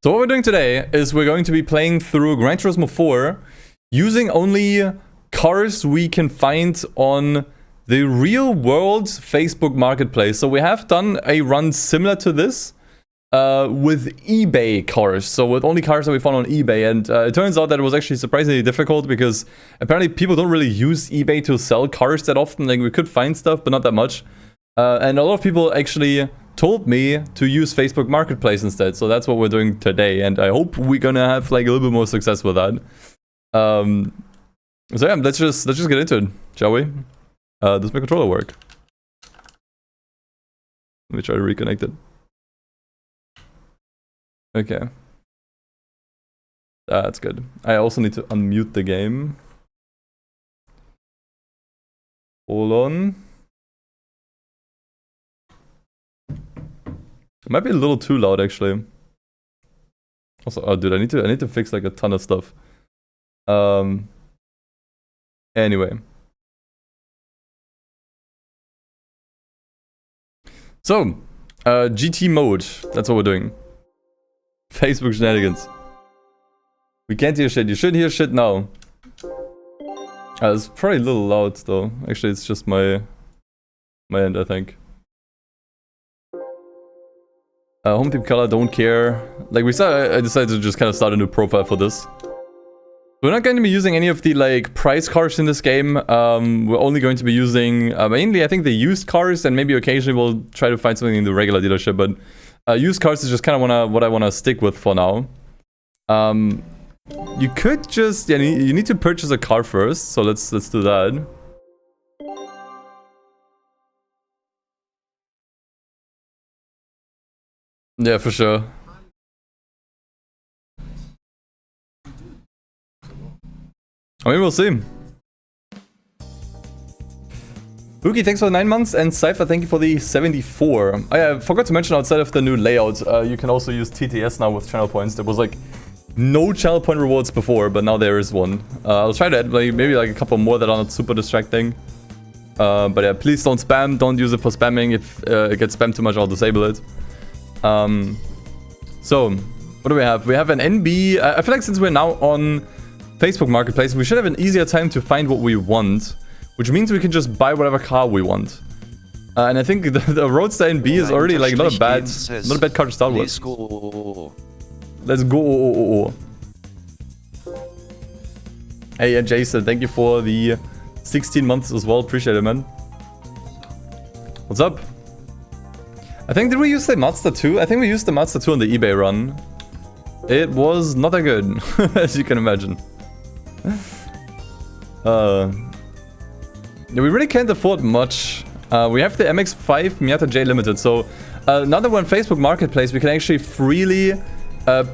So what we're doing today is we're going to be playing through Gran Turismo 4 using only cars we can find on the real world Facebook marketplace. So we have done a run similar to this with eBay cars. So with only cars that we found on eBay. And it turns out that it was actually surprisingly difficult because apparently people don't really use eBay to sell cars that often. Like we could find stuff, but not that much. And a lot of people actually told me to use Facebook Marketplace instead, so that's what we're doing today, and I hope we're gonna have like a little bit more success with that. So yeah, let's just get into it, shall we? Does my controller work? Let me try to reconnect it. Okay, that's good. I also need to unmute the game. Hold on. It might be a little too loud, actually. Also, oh, dude, I need to fix like a ton of stuff. Anyway. So, GT mode. That's what we're doing. Facebook shenanigans. We can't hear shit. You should hear shit now. It's probably a little loud, though. Actually, it's just my end, I think. Home team color, don't care. Like I decided to just kind of start a new profile for this. We're not going to be using any of the like price cars in this game. We're only going to be using mainly I think the used cars, and maybe occasionally we'll try to find something in the regular dealership. But used cars is just kind of what I want to stick with for now. You could just you need to purchase a car first, so let's do that. Yeah, for sure. I mean, we'll see. Luki, thanks for the 9 months, and Cypher, thank you for the 74. I forgot to mention, outside of the new layout, you can also use TTS now with channel points. There was like no channel point rewards before, but now there is one. I'll try to add maybe like a couple more that are not super distracting. But yeah, please don't spam. Don't use it for spamming. If it gets spammed too much, I'll disable it. So, what do we have? We have an NB. I feel like since we're now on Facebook Marketplace, we should have an easier time to find what we want, which means we can just buy whatever car we want. And I think the Roadster NB is already like not a bad car to start with. Let's go. Hey, Jason, thank you for the 16 months as well. Appreciate it, man. What's up? I think, did we use the Mazda 2? I think we used the Mazda 2 on the eBay run. It was not that good, as you can imagine. Yeah, we really can't afford much. We have the MX-5 Miata J Limited, so now that we're on Facebook Marketplace, we can actually freely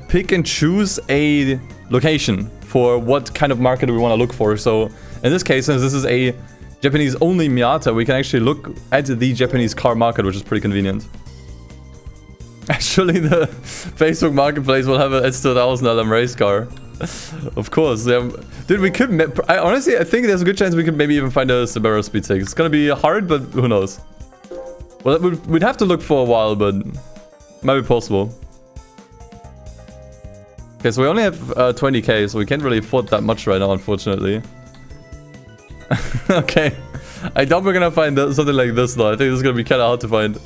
pick and choose a location for what kind of market we want to look for. So in this case, since this is a Japanese-only Miata, we can actually look at the Japanese car market, which is pretty convenient. Actually, the Facebook Marketplace will have an S2000 race car. Of course, yeah. Dude, we could... honestly, I think there's a good chance we could maybe even find a Subaru Speed 6. It's gonna be hard, but who knows. Well, we'd have to look for a while, but it might be possible. Okay, so we only have 20k, so we can't really afford that much right now, unfortunately. Okay, I doubt we're gonna find something like this though. I think this is gonna be kind of hard to find.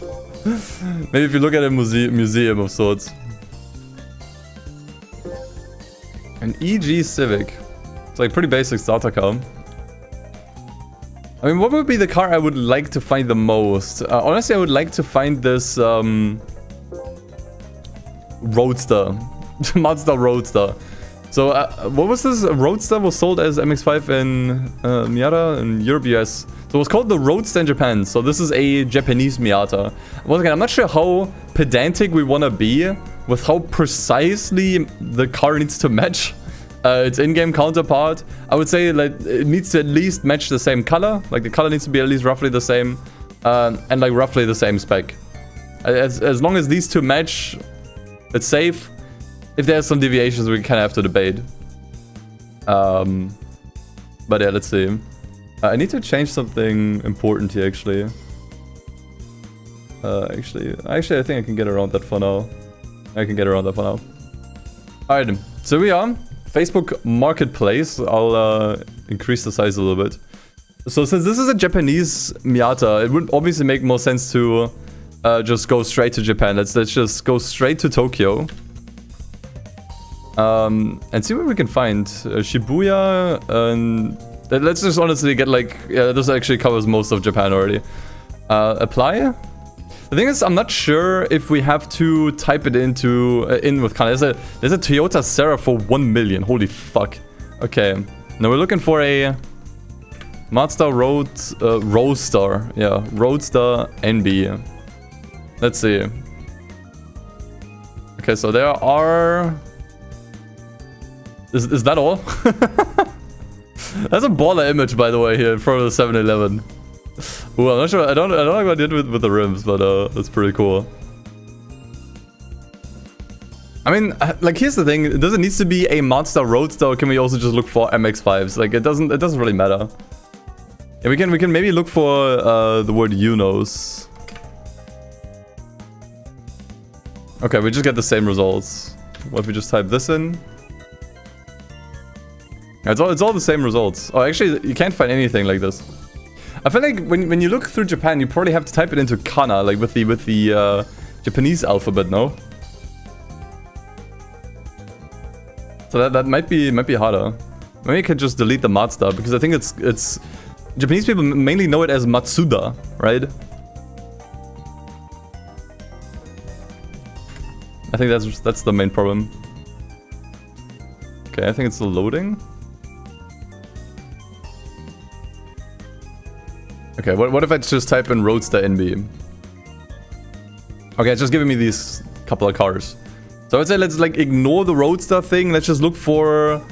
Maybe if you look at a museum of sorts. An EG Civic. It's like pretty basic starter car. I mean, what would be the car I would like to find the most? Honestly, I would like to find this Roadster. Mazda Roadster. So, what was this? Roadster was sold as MX-5 in Miata in Europe, US. So it was called the Roadster in Japan. So this is a Japanese Miata. Once again, I'm not sure how pedantic we want to be with how precisely the car needs to match its in-game counterpart. I would say like it needs to at least match the same color. Like the color needs to be at least roughly the same, and like roughly the same spec. As long as these two match, it's safe. If there's some deviations, we kind of have to debate. But yeah, let's see. I need to change something important here, actually. Actually, I think I can get around that for now. Alright, so we are Facebook Marketplace. I'll increase the size a little bit. So since this is a Japanese Miata, it would obviously make more sense to just go straight to Japan. Let's just go straight to Tokyo. And see what we can find. Shibuya, and let's just honestly get like, yeah, this actually covers most of Japan already. Apply? The thing is, I'm not sure if we have to type it into in with kana. There's a Toyota Serra for 1 million. Holy fuck. Okay. Now we're looking for a Mazda Roadster. Yeah, Roadster NB. Let's see. Okay, so there are. Is that all? That's a baller image, by the way, here in front of the 7-Eleven. Ooh, I'm not sure. I don't know what I did with the rims, but that's pretty cool. I mean, like, here's the thing: does it need to be a Mazda Roadster, or can we also just look for MX-5s? Like, it doesn't really matter. Yeah, we can maybe look for the word Unos. Okay, we just get the same results. What if we just type this in? It's all the same results. Oh, actually, you can't find anything like this. I feel like when you look through Japan, you probably have to type it into kana, like with the Japanese alphabet, no? So that might be harder. Maybe you could just delete the Mazda, because I think it's Japanese people mainly know it as Matsuda, right? I think that's the main problem. Okay, I think it's still loading. Okay, what if I just type in Roadster NB? Okay, it's just giving me these couple of cars. So I would say let's like ignore the Roadster thing. Let's just look for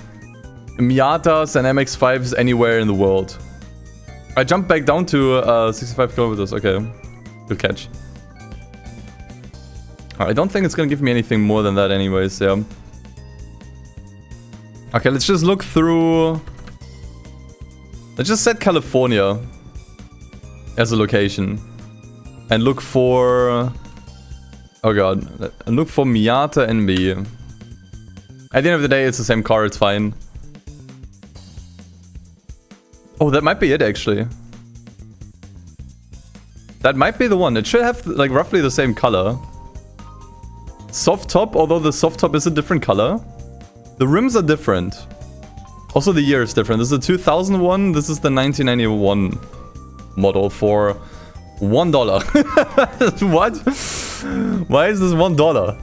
Miatas and MX-5s anywhere in the world. I jumped back down to 65 kilometers. Okay, good catch. I don't think it's gonna give me anything more than that anyways, yeah. Okay, let's just look through. Let's just set California as a location. And look for... Oh god. And look for Miata NB. At the end of the day, it's the same car, it's fine. Oh, that might be it actually. That might be the one. It should have like roughly the same color. Soft top, although the soft top is a different color. The rims are different. Also the year is different. This is the 2001, this is the 1991 model for $1. What? Why is this $1?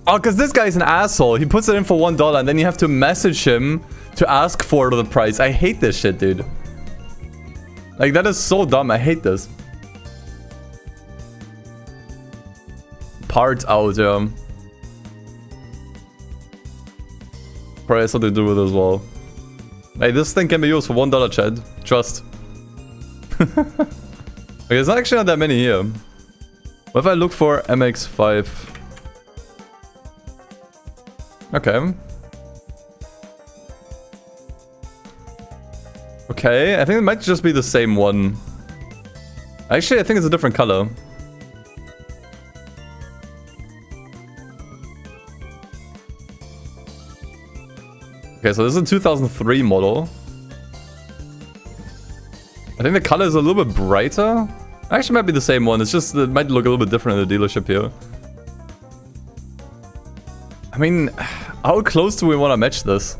Oh, because this guy's an asshole. He puts it in for $1 and then you have to message him to ask for the price. I hate this shit, dude. Like, that is so dumb. I hate this. Parts out, yeah. Probably has something to do with it as well. Hey, this thing can be used for $1, Chad. Trust. Okay, there's actually not that many here. What if I look for MX-5? Okay. Okay, I think it might just be the same one. Actually, I think it's a different color. Okay, so this is a 2003 model. I think the color is a little bit brighter. Actually, might be the same one. It's just it might look a little bit different in the dealership here. I mean, how close do we want to match this?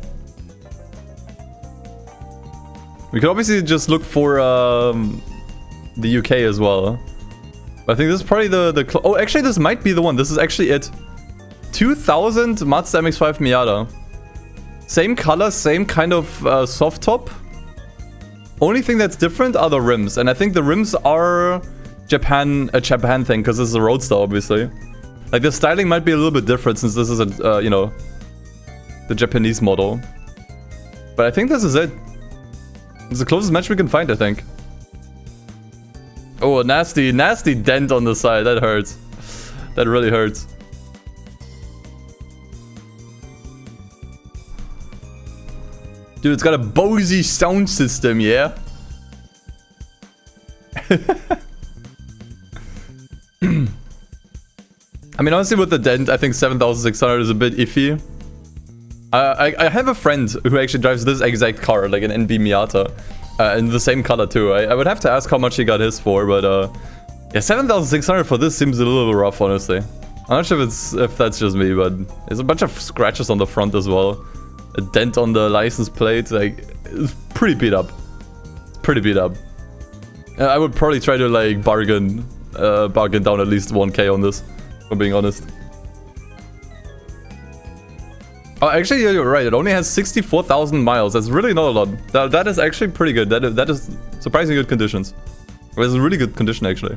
We could obviously just look for the UK as well. But I think this is probably the oh, actually, this might be the one. This is actually it. 2000 Mazda MX-5 Miata. Same color, same kind of soft top. Only thing that's different are the rims, and I think the rims are a Japan thing because this is a Roadster, obviously. Like the styling might be a little bit different since this is a you know, the Japanese model. But I think this is it. It's the closest match we can find, I think. Oh, a nasty dent on the side. That hurts. That really hurts. Dude, it's got a Bose sound system, yeah? I mean, honestly, with the dent, I think 7,600 is a bit iffy. I have a friend who actually drives this exact car, like an NB Miata, in the same color too. I would have to ask how much he got his for, but yeah, 7,600 for this seems a little rough, honestly. I'm not sure if that's just me, but there's a bunch of scratches on the front as well. A dent on the license plate, like, it's pretty beat up. Pretty beat up. I would probably try to like bargain down at least 1k on this, if I'm being honest. Oh, actually, yeah, you're right. It only has 64,000 miles. That's really not a lot. That is actually pretty good. That is surprisingly good conditions. It's a really good condition, actually.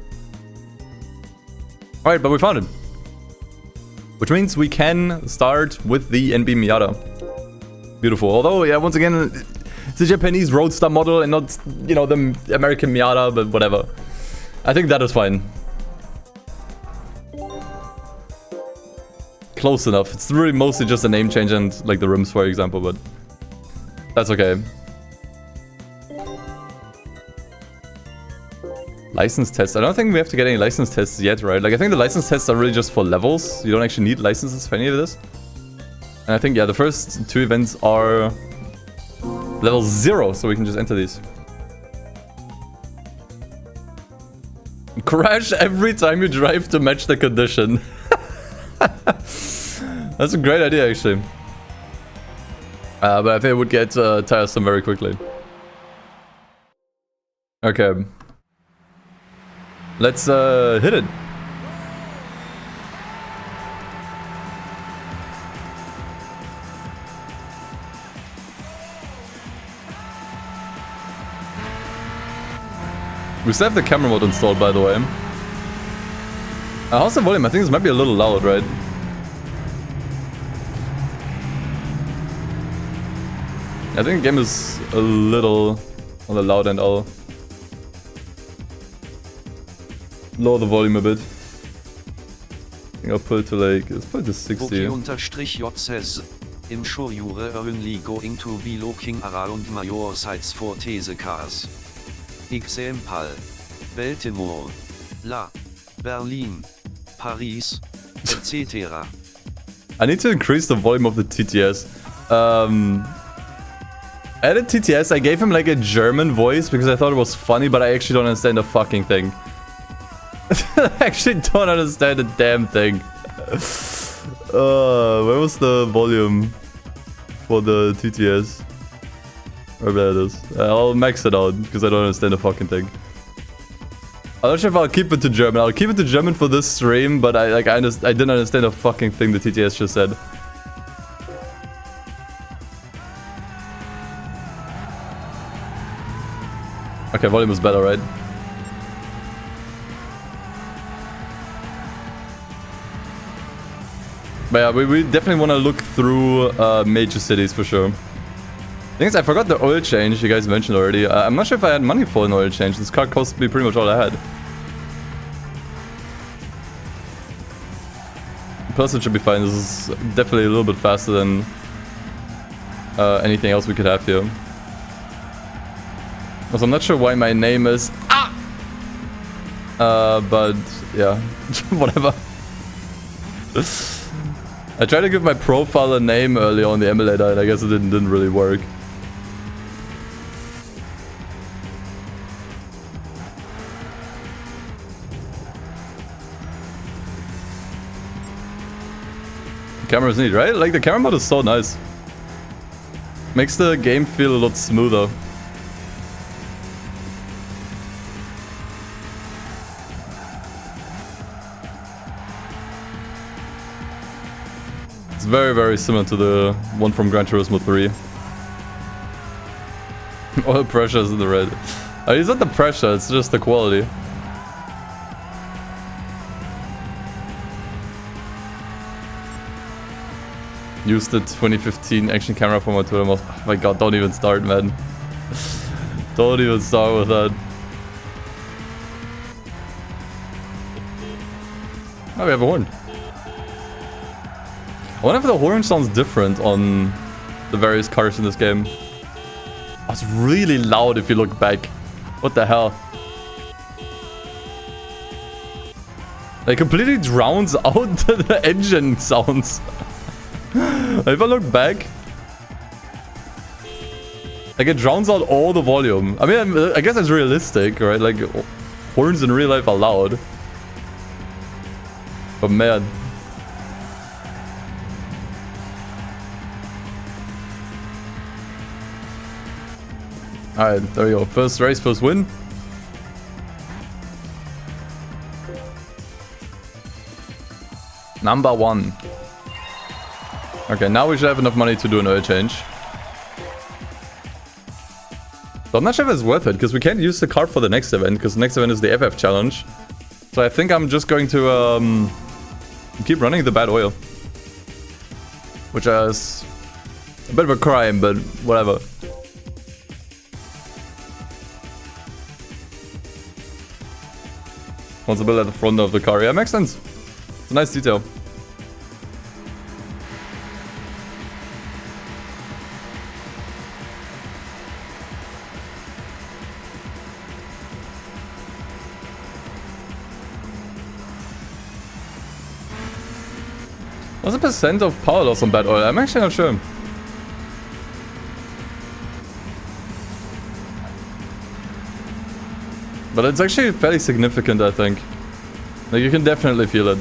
Alright, but we found it. Which means we can start with the NB Miata. Beautiful. Although, yeah, once again, it's a Japanese Roadster model and not, you know, the American Miata, but whatever. I think that is fine. Close enough. It's really mostly just a name change and like the rims, for example, but that's okay. License tests. I don't think we have to get any license tests yet, right? Like, I think the license tests are really just for levels. You don't actually need licenses for any of this. And I think, yeah, the first 2 events are level 0, so we can just enter these. Crash every time you drive to match the condition. That's a great idea, actually. But I think it would get tiresome very quickly. Okay. Let's hit it. We still have the camera mode installed, by the way. How's the volume? I think this might be a little loud, right? I think the game is a little on the loud end. I'll lower the volume a bit. I think I'll put it to like, let's put it to 60. _J says, im sure you are only going to be looking around your sites for these cars. Example, Baltimore, La, Berlin, Paris, etc. I need to increase the volume of the TTS. Added TTS, I gave him like a German voice because I thought it was funny, but I actually don't understand the fucking thing. I actually don't understand a damn thing. Where was the volume for the TTS? Where there it is. I'll max it out because I don't understand the fucking thing. I'm not sure if I'll keep it to German. I'll keep it to German for this stream, but I didn't understand the fucking thing the TTS just said. Okay, volume is better, right? But yeah, we definitely want to look through major cities for sure. The thing is, I forgot the oil change you guys mentioned already. I'm not sure if I had money for an oil change. This car cost me pretty much all I had. Plus it should be fine. This is definitely a little bit faster than anything else we could have here. Also, I'm not sure why my name is... but yeah, whatever. I tried to give my profile a name earlier on the emulator and I guess it didn't really work. The camera's neat, right? Like, the camera mode is so nice. Makes the game feel a lot smoother. It's very, very similar to the one from Gran Turismo 3. Oil pressure is in the red. It's not the pressure, it's just the quality. Used the 2015 action camera for my Twitter mod. Oh my god, don't even start, man. Don't even start with that. Oh, we have a horn. I wonder if the horn sounds different on the various cars in this game. Oh, it's really loud if you look back. What the hell? Like, completely drowns out the engine sounds. If I look back, like, it drowns out all the volume. I mean, I guess that's realistic, right? Like, horns in real life are loud. But man. Alright, there we go. First race, first win. Number 1. Okay, now we should have enough money to do an oil change. So I'm not sure if it's worth it, because we can't use the car for the next event, because the next event is the FF challenge. So I think I'm just going to keep running the bad oil. Which is a bit of a crime, but whatever. Wants to build at the front of the car. Yeah, makes sense. It's a nice detail. What's the percent of power loss on bad oil? I'm actually not sure. But it's actually fairly significant, I think. Like, you can definitely feel it.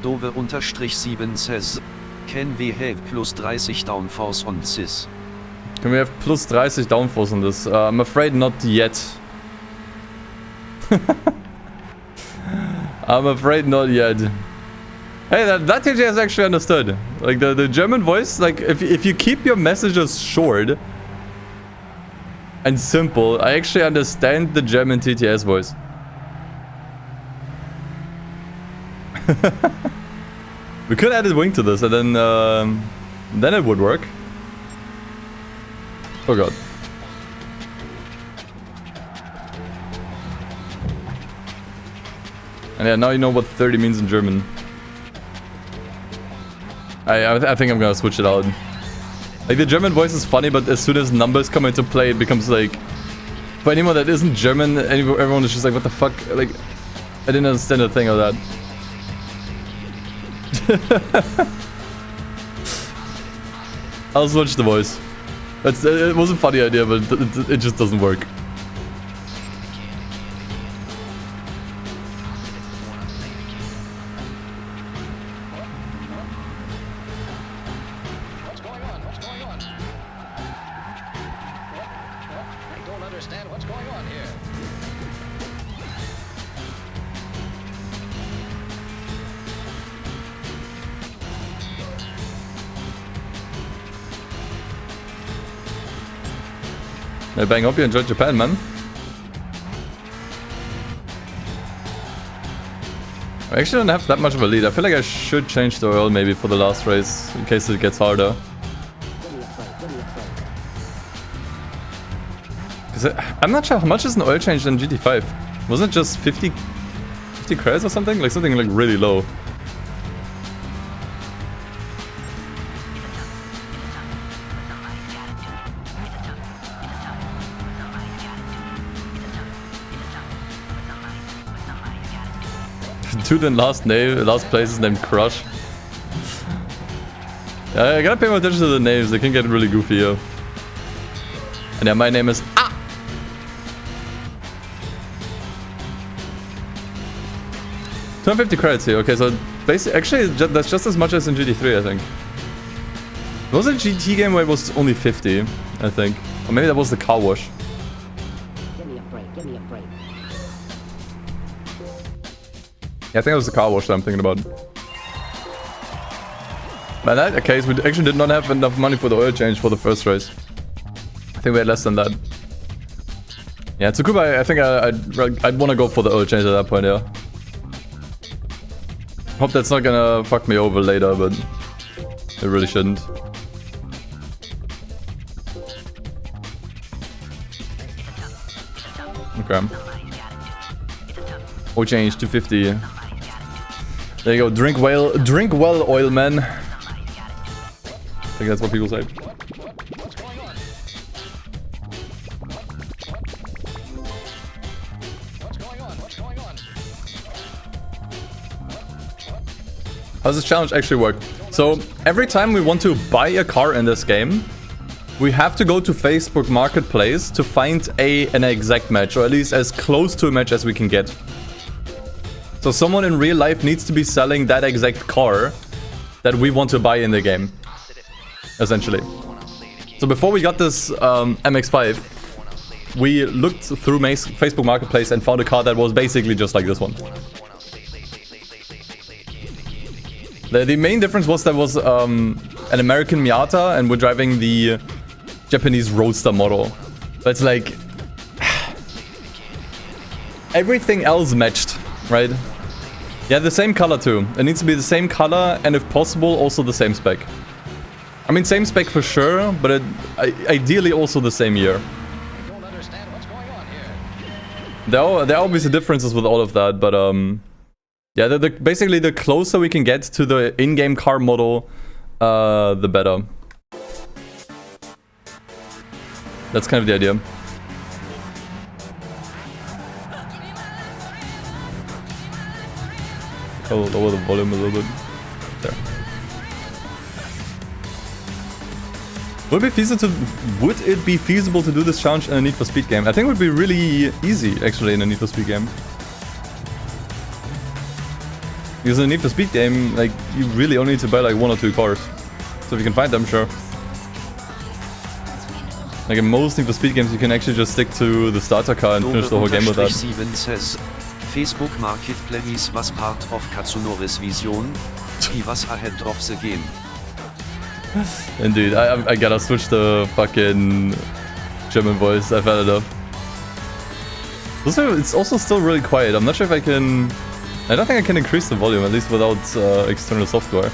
Dove_7 says, can we have plus 30 downforce on this? Can we have plus 30 downforce on this? I'm afraid not yet. I'm afraid not yet. Hey, that TJ has actually understood. Like, the German voice, like, if you keep your messages short and simple, I actually understand the German TTS voice. We could add a wing to this, and then it would work. Oh god. And yeah, now you know what 30 means in German. I think I'm gonna switch it out. Like, the German voice is funny, but as soon as numbers come into play, it becomes like... For anyone that isn't German, everyone is just like, what the fuck? Like, I didn't understand a thing of that. I'll switch the voice. It was a funny idea, but it just doesn't work. What's going on? What's going on? I don't understand what's going on here. Hey, Bang, hope you enjoyed Japan, man. I actually don't have that much of a lead. I feel like I should change the oil maybe for the last race, in case it gets harder. I'm not sure how much is an oil change in GT5. Wasn't it just 50 credits or something? Like something like really low. Dude in last place is named Crush. Yeah, I gotta pay more attention to the names, they can get really goofy here. And yeah, my name is 250 credits here, okay, so basically, actually, that's just as much as in GT3, I think. There was a GT game where it was only 50, I think. Or maybe that was the car wash. Give me a break, give me a break. Yeah, I think it was the car wash that I'm thinking about. But in that case, we actually did not have enough money for the oil change for the first race. I think we had less than that. Yeah, Tsukuba, I think I'd want to go for the oil change at that point, yeah. Hope that's not gonna fuck me over later, but it really shouldn't. Okay. Oil change 250. There you go. Drink well, oil man. I think that's what people say. How does this challenge actually work? So every time we want to buy a car in this game, we have to go to Facebook Marketplace to find an exact match, or at least as close to a match as we can get. So someone in real life needs to be selling that exact car that we want to buy in the game, essentially. So before we got this MX-5, we looked through Facebook Marketplace and found a car that was basically just like this one. The main difference was there was an American Miata and we're driving the Japanese Roadster model. But it's like... everything else matched, right? Yeah, the same color too. It needs to be the same color and if possible also the same spec. I mean, same spec for sure, but ideally also the same year. I don't understand what's going on here. There are obviously differences with all of that, but yeah, basically the closer we can get to the in-game car model, the better. That's kind of the idea. I'll lower the volume a little bit. There. Would it be feasible to do this challenge in a Need for Speed game? I think it would be really easy, actually, in a Need for Speed game. Because in a Need for Speed game, like, you really only need to buy like 1 or 2 cars. So if you can find them, sure. Like in most Need for Speed games, you can actually just stick to the starter car and finish the whole game with that. Says, Facebook Marketplace was part of Katsunoris vision. He was ahead of the game. Indeed, I gotta switch the fucking German voice. I've had enough. Also, it's also still really quiet. I'm not sure if I can... I don't think I can increase the volume, at least without external software.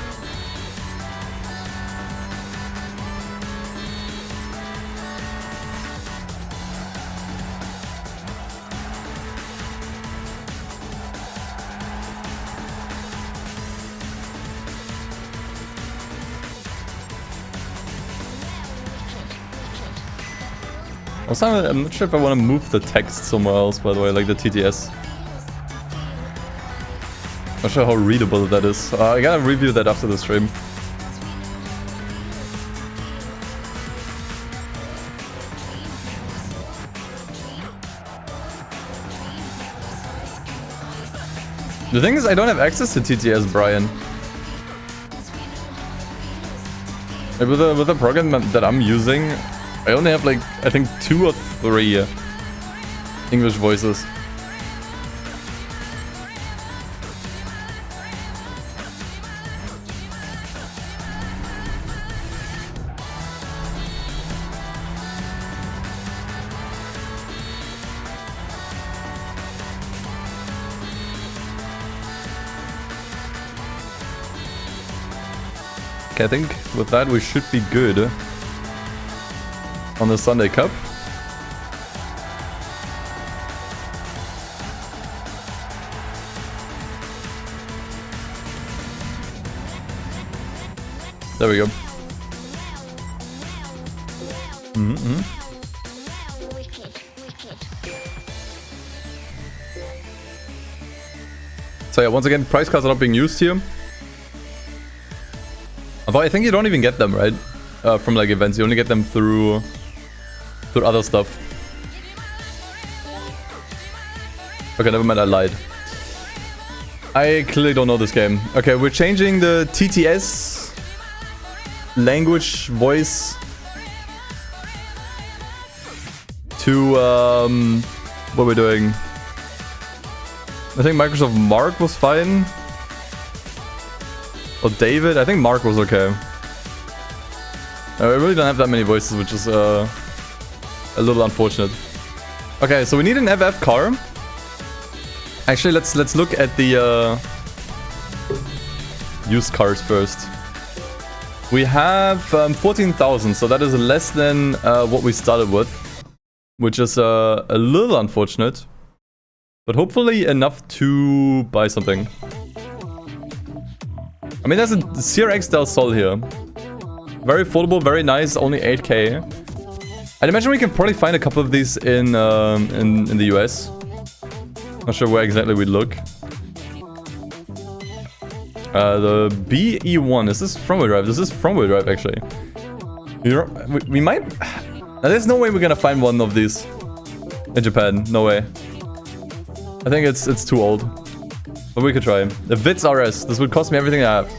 Also, I'm not sure if I want to move the text somewhere else, by the way, like the TTS. Not sure how readable that is. I gotta review that after the stream. The thing is, I don't have access to TTS, Brian. Like, with the program that I'm using, I only have like, I think 2 or 3 English voices. Okay, I think with that we should be good on the Sunday Cup. There we go. So yeah, once again, price cards are not being used here. Although I think you don't even get them, right? From like events, you only get them through other stuff. Okay, never mind, I lied. I clearly don't know this game. Okay, we're changing the TTS language voice to what are we doing? I think Microsoft Mark was fine. Or David, I think Mark was okay. I really don't have that many voices, which is a little unfortunate. Okay, so we need an FF car. Actually, let's look at the used cars first. We have 14,000, so that is less than what we started with, which is a little unfortunate, but hopefully enough to buy something. I mean, there's a CRX Del Sol here. Very affordable, very nice, only 8k. I'd imagine we can probably find a couple of these in the US. Not sure where exactly we'd look. The BE1. Is this front wheel drive? This is front wheel drive actually. We might. There's no way we're gonna find one of these in Japan. No way. I think it's too old. But we could try. The Vitz RS. This would cost me everything I have.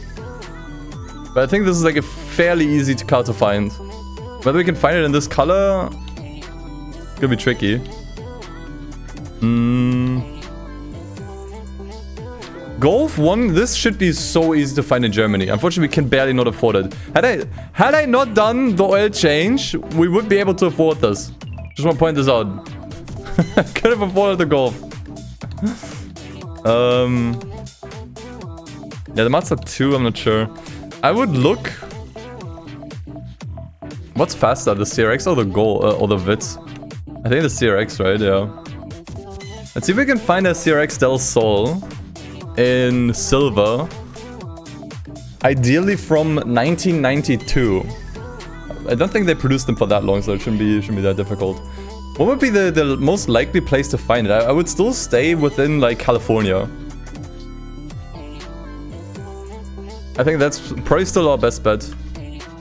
But I think this is like a fairly easy car to find. Whether we can find it in this color, could be tricky. Golf 1, this should be so easy to find in Germany. Unfortunately, we can barely not afford it. Had I not done the oil change, we would be able to afford this. Just want to point this out. Could have afforded the Golf. Yeah, the Mazda 2, I'm not sure. I would look. What's faster, the CRX or the Golf or the Vitz? I think the CRX, right? Yeah. Let's see if we can find a CRX Del Sol in silver. Ideally from 1992. I don't think they produced them for that long, so it shouldn't be that difficult. What would be the most likely place to find it? I would still stay within like California. I think that's probably still our best bet.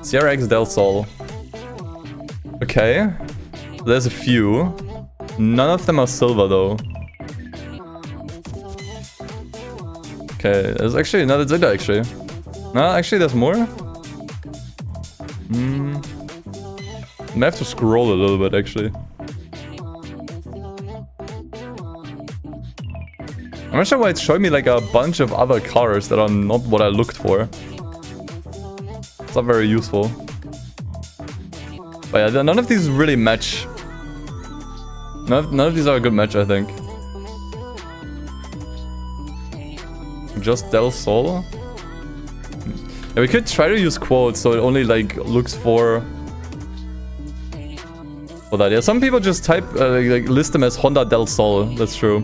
CRX Del Sol. Okay. There's a few. None of them are silver though. Okay, there's actually another Zeta actually. No, actually there's more. I have to scroll a little bit actually. I'm not sure why it's showing me like a bunch of other cars that are not what I looked for. It's not very useful. But yeah, none of these really match. None of these are a good match, I think. Just Del Sol? Yeah, we could try to use quotes so it only like looks for that. Yeah, some people just type like list them as Honda Del Sol. That's true.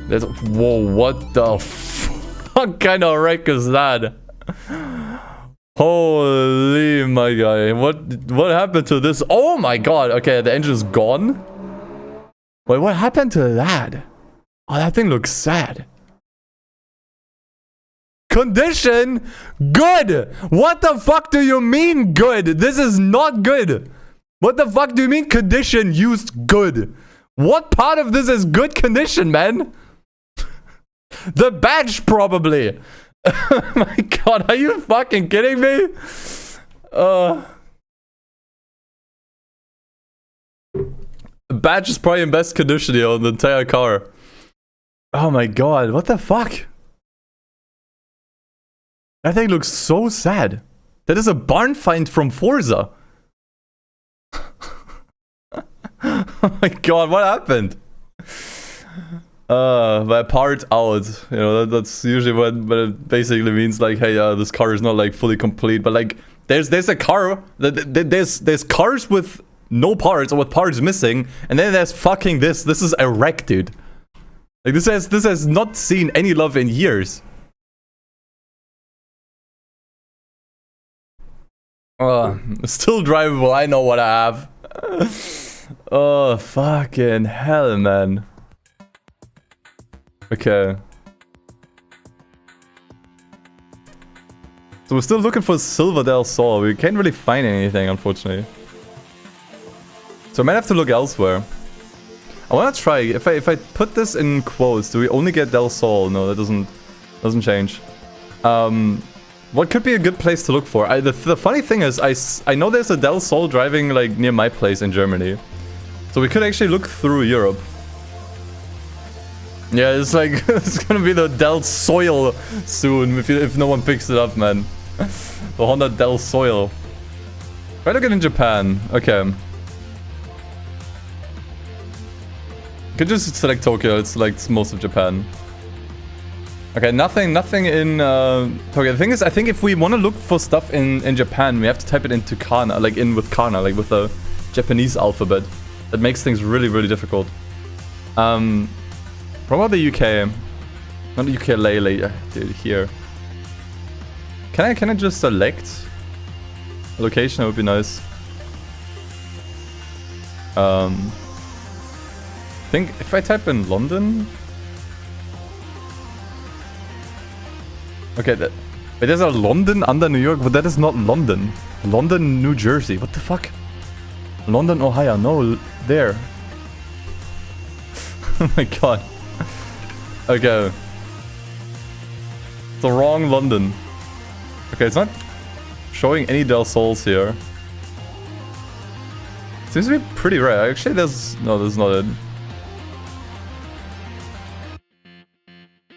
Whoa, what the fuck kind of wreck is that? Holy my guy, what happened to this? Oh my god, okay, the engine is gone. Wait, what happened to that? Oh, that thing looks sad. Condition good. What the fuck do you mean good? This is not good. What the fuck do you mean condition used good? What part of this is good condition, man? The badge probably. Oh my god, are you fucking kidding me? The badge is probably in best condition here on the entire car. Oh my god, what the fuck? That thing looks so sad. That is a barn find from Forza. Oh my god, what happened? My part out. You know, that's usually what it basically means. Like, hey, this car is not like fully complete, but like, there's a car. There's cars with no parts or with parts missing, and then there's fucking this. This is a wreck, dude. Like this has not seen any love in years. Still drivable. I know what I have. Oh fucking hell, man. Okay. So we're still looking for Silver Del Sol. We can't really find anything, unfortunately. So I might have to look elsewhere. I wanna try. If I put this in quotes, do we only get Del Sol? No, that doesn't change. What could be a good place to look for? The funny thing is, I know there's a Del Sol driving like near my place in Germany. So we could actually look through Europe. Yeah, it's like, it's gonna be the Del Soil soon if no one picks it up, man. The Honda Del Soil. Try looking in Japan. Okay. You could just select Tokyo, it selects most of Japan. Okay, nothing in Tokyo. The thing is, I think if we want to look for stuff in Japan, we have to type it into Kana, like with the Japanese alphabet. That makes things really, really difficult. What about the UK? Not the UK, dude, here. Can I just select a location? That would be nice. I think if I type in London. Okay, wait, there's a London under New York, but that is not London. London, New Jersey. What the fuck? London, Ohio. No, there. Oh my god. Okay. It's the wrong London. Okay, it's not showing any Del Sols here. Seems to be pretty rare. Actually, there's... No, this is not it.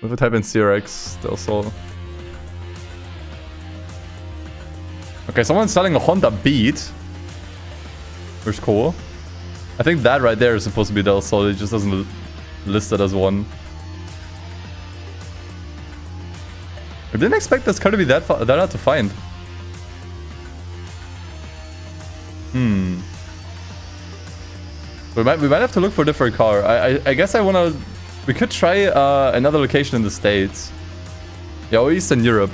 If I type in CRX, Del Sol. Okay, someone's selling a Honda Beat. Which is cool. I think that right there is supposed to be Del Sol. It just doesn't list it as one. I didn't expect this car to be that hard to find. We might have to look for a different car. I guess I wanna... We could try another location in the States. Yeah, or Eastern Europe.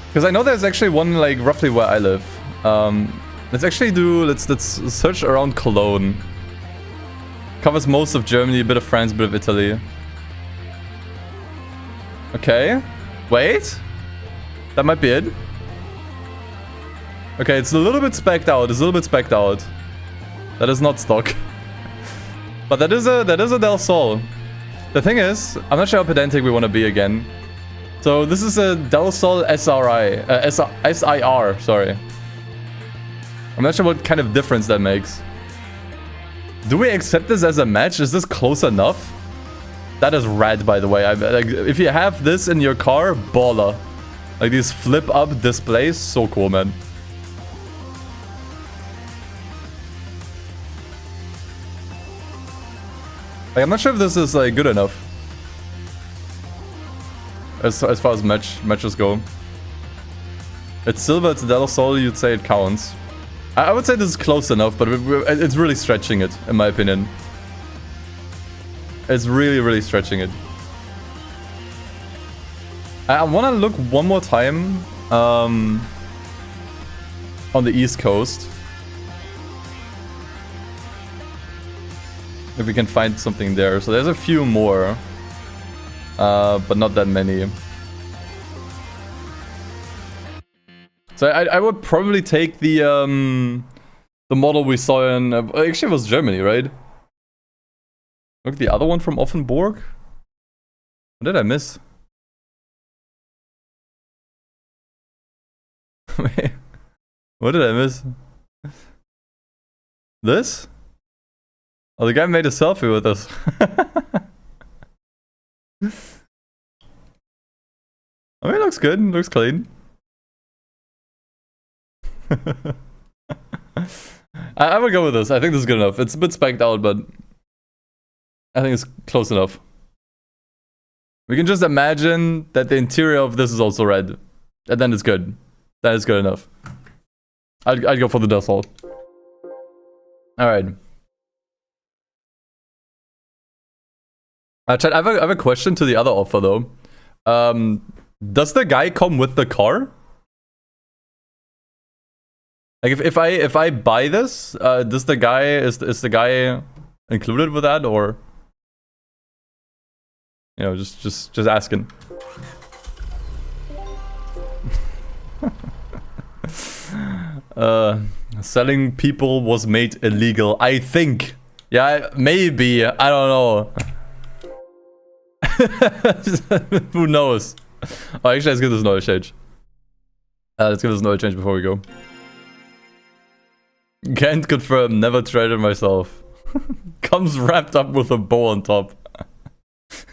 Because I know there's actually one like roughly where I live. Let's actually do... Let's search around Cologne. Covers most of Germany, a bit of France, a bit of Italy. Okay. Wait. That might be it. Okay, it's a little bit specced out. It's a little bit specced out. That is not stock. But that is a Del Sol. The thing is, I'm not sure how pedantic we want to be again. So this is a Del Sol SIR, sorry. I'm not sure what kind of difference that makes. Do we accept this as a match? Is this close enough? That is rad, by the way. Like, if you have this in your car, baller. Like these flip-up displays, so cool, man. Like, I'm not sure if this is like good enough. As far as matches go. It's silver, it's Del Sol, you'd say it counts. I would say this is close enough, but it's really stretching it, in my opinion. It's really, really stretching it. I want to look one more time on the East Coast. If we can find something there. So there's a few more, but not that many. So I would probably take the model we saw in... actually, it was Germany, right? Look, the other one from Offenburg? What did I miss? Wait, what did I miss? This? Oh, the guy made a selfie with us. I mean, it looks good. It looks clean. I would go with this. I think this is good enough. It's a bit specced out, but I think it's close enough. We can just imagine that the interior of this is also red. And then it's good. That is good enough. I'd go for the Del Sol. Alright. Chat, I have a question to the other offer though. Does the guy come with the car? Like if I buy this, does the guy is the guy included with that, or you know, just asking. Selling people was made illegal, I think. Yeah, maybe. I don't know. Who knows? Oh, actually, let's give this an oil change. Let's give this an oil change before we go. Can't confirm, never traded myself. Comes wrapped up with a bow on top.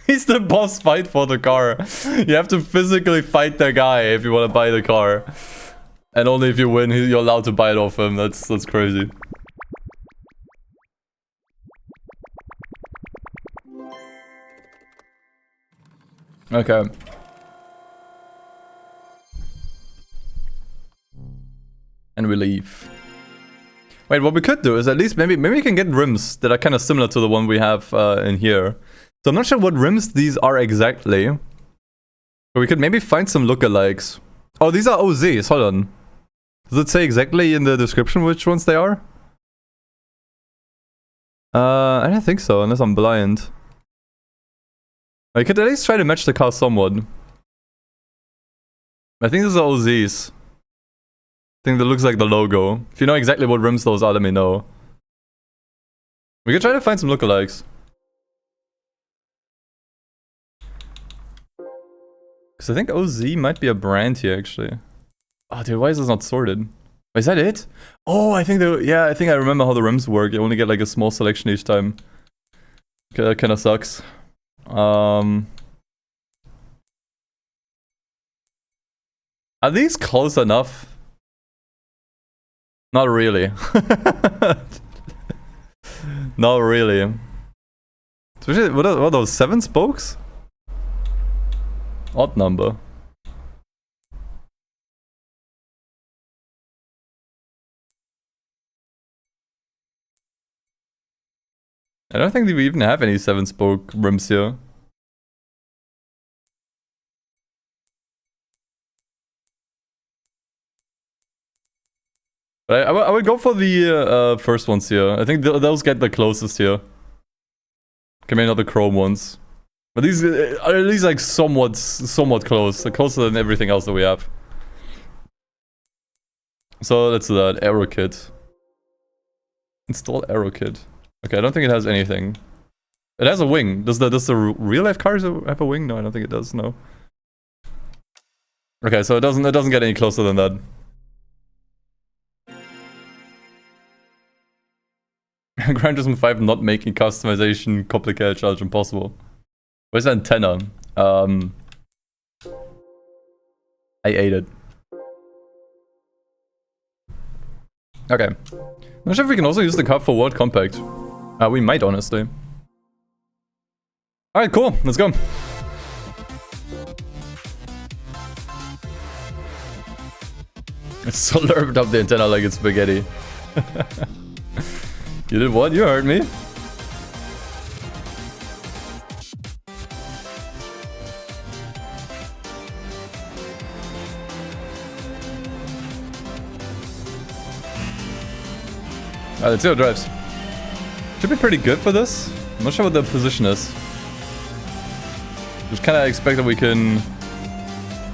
He's the boss fight for the car. You have to physically fight the guy if you want to buy the car. And only if you win, you're allowed to buy it off him. That's crazy. Okay. And we leave. Wait, what we could do is at least maybe we can get rims that are kind of similar to the one we have in here. So I'm not sure what rims these are exactly. But we could maybe find some lookalikes. Oh, these are OZs. Hold on. Does it say exactly in the description which ones they are? I don't think so, unless I'm blind. I could at least try to match the car somewhat. I think these are OZs. I think that looks like the logo. If you know exactly what rims those are, let me know. We could try to find some lookalikes. Because I think OZ might be a brand here, actually. Oh, dude, why is this not sorted? Wait, is that it? Oh, I think yeah, I think I remember how the rims work. You only get like a small selection each time. Okay, that kind of sucks. Are these close enough? Not really. Not really. Especially, what are those, 7 spokes? Odd number. I don't think we even have any 7-spoke rims here. But I would go for the first ones here. I think those get the closest here. Okay, maybe not the chrome ones. But these are at least like somewhat close. Like closer than everything else that we have. So let's do that. Aero kit. Install aero kit. Okay, I don't think it has anything. It has a wing. Does the real life cars have a wing? No, I don't think it does. No. Okay, so it doesn't get any closer than that. Gran Turismo 5 not making customization complicated challenge impossible. Where's the antenna? I ate it. Okay. Not sure if we can also use the car for World Compact. We might, honestly. Alright, cool. Let's go. It's so lurped up the antenna like it's spaghetti. You did what? You heard me. Alright, let's see how it drives. Should be pretty good for this. I'm not sure what the position is. Just kind of expect that we can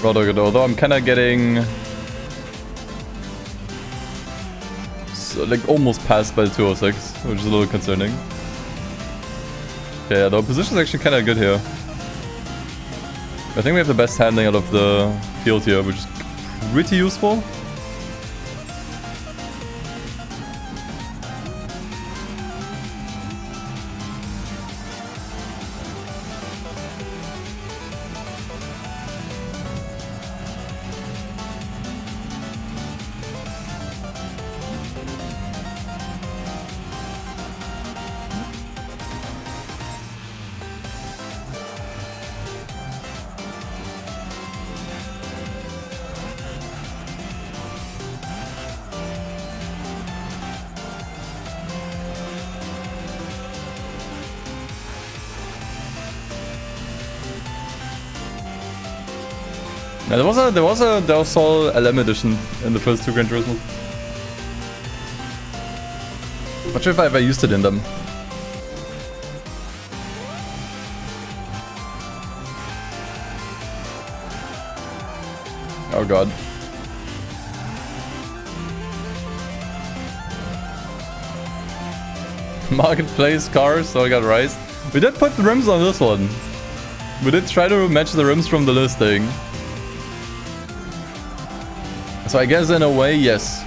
rotor it, although I'm kind of getting like almost passed by the 206, which is a little concerning. Okay, yeah, the position is actually kind of good here. I think we have the best handling out of the field here, which is pretty useful. Yeah, there was a Del Sol LM edition in the first 2 Gran Turismo. Not sure if I ever used it in them. Oh god. Marketplace cars, so I got rice. We did put the rims on this one. We did try to match the rims from the listing. So I guess in a way, yes.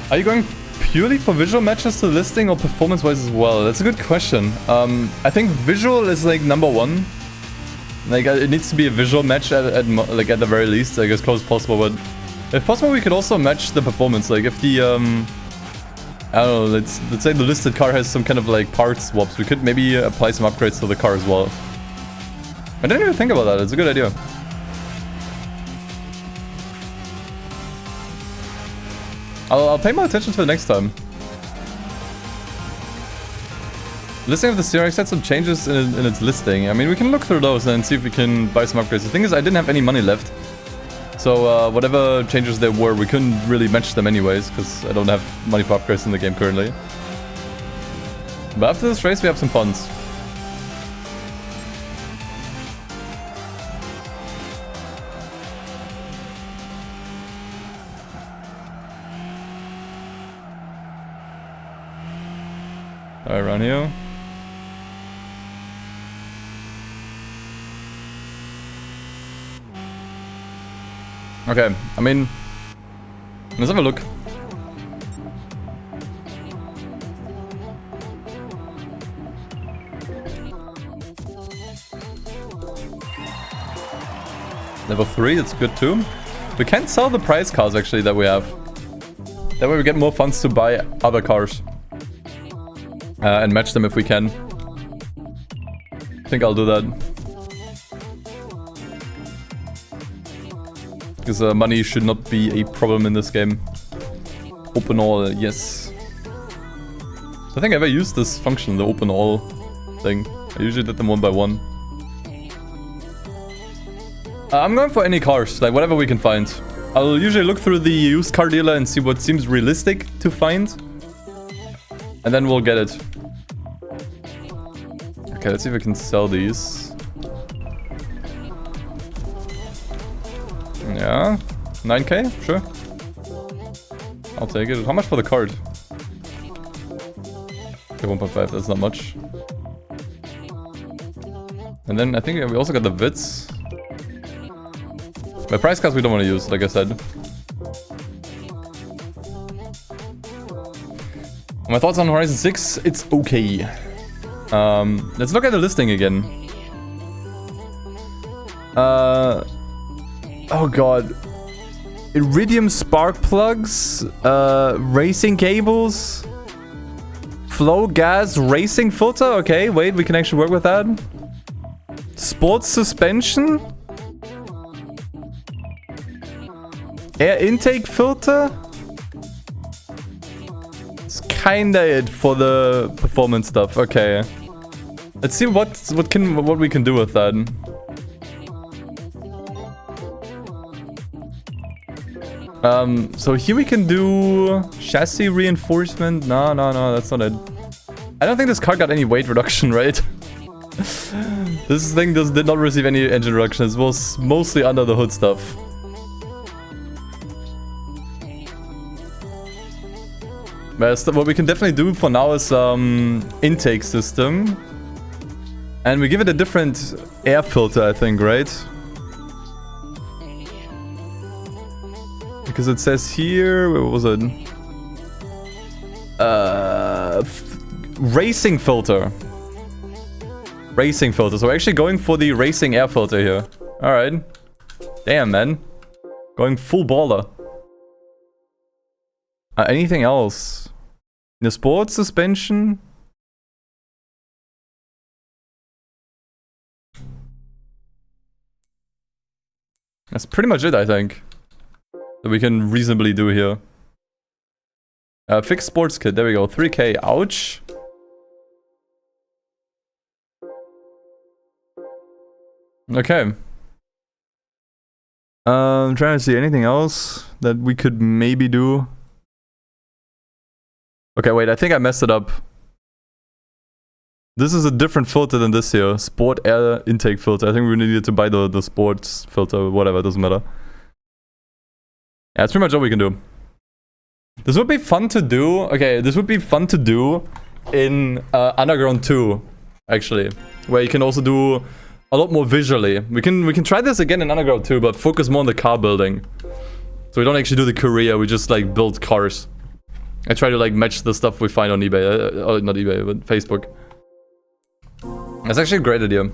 Are you going purely for visual matches to listing or performance-wise as well? That's a good question. I think visual is like #1. Like it needs to be a visual match at the very least, like as close as possible. But if possible, we could also match the performance. Like if the I don't know, let's say the listed car has some kind of like part swaps, we could maybe apply some upgrades to the car as well. I didn't even think about that. It's a good idea. I'll pay more attention to it next time. Listing of the CRX had some changes in its listing. I mean, we can look through those and see if we can buy some upgrades. The thing is, I didn't have any money left. So whatever changes there were, we couldn't really match them anyways, because I don't have money for upgrades in the game currently. But after this race, we have some funds. Alright, around here. Okay, I mean, let's have a look. Level 3, it's good too. We can sell the prize cars actually that we have. That way we get more funds to buy other cars. And match them if we can. I think I'll do that. Because money should not be a problem in this game. Open all, yes. I think I ever used this function, the open all thing. I usually did them one by one. I'm going for any cars, like whatever we can find. I'll usually look through the used car dealer and see what seems realistic to find. And then we'll get it. Okay, let's see if we can sell these. Yeah, 9k, sure. I'll take it. How much for the card? Okay, 1.5, that's not much. And then I think we also got the Vits. My price cards we don't want to use, like I said. My thoughts on Horizon 6, it's okay. Let's look at the listing again. Oh god. Iridium spark plugs, racing cables, flow gas racing filter. Okay, wait, we can actually work with that. Sports suspension, air intake filter. It's kinda it for the performance stuff. Okay, let's see what we can do with that. So here we can do chassis reinforcement. No, that's not it. I don't think this car got any weight reduction, right? This thing did not receive any engine reduction. It was mostly under the hood stuff. But what we can definitely do for now is intake system. And we give it a different air filter, I think, right? Because it says here, where was it? Racing filter. Racing filter. So we're actually going for the racing air filter here. Alright. Damn, man. Going full baller. Anything else? The sports suspension? That's pretty much it, I think. That we can reasonably do here. Fixed sports kit, there we go. 3k, ouch. Okay. I'm trying to see anything else that we could maybe do. Okay, wait, I think I messed it up. This is a different filter than this here. Sport air intake filter. I think we needed to buy the sports filter, whatever, doesn't matter. Yeah, that's pretty much all we can do. This would be fun to do. Okay, this would be fun to do in Underground 2, actually. Where you can also do a lot more visually. We can try this again in Underground 2, but focus more on the car building. So we don't actually do the career, we just like build cars. I try to like match the stuff we find on eBay. Not eBay, but Facebook. That's actually a great idea.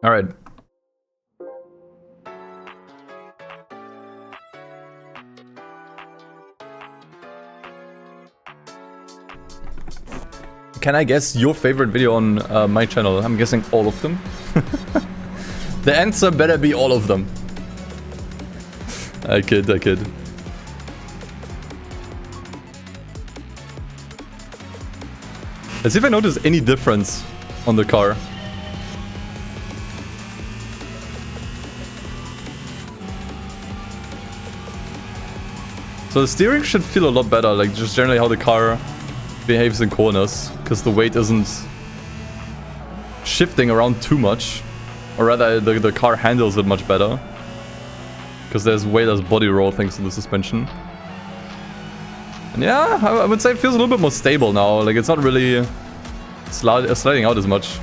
Alright. Can I guess your favorite video on my channel? I'm guessing all of them. The answer better be all of them. I kid. Let's see if I notice any difference on the car. So the steering should feel a lot better, like just generally how the car behaves in corners, because the weight isn't shifting around too much. Or rather, the car handles it much better, because there's way less body roll thanks to the suspension. And yeah, I would say it feels a little bit more stable now, like it's not really sliding out as much.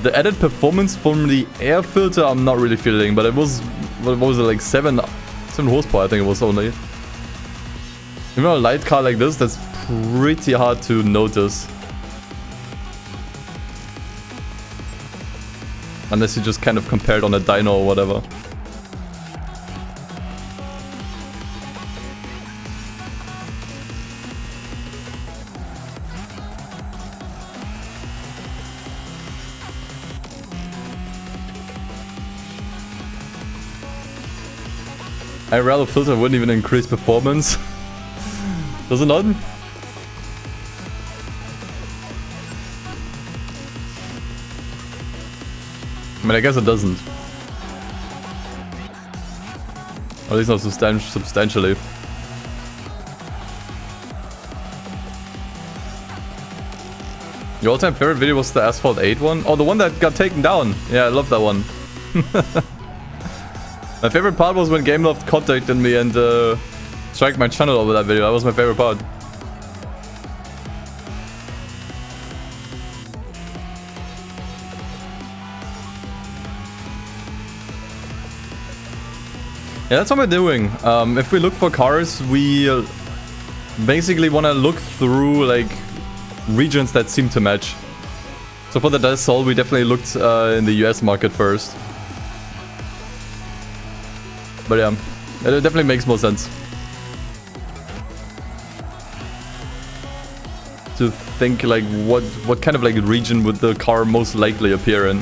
The added performance from the air filter I'm not really feeling, but it was, what was it, like 7 horsepower I think it was only. Even on a light car like this, that's pretty hard to notice. Unless you just kind of compare it on a dyno or whatever. I rather filter wouldn't even increase performance. Does it not? I mean, I guess it doesn't. Or at least not substantially. Your all-time favorite video was the Asphalt 8 one? Oh, the one that got taken down. Yeah, I love that one. My favorite part was when GameLoft contacted me and striked my channel over that video. That was my favorite part. Yeah, that's what we're doing. If we look for cars, we basically want to look through like regions that seem to match. So for the Dassault, we definitely looked in the US market first. But yeah, it definitely makes more sense to think like what kind of like region would the car most likely appear in.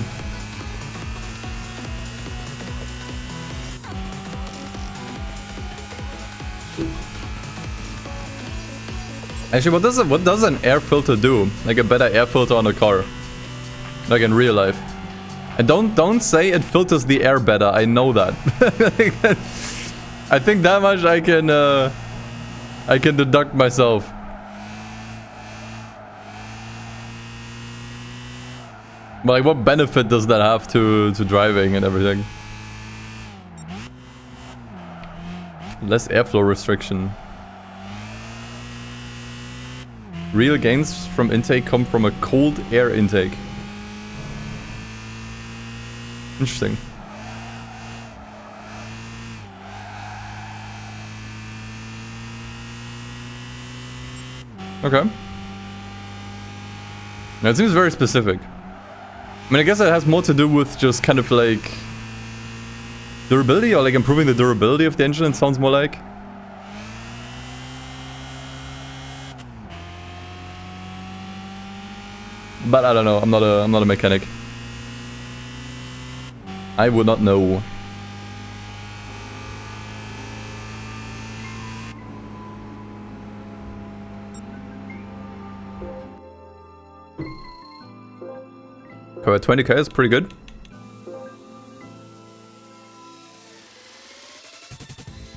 Actually, what does an air filter do? Like a better air filter on a car, like in real life. And don't say it filters the air better. I know that. I think that much I can deduct myself. But like, what benefit does that have to driving and everything? Less airflow restriction. Real gains from intake come from a cold air intake. Interesting. Okay. Now it seems very specific. I mean, I guess it has more to do with just kind of like durability, or like improving the durability of the engine, it sounds more like. But I don't know, I'm not a mechanic. I would not know. Power 20k is pretty good.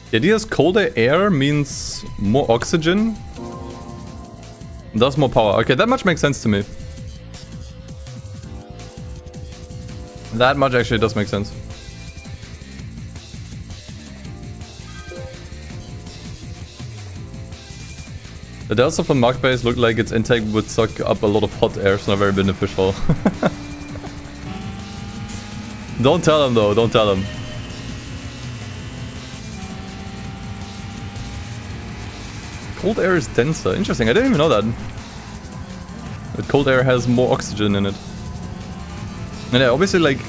The idea is colder air means more oxygen. Thus more power. Okay, that much makes sense to me. That much actually does make sense. The Delta from Mark Base looked like its intake would suck up a lot of hot air, so not very beneficial. Don't tell him though, don't tell him. Cold air is denser. Interesting, I didn't even know that. But cold air has more oxygen in it. And yeah, obviously like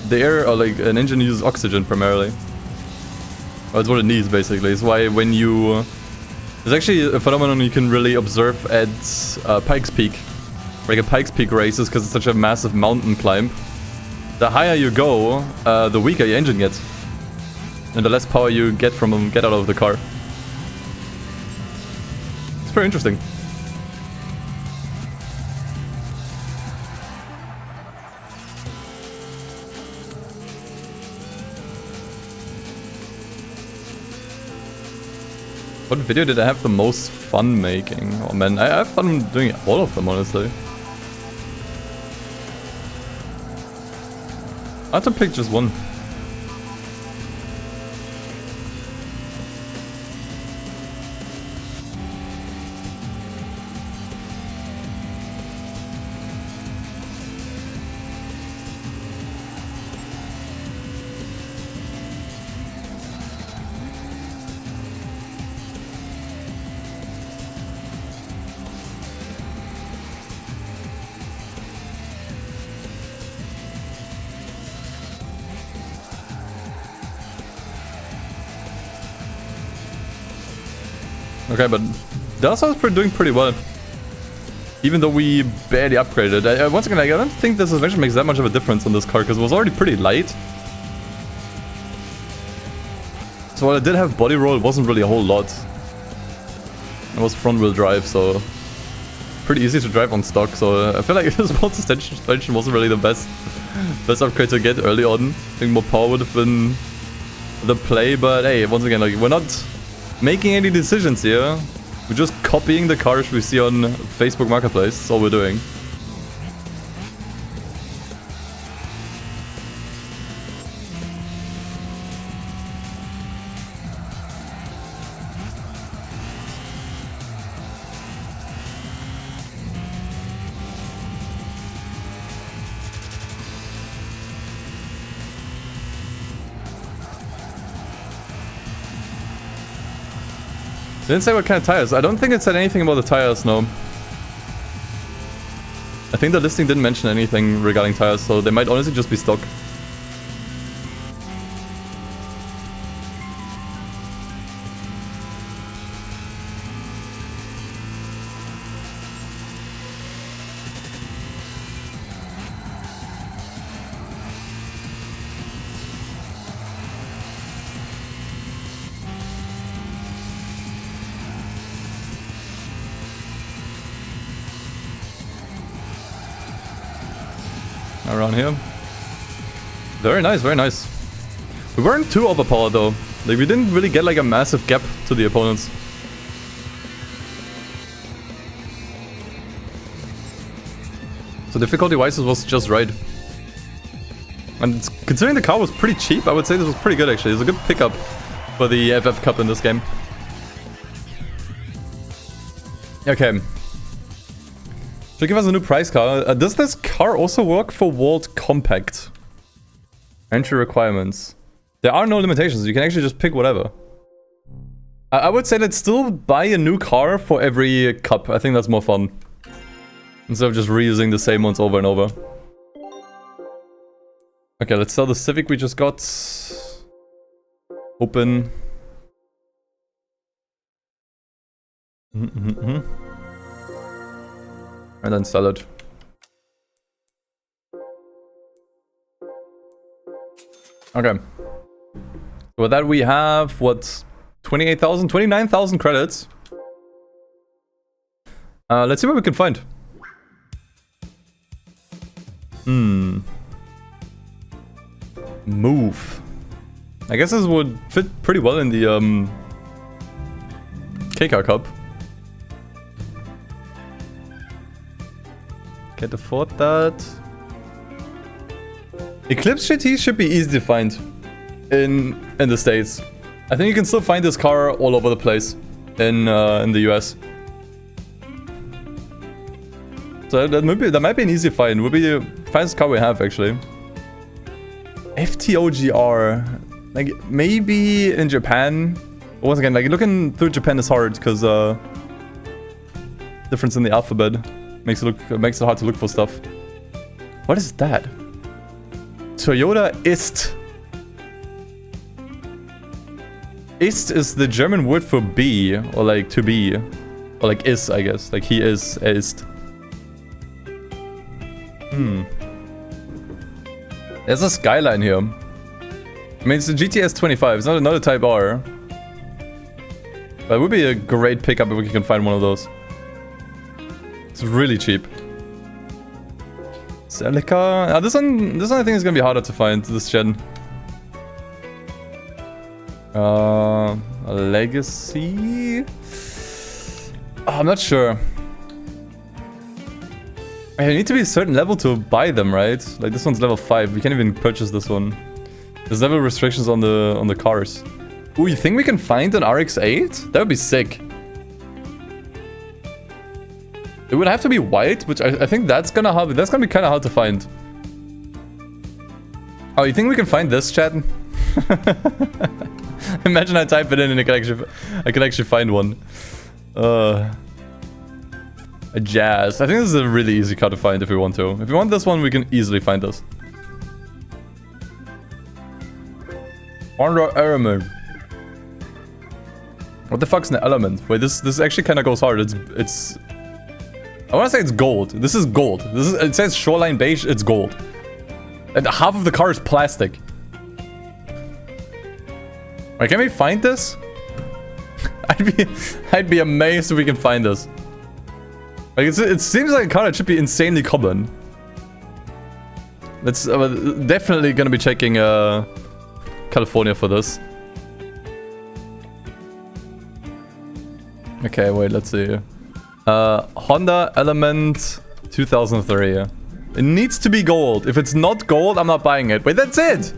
the air, or like an engine uses oxygen primarily. That's what it needs basically. It's why when you It's actually a phenomenon you can really observe at Pikes Peak. Like at Pikes Peak races, because it's such a massive mountain climb. The higher you go, the weaker your engine gets. And the less power you get out of the car. It's very interesting. What video did I have the most fun making? Oh man, I have fun doing all of them, honestly. I have to pick just one. Okay, but Dasa is doing pretty well. Even though we barely upgraded. Once again, I don't think this suspension makes that much of a difference on this car, because it was already pretty light. So while it did have body roll, it wasn't really a whole lot. It was front wheel drive, so pretty easy to drive on stock. So I feel like this sports suspension wasn't really the best upgrade to get early on. I think more power would have been the play, but hey, once again, like, we're not making any decisions here. We're just copying the cars we see on Facebook Marketplace. That's all we're doing. They didn't say what kind of tires. I don't think it said anything about the tires, no. I think the listing didn't mention anything regarding tires, so they might honestly just be stock. Around here. Very nice, very nice. We weren't too overpowered though. Like, we didn't really get like a massive gap to the opponents. So difficulty wise it was just right. And considering the car was pretty cheap, I would say this was pretty good actually. It's a good pickup for the FF Cup in this game. Okay. Should give us a new prize car. Does this car also work for World Compact? Entry requirements. There are no limitations. You can actually just pick whatever. I would say let's still buy a new car for every cup. I think that's more fun. Instead of just reusing the same ones over and over. Okay, let's sell the Civic we just got. Open. And then sell it. Okay. So with that we have, what, 28,000, 29,000 credits. Let's see what we can find. Move. I guess this would fit pretty well in the K-Car Cup. Can't afford that. Eclipse GT should be easy to find in the States. I think you can still find this car all over the place in the US. So that might be an easy find. Would be the fastest car we have actually. FTOGR, like maybe in Japan. But once again, like looking through Japan is hard because difference in the alphabet. Makes it hard to look for stuff. What is that? Toyota ist. Ist is the German word for be, or like to be. Or like is, I guess. Like he is, ist. There's a skyline here. I mean, it's the GTS 25. It's not a Type R. But it would be a great pickup if we can find one of those. It's really cheap. Celica. This one I think is gonna be harder to find, this gen. Legacy? Oh, I'm not sure. I need to be a certain level to buy them, right? Like this one's level 5. We can't even purchase this one. There's level restrictions on the cars. Ooh, you think we can find an RX-8? That would be sick. It would have to be white, which I think that's gonna be kind of hard to find. Oh, you think we can find this, chat? Imagine I type it in and I can actually find one. A Jazz. I think this is a really easy car to find if we want to. If we want this one, we can easily find this. Honda Element. What the fuck's an element? Wait, this actually kind of goes hard. It's. I want to say it's gold. This is gold. It says shoreline beige. It's gold. And half of the car is plastic. Wait, can we find this? I'd be amazed if we can find this. Like it seems like a car that should be insanely common. That's definitely gonna be checking California for this. Okay, wait, let's see. Honda Element 2003. It needs to be gold. If it's not gold, I'm not buying it. Wait, that's it!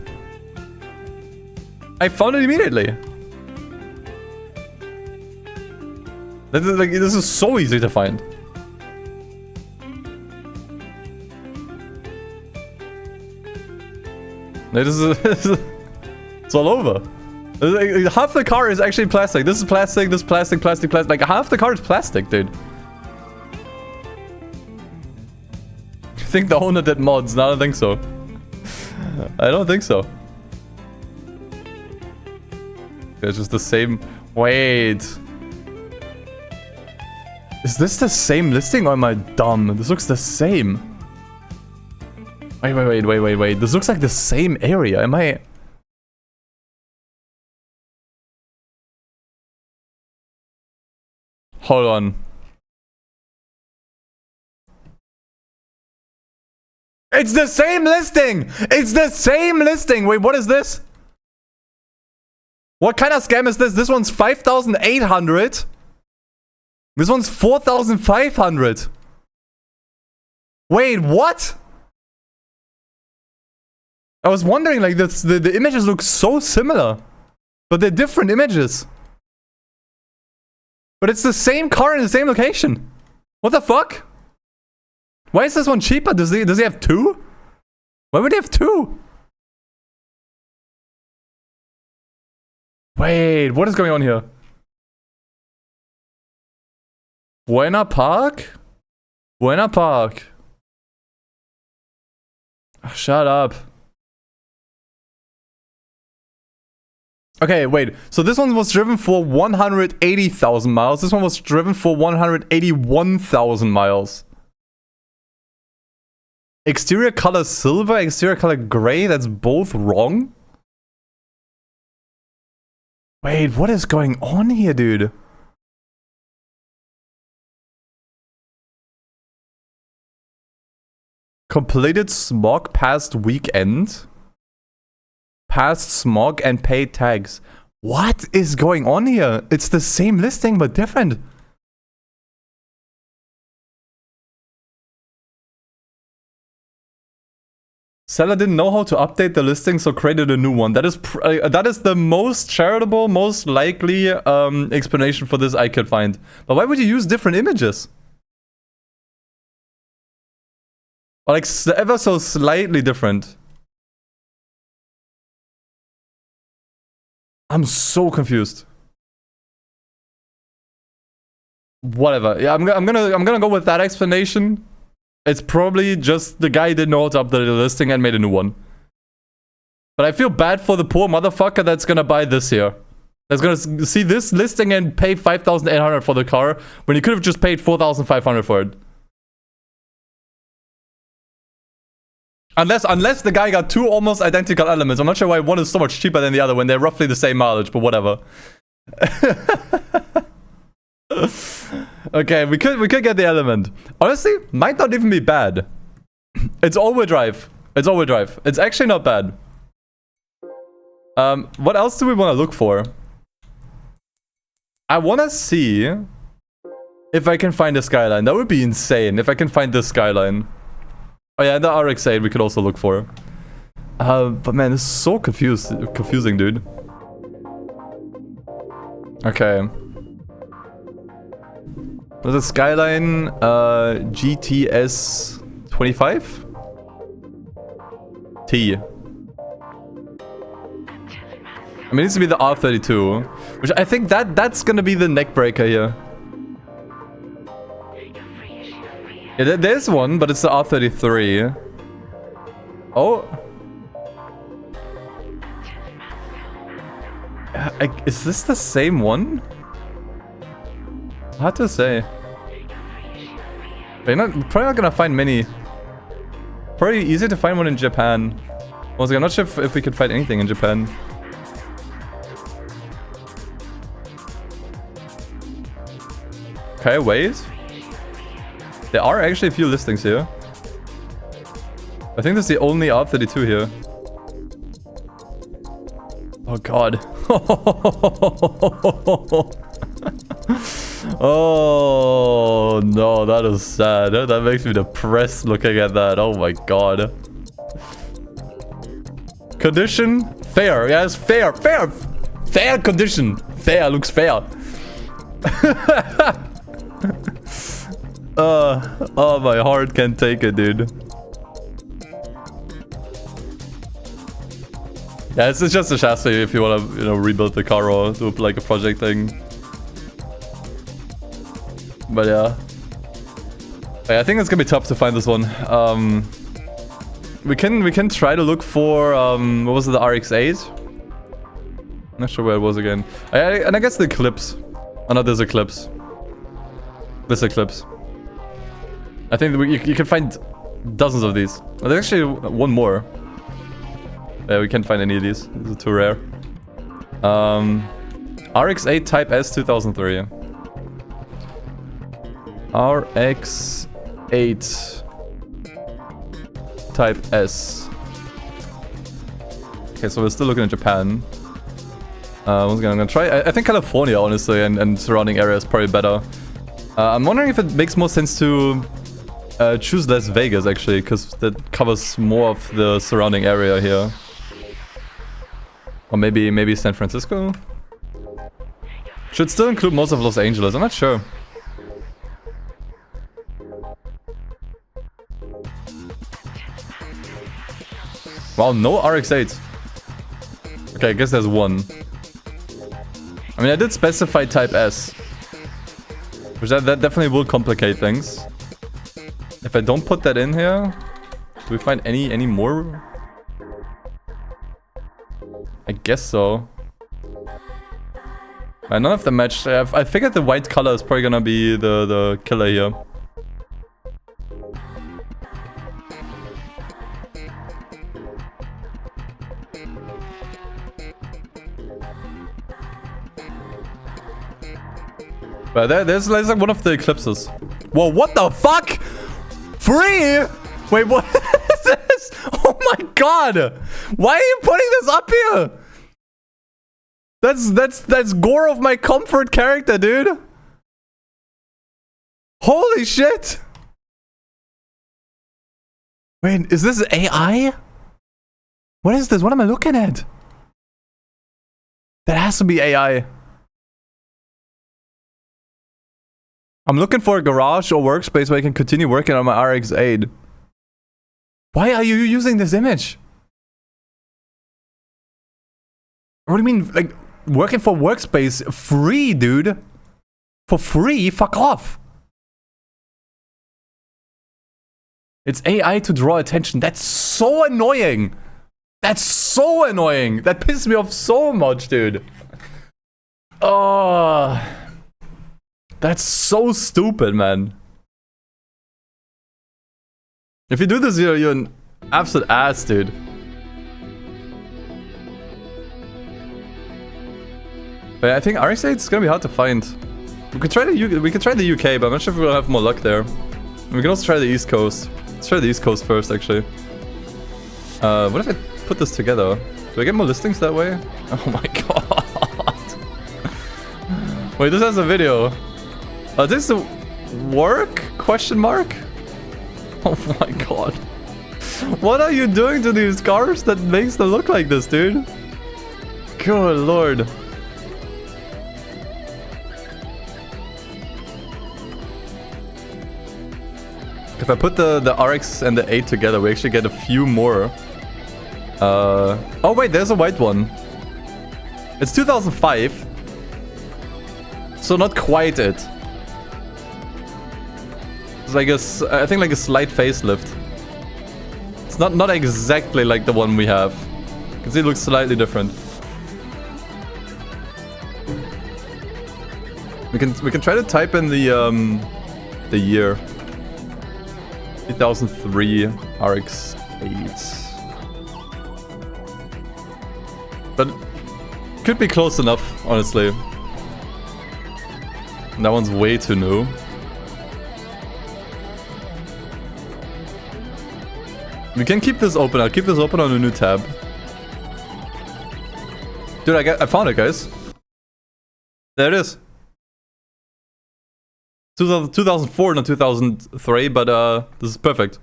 I found it immediately. This is so easy to find. No, this is it's all over. Half the car is actually plastic. This is plastic, this is plastic, plastic, plastic. Like half the car is plastic, dude. I think the owner did mods. No, I don't think so. I don't think so. It's just the same. Wait. Is this the same listing or am I dumb? This looks the same. Wait. This looks like the same area. Am I... Hold on. It's the same listing! It's the same listing! Wait, what is this? What kind of scam is this? This one's 5,800. This one's 4,500. Wait, what? I was wondering, like, the images look so similar. But they're different images. But it's the same car in the same location. What the fuck? Why is this one cheaper? Does he have two? Why would he have two? Wait, what is going on here? Buena Park? Buena Park. Oh, shut up. Okay, wait. So this one was driven for 180,000 miles. This one was driven for 181,000 miles. Exterior color silver, exterior color gray. That's both wrong. Wait, what is going on here, dude? Completed smog past weekend. Past smog and paid tags. What is going on here? It's the same listing but different. Seller didn't know how to update the listing, so created a new one. That is the most charitable, most likely explanation for this I could find. But why would you use different images? Or like ever so slightly different. I'm so confused. Whatever. Yeah, I'm gonna go with that explanation. It's probably just the guy didn't know how to update the listing and made a new one. But I feel bad for the poor motherfucker that's gonna buy this here. That's gonna see this listing and pay 5,800 for the car when you could have just paid 4,500 for it. Unless the guy got two almost identical elements. I'm not sure why one is so much cheaper than the other when they're roughly the same mileage, but whatever. Okay, we could get the element. Honestly, might not even be bad. It's all-wheel drive. It's all-wheel drive. It's actually not bad. What else do we want to look for? I want to see if I can find a Skyline. That would be insane if I can find this Skyline. Oh yeah, the RX-8 we could also look for. But man, this is so confusing, dude. Okay. Was it Skyline GTS 25? T. I mean, it needs to be the R32, which I think that's gonna be the neck breaker here. Yeah, there's one, but it's the R33. Oh. Is this the same one? Hard to say. But you're probably not gonna find many. Probably easier to find one in Japan. Also, I'm not sure if we could find anything in Japan. Okay, wait. There are actually a few listings here. I think that's the only R32 here. Oh god. Oh no, that is sad. That makes me depressed looking at that. Oh my god. Condition? Fair. Yes, fair. Fair. Fair condition. Fair. Looks fair. Oh, my heart can't take it, dude. Yeah, it's just a chassis if you want to, you know, rebuild the car or do like a project thing. But yeah. I think it's gonna be tough to find this one. We can try to look for what was it, the RX-8? Not sure where it was again. And I guess the Eclipse. Oh no, there's Eclipse. This Eclipse. I think you can find dozens of these. Oh, there's actually one more. Yeah, we can't find any of these. These are too rare. RX-8 Type S 2003. RX-8 Type S. Okay, so we're still looking at Japan. Once again, I'm gonna try. I think California, honestly, and surrounding areas probably better. I'm wondering if it makes more sense to choose Las Vegas, actually, because that covers more of the surrounding area here. Or maybe San Francisco? Should still include most of Los Angeles, I'm not sure. Wow, no RX-8. Okay, I guess there's one. I mean, I did specify Type S. Which that definitely will complicate things. If I don't put that in here, do we find any more? I guess so. None of them match. I figured the white color is probably gonna be the killer here. But there's like one of the eclipses. Whoa, what the fuck? Free? Wait, what is this? Oh my god! Why are you putting this up here? That's gore of my comfort character, dude. Holy shit! Wait, is this AI? What is this? What am I looking at? That has to be AI. I'm looking for a garage or workspace where I can continue working on my RX-8. Why are you using this image? What do you mean, like, working for workspace free, dude? For free? Fuck off. It's AI to draw attention. That's so annoying. That's so annoying. That pisses me off so much, dude. Oh, that's so stupid, man. If you do this, you're an absolute ass, dude. But I think RX-8 is gonna be hard to find. We could try the UK, but I'm not sure if we'll have more luck there. And we can also try the East Coast. Let's try the East Coast first, actually. What if I put this together? Do I get more listings that way? Oh my god. Wait, this has a video. This is work? Question mark? Oh my god. What are you doing to these cars that makes them look like this, dude? Good lord. If I put the RX and the 8 together, we actually get a few more. Oh wait, there's a white one. It's 2005. So not quite it. It's like I think like a slight facelift. It's not exactly like the one we have. You can see it looks slightly different. We can try to type in the year. 2003 RX-8. But could be close enough, honestly. That one's way too new. We can keep this open. I'll keep this open on a new tab. Dude, I found it, guys. There it is. 2004, not 2003, but this is perfect.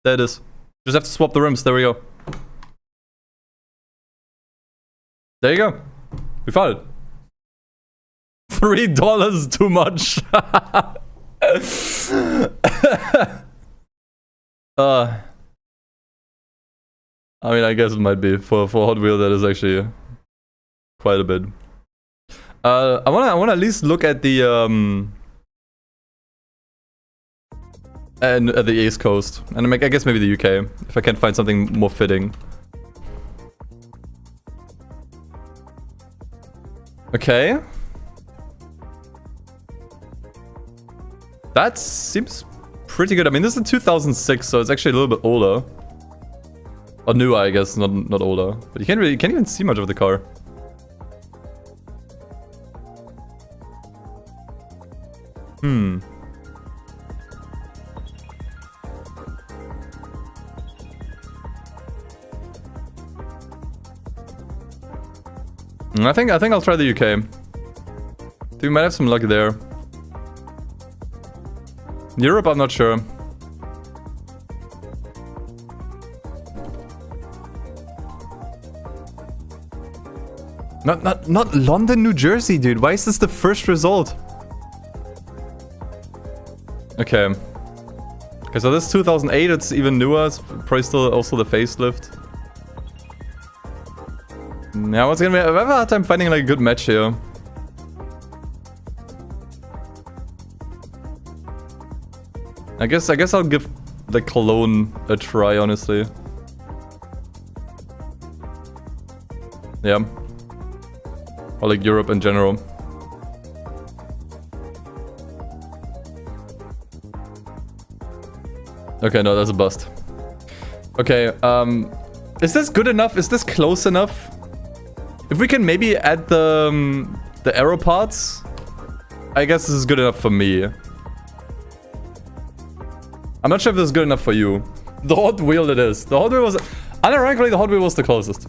There it is. Just have to swap the rims. There we go. There you go. We found it. $3 too much. I mean, I guess it might be for Hot Wheel. That is actually quite a bit. I wanna at least look at the and at the East Coast, and I guess maybe the UK if I can find something more fitting. Okay. That seems pretty good. I mean, this is a 2006, so it's actually a little bit older. Or newer, I guess, not older. But you can't even see much of the car. I think I'll try the UK. I think we might have some luck there. Europe, I'm not sure. Not London, New Jersey, dude. Why is this the first result? Okay. Okay, so this is 2008. It's even newer. It's probably still also the facelift. Yeah, what's gonna be? I have a hard time finding like a good match here. I guess I'll give the Cologne a try, honestly. Yeah. Or like Europe in general. Okay, no, that's a bust. Okay, is this good enough? Is this close enough? If we can maybe add the aero parts, I guess this is good enough for me. I'm not sure if this is good enough for you. The Hot Wheel it is. The Hot Wheel was... Unironically, the Hot Wheel was the closest.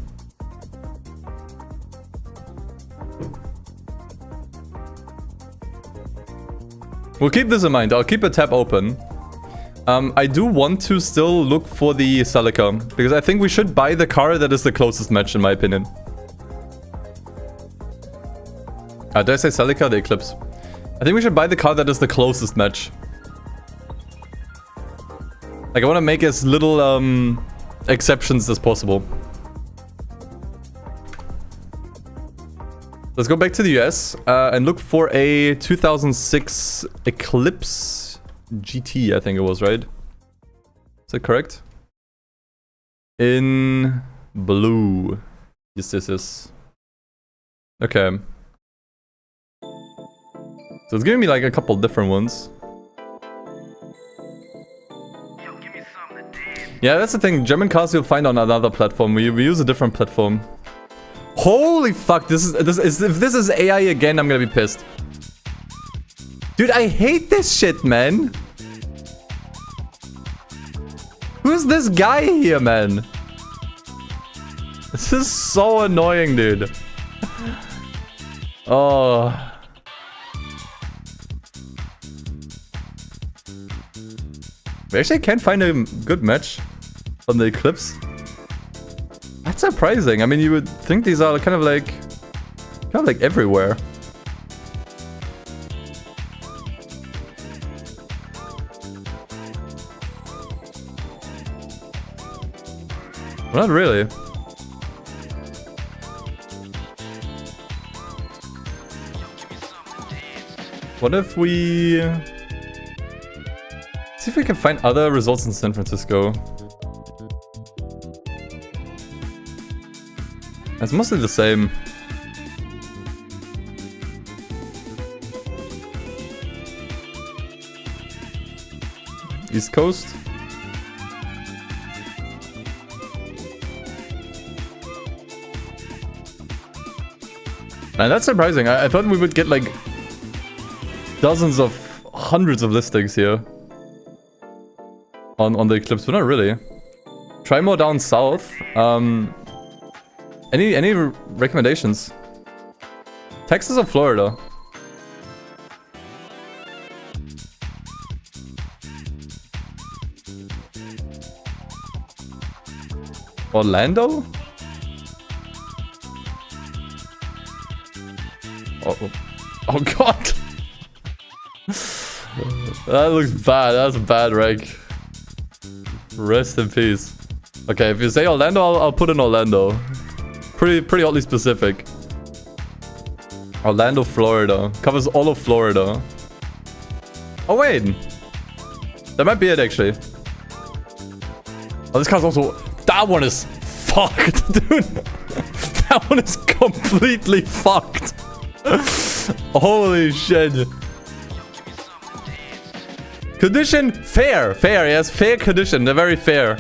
We'll keep this in mind. I'll keep a tab open. I do want to still look for the Celica, because I think we should buy the car that is the closest match, in my opinion. Did I say Celica? The Eclipse. I think we should buy the car that is the closest match. Like, I want to make as little exceptions as possible. Let's go back to the US and look for a 2006 Eclipse GT, I think it was, right? Is that correct? In blue. Yes, this is. Okay. So it's giving me like a couple different ones. Yeah, that's the thing. German cars you'll find on another platform. We use a different platform. Holy fuck! If this is AI again, I'm gonna be pissed. Dude, I hate this shit, man. Who's this guy here, man? This is so annoying, dude. Oh. We actually can't find a good match on the Eclipse. That's surprising. I mean, you would think these are kind of like everywhere. Well, not really. What if we... see if we can find other results in San Francisco. It's mostly the same. East Coast. Man, that's surprising. I thought we would get like dozens of hundreds of listings here on the Eclipse, but not really. Try more down south. Any recommendations? Texas or Florida? Orlando? Oh god. That looks bad. That's a bad rank. Rest in peace. Okay, if you say Orlando, I'll put in Orlando. Pretty oddly specific. Orlando, Florida. Covers all of Florida. Oh wait. That might be it actually. Oh, this car's also... that one is fucked, dude. That one is completely fucked. Holy shit. Condition fair. Fair, yes. Fair condition. They're very fair.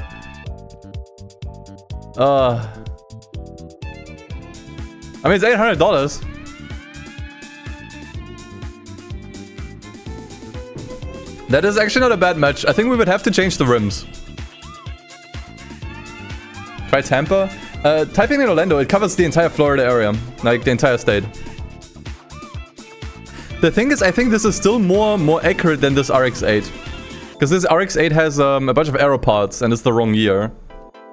I mean, it's $800. That is actually not a bad match. I think we would have to change the rims. Try Tampa. Typing in Orlando, it covers the entire Florida area. Like, the entire state. The thing is, I think this is still more accurate than this RX-8. Because this RX-8 has a bunch of aero parts, and it's the wrong year.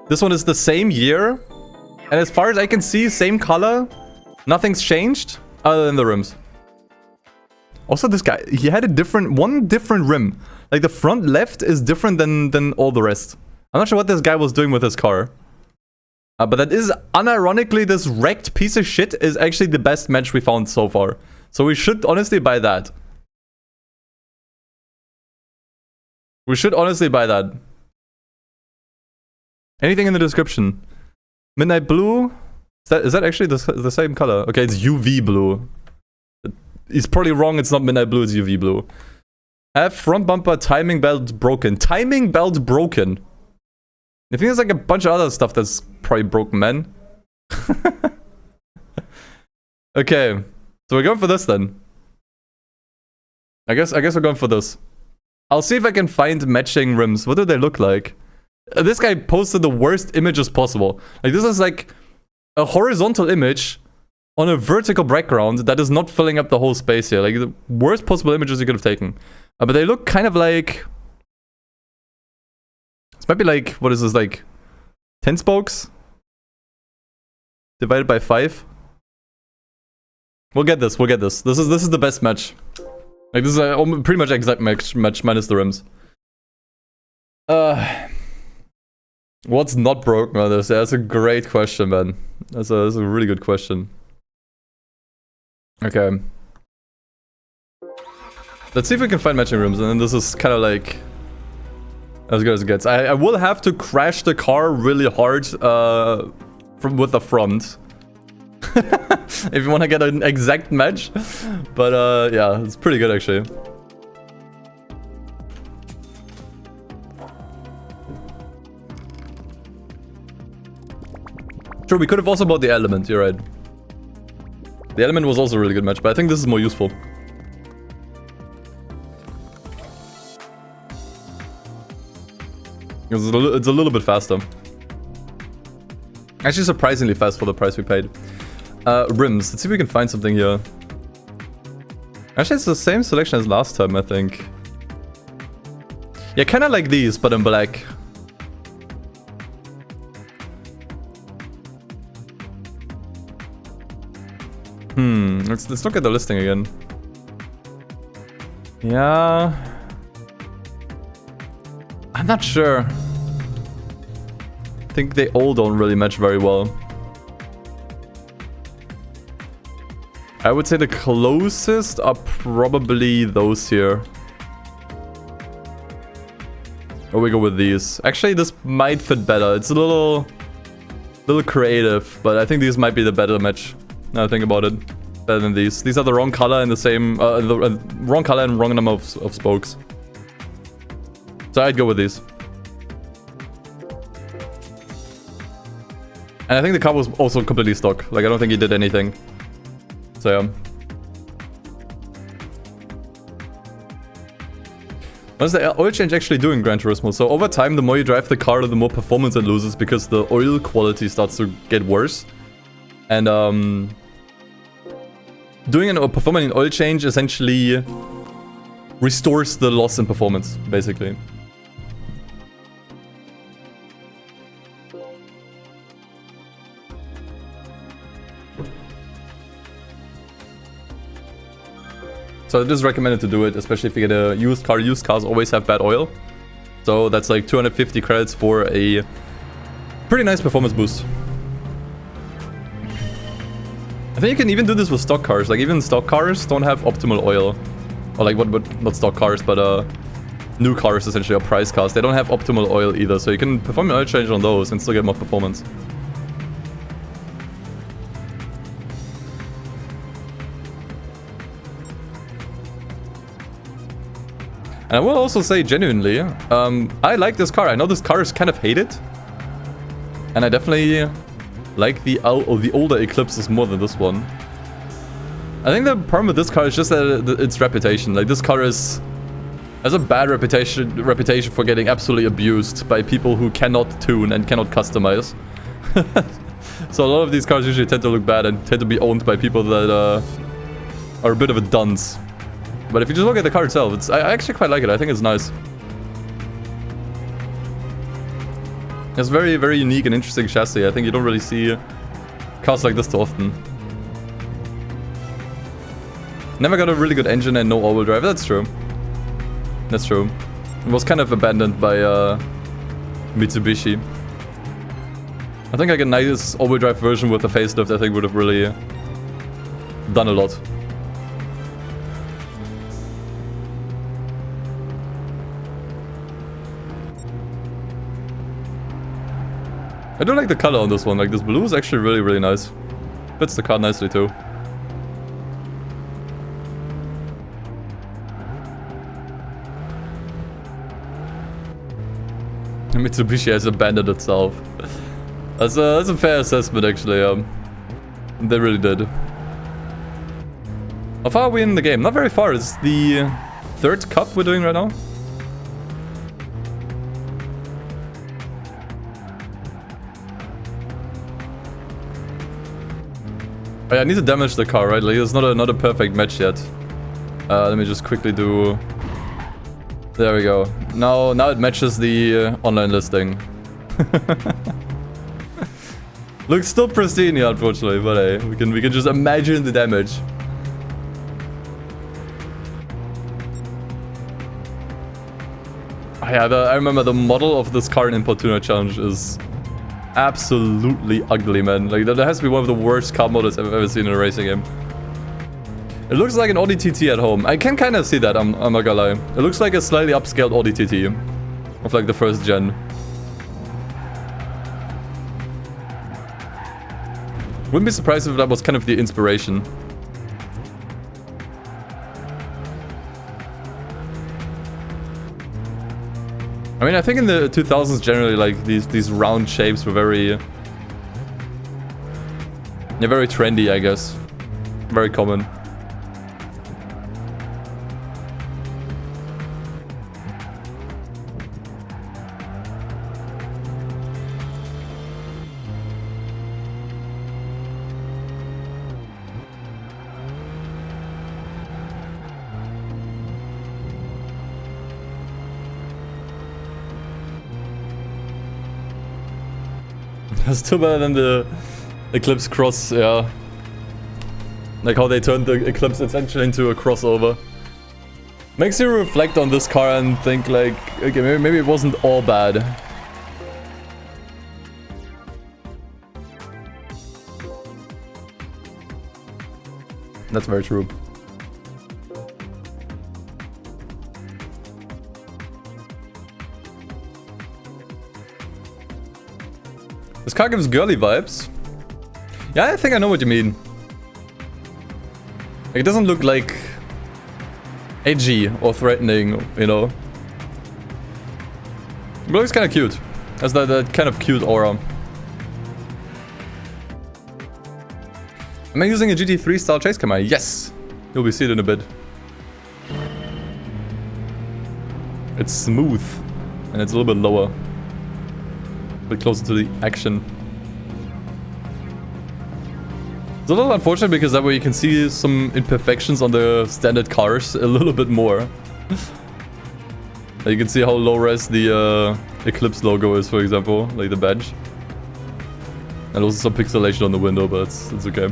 This one is the same year. And as far as I can see, same color. Nothing's changed, other than the rims. Also, this guy, he had one different rim. Like, the front left is different than all the rest. I'm not sure what this guy was doing with his car. But that is, unironically, this wrecked piece of shit is actually the best match we found so far. So we should honestly buy that. We should honestly buy that. Anything in the description? Midnight blue? Is that actually the same color? Okay, it's UV blue. He's probably wrong, it's not midnight blue, it's UV blue. Have front bumper timing belt broken. Timing belt broken. I think there's like a bunch of other stuff that's probably broken, man. Okay. So we're going for this then. I guess we're going for this. I'll see if I can find matching rims. What do they look like? This guy posted the worst images possible. Like, this is like a horizontal image on a vertical background that is not filling up the whole space here. Like, the worst possible images you could have taken. But they look kind of like... this might be like, what is this, like 10 spokes? Divided by 5? We'll get this. This is the best match. Like, this is a pretty much exact match minus the rims. What's not broken on this? Yeah, that's a great question, man. That's a really good question. Okay. Let's see if we can find matching rims, and then this is kind of like as good as it gets. I will have to crash the car really hard with the front. if you want to get an exact match. But yeah, it's pretty good actually. Sure, we could have also bought the Element, you're right. The Element was also a really good match, but I think this is more useful. It's a little bit faster. Actually surprisingly fast for the price we paid. Rims, let's see if we can find something here. Actually, it's the same selection as last time, I think. Yeah, kind of like these, but in black. Let's look at the listing again. Yeah. I'm not sure. I think they all don't really match very well. I would say the closest are probably those here. Or we go with these. Actually, this might fit better. It's a little creative, but I think these might be the better match. Now I think about it. Better than these. These are the wrong color and the same, wrong color and wrong number of spokes. So I'd go with these. And I think the car was also completely stock. Like, I don't think he did anything. So yeah. What is the oil change actually doing in Gran Turismo? So over time, the more you drive the car, the more performance it loses because the oil quality starts to get worse. And performing an oil change essentially restores the loss in performance, basically. So it is recommended to do it, especially if you get a used car. Used cars always have bad oil. So that's like 250 credits for a pretty nice performance boost. I think you can even do this with stock cars. Like, even stock cars don't have optimal oil. Or like, not stock cars, but new cars essentially, or price cars. They don't have optimal oil either. So you can perform an oil change on those and still get more performance. And I will also say genuinely, I like this car. I know this car is kind of hated. And I definitely like the older Eclipses more than this one. I think the problem with this car is just that its reputation. Like, this car has a bad reputation for getting absolutely abused by people who cannot tune and cannot customize. So a lot of these cars usually tend to look bad and tend to be owned by people that are a bit of a dunce. But if you just look at the car itself, I actually quite like it. I think it's nice. It's very, very unique and interesting chassis. I think you don't really see cars like this too often. Never got a really good engine and no all-wheel drive. That's true. That's true. It was kind of abandoned by Mitsubishi. I think like a nice all-wheel drive version with a facelift, I think would have really done a lot. I do like the color on this one. Like, this blue is actually really, really nice. Fits the car nicely too. Mitsubishi has abandoned itself. That's a fair assessment, actually. They really did. How far are we in the game? Not very far. It's the third cup we're doing right now. Oh, yeah, I need to damage the car, right? Like, it's not a perfect match yet. Let me just quickly do... There we go. Now it matches the online listing. Looks still pristine here, unfortunately, but hey, we can just imagine the damage. Oh, yeah, I remember the model of this car in Import Tuner Challenge is absolutely ugly, man. Like, that has to be one of the worst car models I've ever seen in a racing game. It looks like an Audi TT at home. I can kind of see that, I'm not gonna lie. It looks like a slightly upscaled Audi TT of like the first gen. Wouldn't be surprised if that was kind of the inspiration. I mean, I think in the 2000s generally, like, these round shapes were very... They're very trendy, I guess. Very common. That's still better than the Eclipse Cross, yeah. Like how they turned the Eclipse essentially into a crossover. Makes you reflect on this car and think like, okay, maybe it wasn't all bad. That's very true. This car gives girly vibes. Yeah, I think I know what you mean. Like, it doesn't look like edgy or threatening, you know. It looks kind of cute. Has that kind of cute aura. Am I using a GT3 style chase camera? Yes! You'll be see it in a bit. It's smooth. And it's a little bit lower. A bit closer to the action. It's a little unfortunate because that way you can see some imperfections on the standard cars a little bit more. You can see how low res the Eclipse logo is, for example, like the badge. And also some pixelation on the window, but it's okay.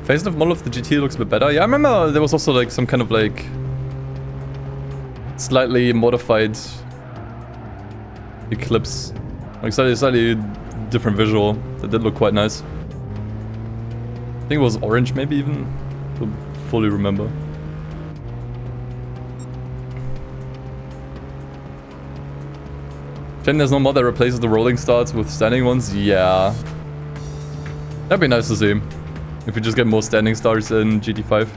Facelift model of the GT looks a bit better. Yeah, I remember there was also like some kind of like slightly modified Eclipse. Like slightly different visual. That did look quite nice. I think it was orange maybe even. Don't fully remember. Then there's no mod that replaces the rolling starts with standing ones. Yeah. That'd be nice to see. If we just get more standing starts in GT5.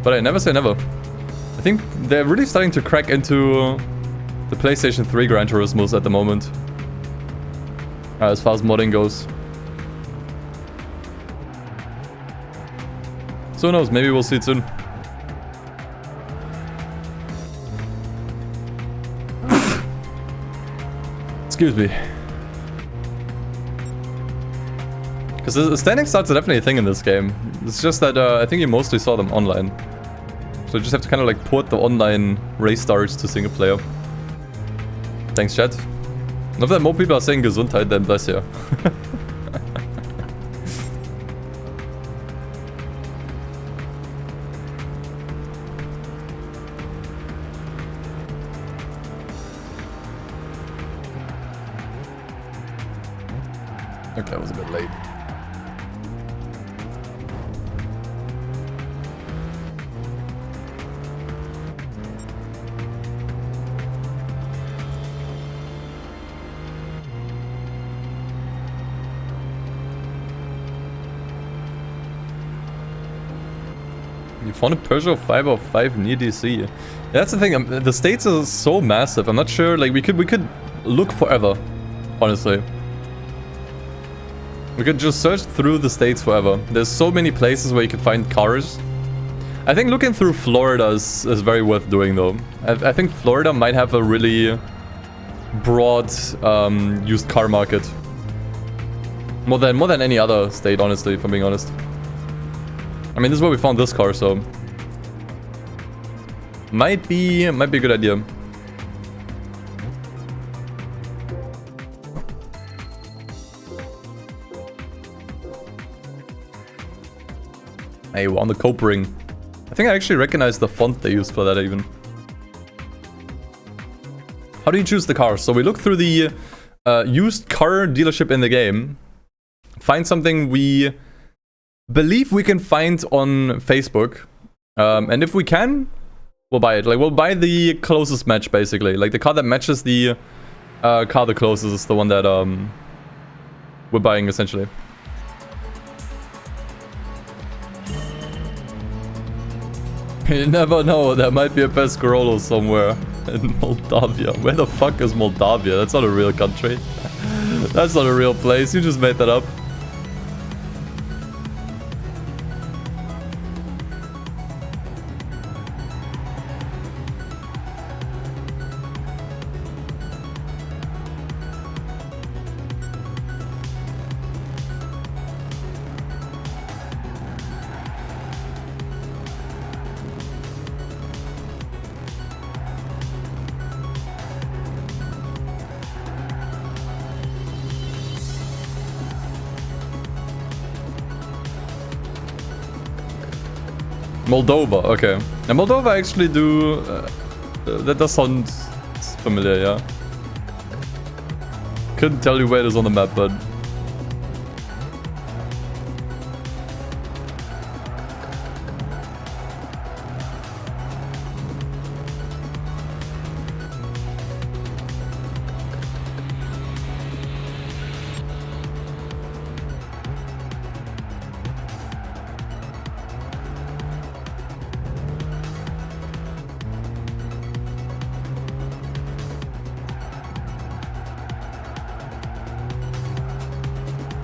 But I never say never. I think they're really starting to crack into the PlayStation 3 Gran Turismos at the moment. As far as modding goes. So who knows, maybe we'll see it soon. Excuse me. Because the standing starts are definitely a thing in this game. It's just that I think you mostly saw them online. So you just have to kind of like port the online race starts to single player. Thanks, chat. Not that more people are saying Gesundheit than bless you. Okay, that was a bit late. You found a Peugeot 505 near DC. Yeah, that's the thing. The states are so massive. I'm not sure. Like we could look forever, honestly. We could just search through the states forever. There's so many places where you can find cars. I think looking through Florida is very worth doing though. I think Florida might have a really broad used car market. More than any other state, honestly, if I'm being honest. I mean, this is where we found this car, so might be a good idea. Hey, on the cope ring. I think I actually recognize the font they used for that even. How do you choose the car? So we look through the used car dealership in the game. Find something we believe we can find on Facebook. And if we can, we'll buy it. Like, we'll buy the closest match, basically. Like, the car that matches the car the closest is the one that we're buying, essentially. You never know, there might be a Pescarolo somewhere in Moldavia. Where the fuck is Moldavia? That's not a real country. That's not a real place, you just made that up. Moldova, okay. And Moldova actually do... that does sound familiar, yeah. Couldn't tell you where it is on the map, but...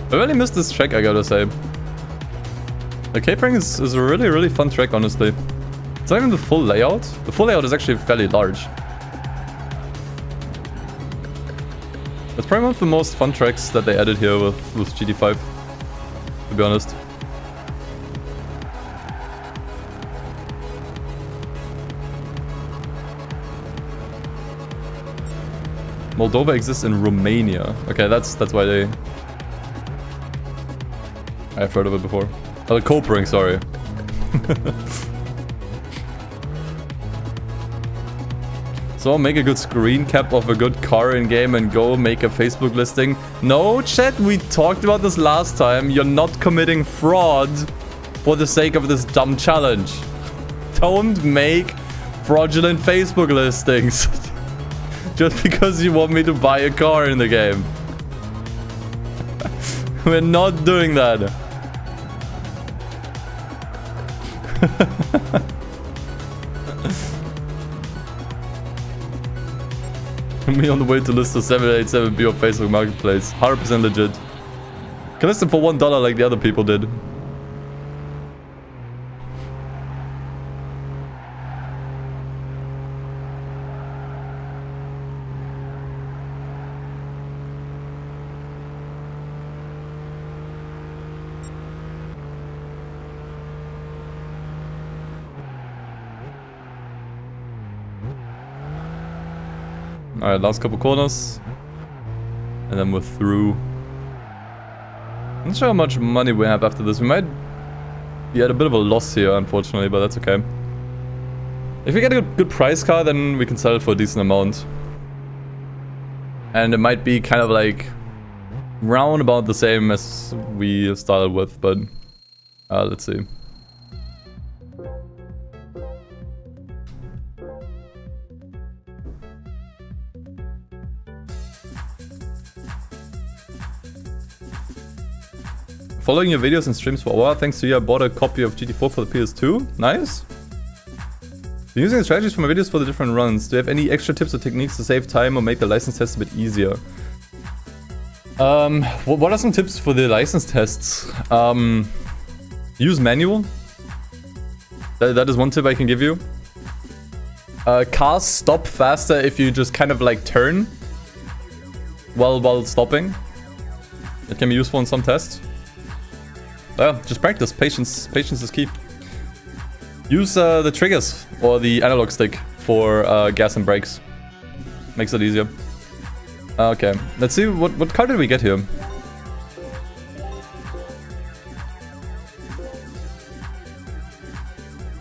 I really missed this track, I gotta say. The Cape Ring is a really, really fun track, honestly. It's not even the full layout. The full layout is actually fairly large. It's probably one of the most fun tracks that they added here with GT5, to be honest. Moldova exists in Romania. Okay, that's why they... I've heard of it before. Oh, the cope ring, sorry. So make a good screen cap of a good car in game and go make a Facebook listing. No, chat, we talked about this last time. You're not committing fraud for the sake of this dumb challenge. Don't make fraudulent Facebook listings just because you want me to buy a car in the game. We're not doing that. Me on the way to list the 787B on Facebook Marketplace. 100% legit. Can list them for $1 like the other people did. Alright, last couple corners. And then we're through. I'm not sure how much money we have after this. We might be at a bit of a loss here, unfortunately, but that's okay. If we get a good price car, then we can sell it for a decent amount. And it might be kind of like round about the same as we started with, but let's see. Following your videos and streams for a while, thanks to you I bought a copy of GT4 for the PS2. Nice. Been using the strategies from my videos for the different runs. Do you have any extra tips or techniques to save time or make the license test a bit easier? What are some tips for the license tests? Use manual. That is one tip I can give you. Cars stop faster if you just kind of like turn while stopping. It can be useful in some tests. Just practice. Patience is key. Use the triggers or the analog stick for gas and brakes. Makes it easier. Okay, let's see what car did we get here.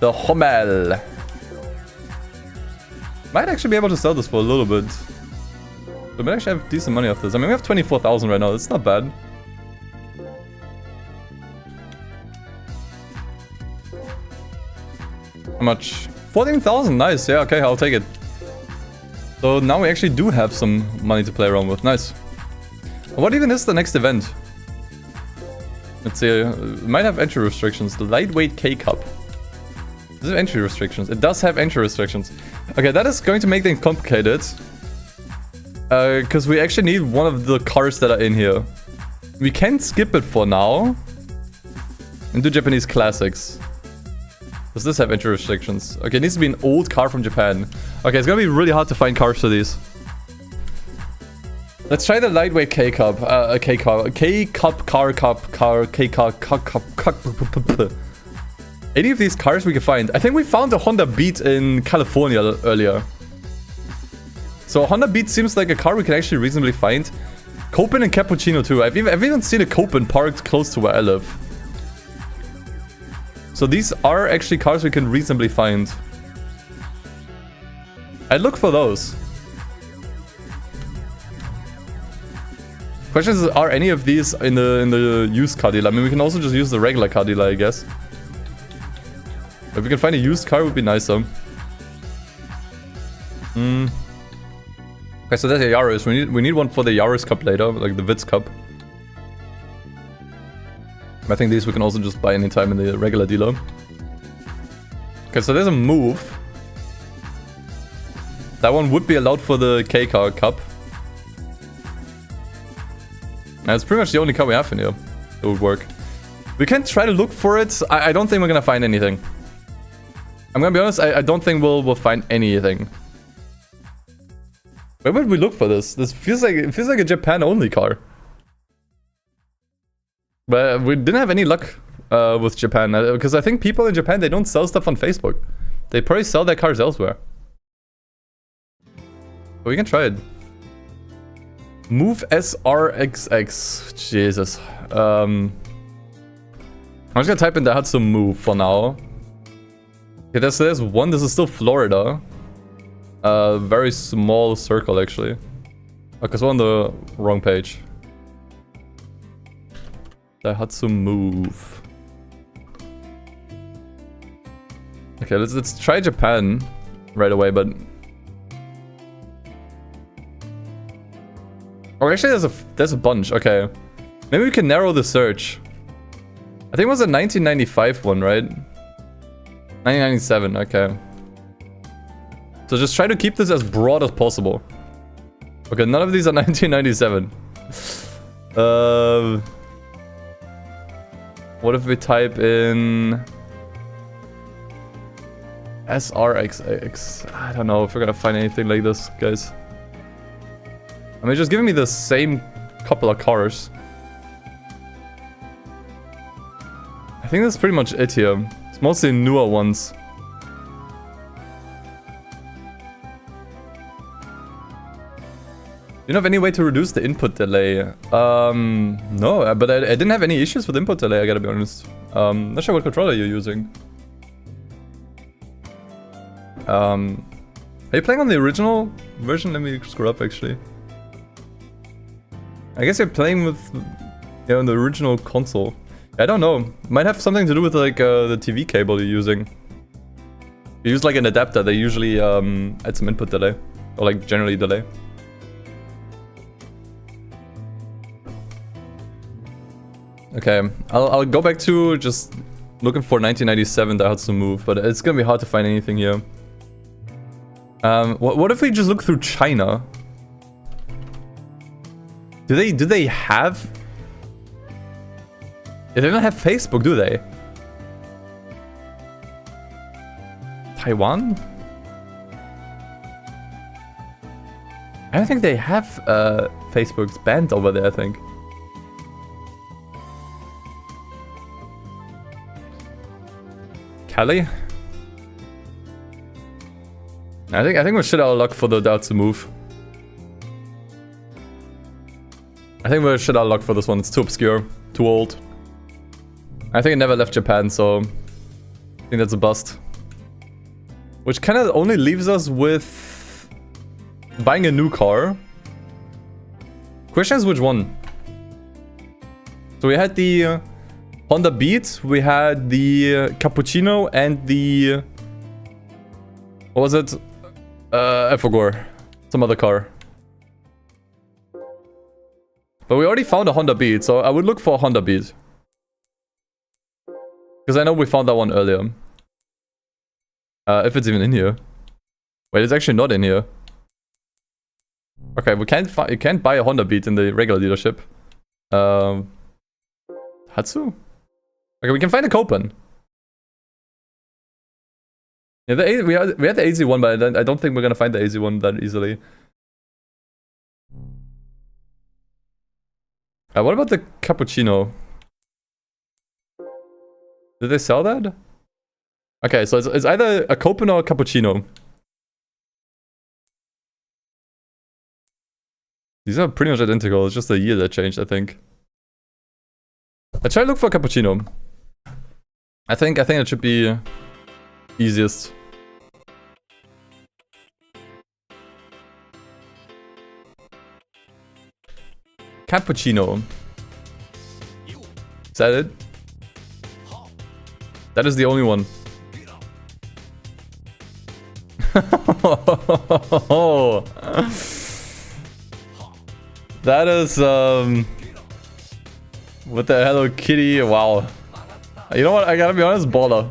The Hummel. Might actually be able to sell this for a little bit. We might actually have decent money off this. I mean, we have 24,000 right now. It's not bad. How much? 14,000. Nice. Yeah, okay, I'll take it. So now we actually do have some money to play around with. Nice. What even is the next event? Let's see. It might have entry restrictions. The lightweight K Cup. Does it have entry restrictions? It does have entry restrictions. Okay, that is going to make things complicated. Because we actually need one of the cars that are in here. We can skip it for now. And do Japanese classics. Does this have entry restrictions? Okay, it needs to be an old car from Japan. Okay, it's gonna be really hard to find cars for these. Let's try the lightweight K Cup. K-Cup, car. Any of these cars we can find. I think we found a Honda Beat in California earlier. So a Honda Beat seems like a car we can actually reasonably find. Copen and Cappuccino too. I've even seen a Copen parked close to where I live. So these are actually cars we can reasonably find. I'd look for those. Question is, are any of these in the used car dealer? I mean, we can also just use the regular car dealer, I guess. If we can find a used car, it would be nicer. Okay, so that's a Yaris. We need one for the Yaris Cup later, like the Vitz Cup. I think these we can also just buy anytime in the regular dealer. Okay, so there's a move. That one would be allowed for the K-Car Cup. And it's pretty much the only car we have in here that would work. We can try to look for it. I don't think we're gonna find anything. I'm gonna be honest, I don't think we'll find anything. Where would we look for this? This feels like a Japan-only car. But we didn't have any luck with Japan, because I think people in Japan, they don't sell stuff on Facebook. They probably sell their cars elsewhere. But we can try it. Move SRXX. Jesus. I'm just gonna type in the Daihatsu Move for now. Okay, there's one. This is still Florida. Very small circle, actually. Okay, so we're on the wrong page. Daihatsu Move. Okay, let's try Japan right away, but... Oh, actually there's a bunch, okay. Maybe we can narrow the search. I think it was a 1995 one, right? 1997, okay. So just try to keep this as broad as possible. Okay, none of these are 1997. What if we type in SRXX? I don't know if we're gonna find anything like this, guys. I mean, just giving me the same couple of cars. I think that's pretty much it here. It's mostly newer ones. Do you have any way to reduce the input delay? No, but I didn't have any issues with input delay, I gotta be honest. Not sure what controller you're using. Are you playing on the original version? Let me scroll up, actually. I guess you're playing with, you know, the original console. I don't know. Might have something to do with, like, the TV cable you're using. If you use, like, an adapter, they usually add some input delay. Or, like, generally delay. Okay, I'll go back to just looking for 1997 Daihatsu Move, but it's gonna be hard to find anything here. What if we just look through China? Do they have? They don't have Facebook, do they? Taiwan? I don't think they have Facebook. It's banned over there, I think. Cali? I think we should have luck for the Daihatsu Move. I think we should have luck for this one. It's too obscure, too old. I think it never left Japan, so I think that's a bust. Which kind of only leaves us with buying a new car. Question is which one? So we had the Honda Beat, we had the Cappuccino, and the... What was it? I forgot. Some other car. But we already found a Honda Beat, so I would look for a Honda Beat. Because I know we found that one earlier. If it's even in here. Wait, it's actually not in here. Okay, we you can't buy a Honda Beat in the regular dealership. Hatsu? Okay, we can find a Copen. Yeah, we had the AZ one, but I don't think we're gonna find the AZ one that easily. What about the Cappuccino? Did they sell that? Okay, so it's either a Copen or a Cappuccino. These are pretty much identical, it's just the year that changed, I think. I try to look for a Cappuccino. I think it should be easiest. Cappuccino. Is that it? That is the only one. That is with the Hello Kitty. Wow. You know what? I gotta be honest, baller.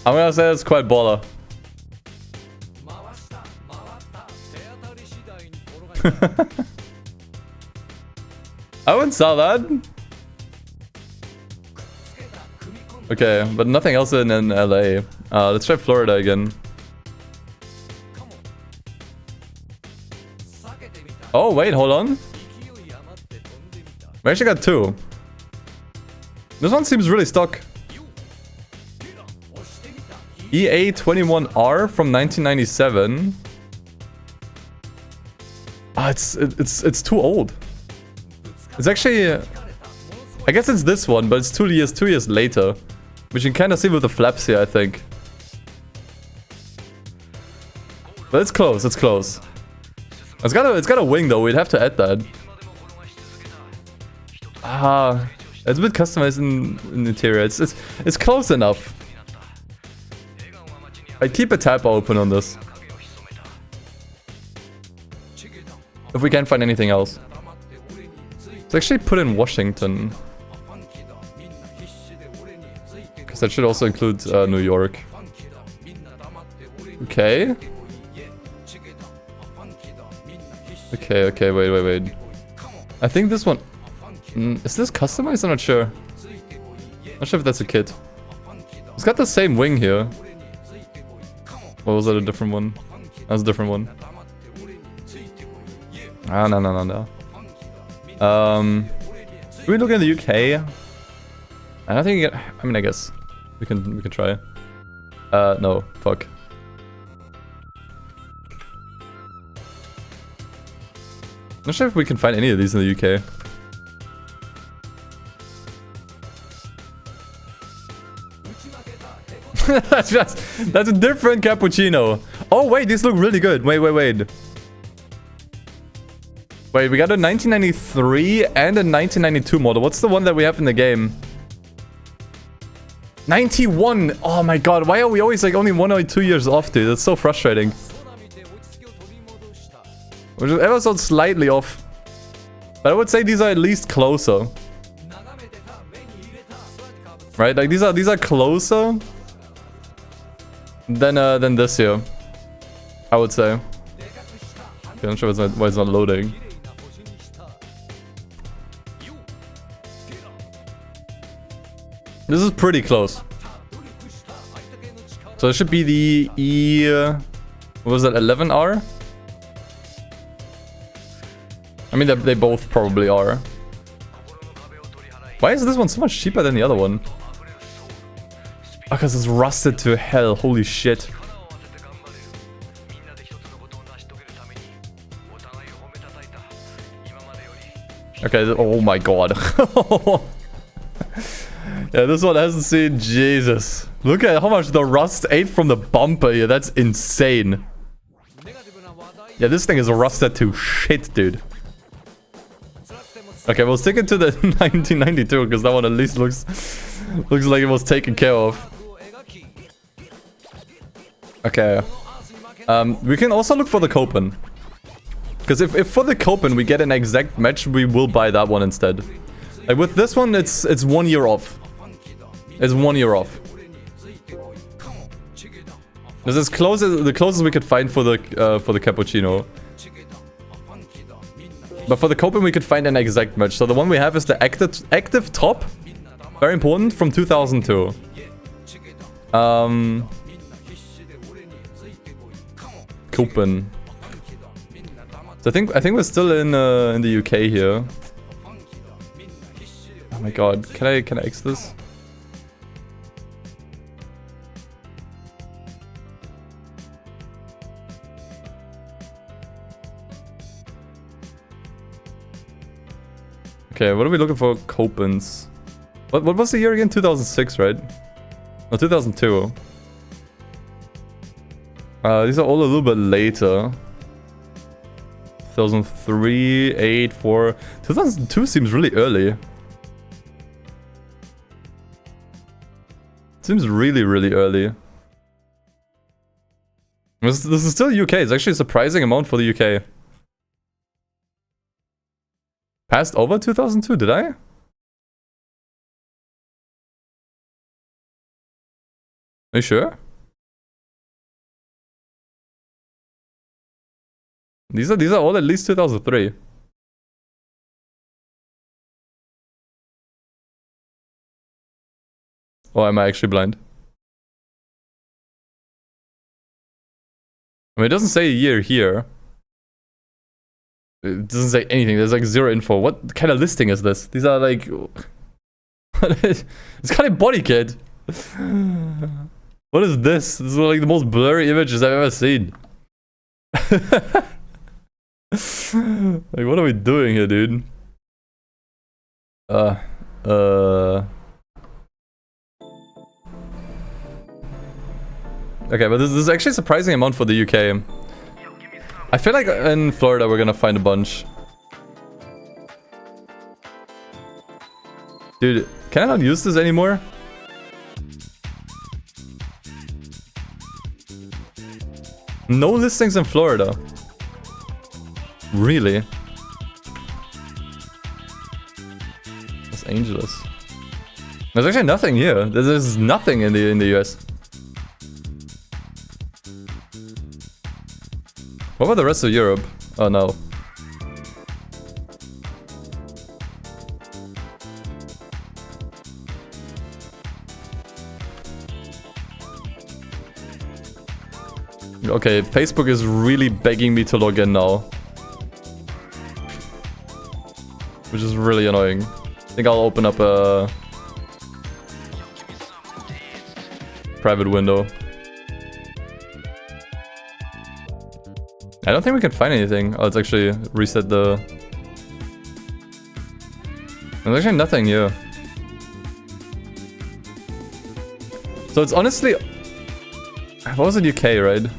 I'm gonna say it's quite baller. I wouldn't sell that. Okay, but nothing else in LA. Let's try Florida again. Oh, wait, hold on. We actually got two. This one seems really stock. EA21R from 1997. Ah, it's too old. It's actually... I guess it's this one, but it's 2 years later. Which you can kind of see with the flaps here, I think. But it's close, it's close. It's got a wing though, we'd have to add that. Ah, it's a bit customized in the interior. It's close enough. I'd keep a tab open on this. If we can't find anything else. Let's actually put in Washington. Because that should also include New York. Okay. Okay, wait. I think this one... is this customized? I'm not sure. Not sure if that's a kit. It's got the same wing here. Or was that a different one? That was a different one. Ah, no. Can we look in the UK? I don't think you get... I mean, I guess we can try. No, fuck. Not sure if we can find any of these in the UK. That's a different cappuccino. Oh wait, these look really good. Wait. Wait, we got a 1993 and a 1992 model. What's the one that we have in the game? 91! Oh my god, why are we always like only 1 or 2 years off, dude? That's so frustrating. We're just ever so slightly off. But I would say these are at least closer. Right? Like these are closer than this here. I would say. Okay, I'm not sure why it's not loading. This is pretty close. So it should be the E... what was that, 11R? I mean, they both probably are. Why is this one so much cheaper than the other one? Oh, because it's rusted to hell. Holy shit. Okay, oh my god. Yeah, this one hasn't seen Jesus. Look at how much the rust ate from the bumper here. That's insane. Yeah, this thing is rusted to shit, dude. Okay, we'll stick it to the 1992 because that one at least looks like it was taken care of. Okay. We can also look for the Copen. Because if for the Copen we get an exact match, we will buy that one instead. Like with this one, it's 1 year off. It's 1 year off. This is the closest we could find for the cappuccino. But for the Copen we could find an exact match. So the one we have is the active top. Very important, from 2002. Copen. So I think we're still in the UK here. Oh my god, can I X this? Okay, what are we looking for? Copens. What was the year again? 2006, right? No, 2002. These are all a little bit later. 2003, 8, 4... 2002 seems really early. Seems really, really early. This is still UK. It's actually a surprising amount for the UK. Passed over 2002, did I? Are you sure? These are all at least 2003. Oh, am I actually blind? I mean, it doesn't say a year here. It doesn't say anything. There's like zero info. What kind of listing is this? These are like... It's kind of body kit. What is this? This is like the most blurry images I've ever seen. Like, what are we doing here, dude? Okay, but this is actually a surprising amount for the UK. I feel like in Florida we're gonna find a bunch. Dude, can I not use this anymore? No listings in Florida. Really? Los Angeles. There's actually nothing here. There's nothing in the US. What about the rest of Europe? Oh no. Okay, Facebook is really begging me to log in now. Which is really annoying. I think I'll open up a private window. I don't think we can find anything. Oh, let's actually reset the... There's actually nothing here. So it's honestly... What was it, UK, right?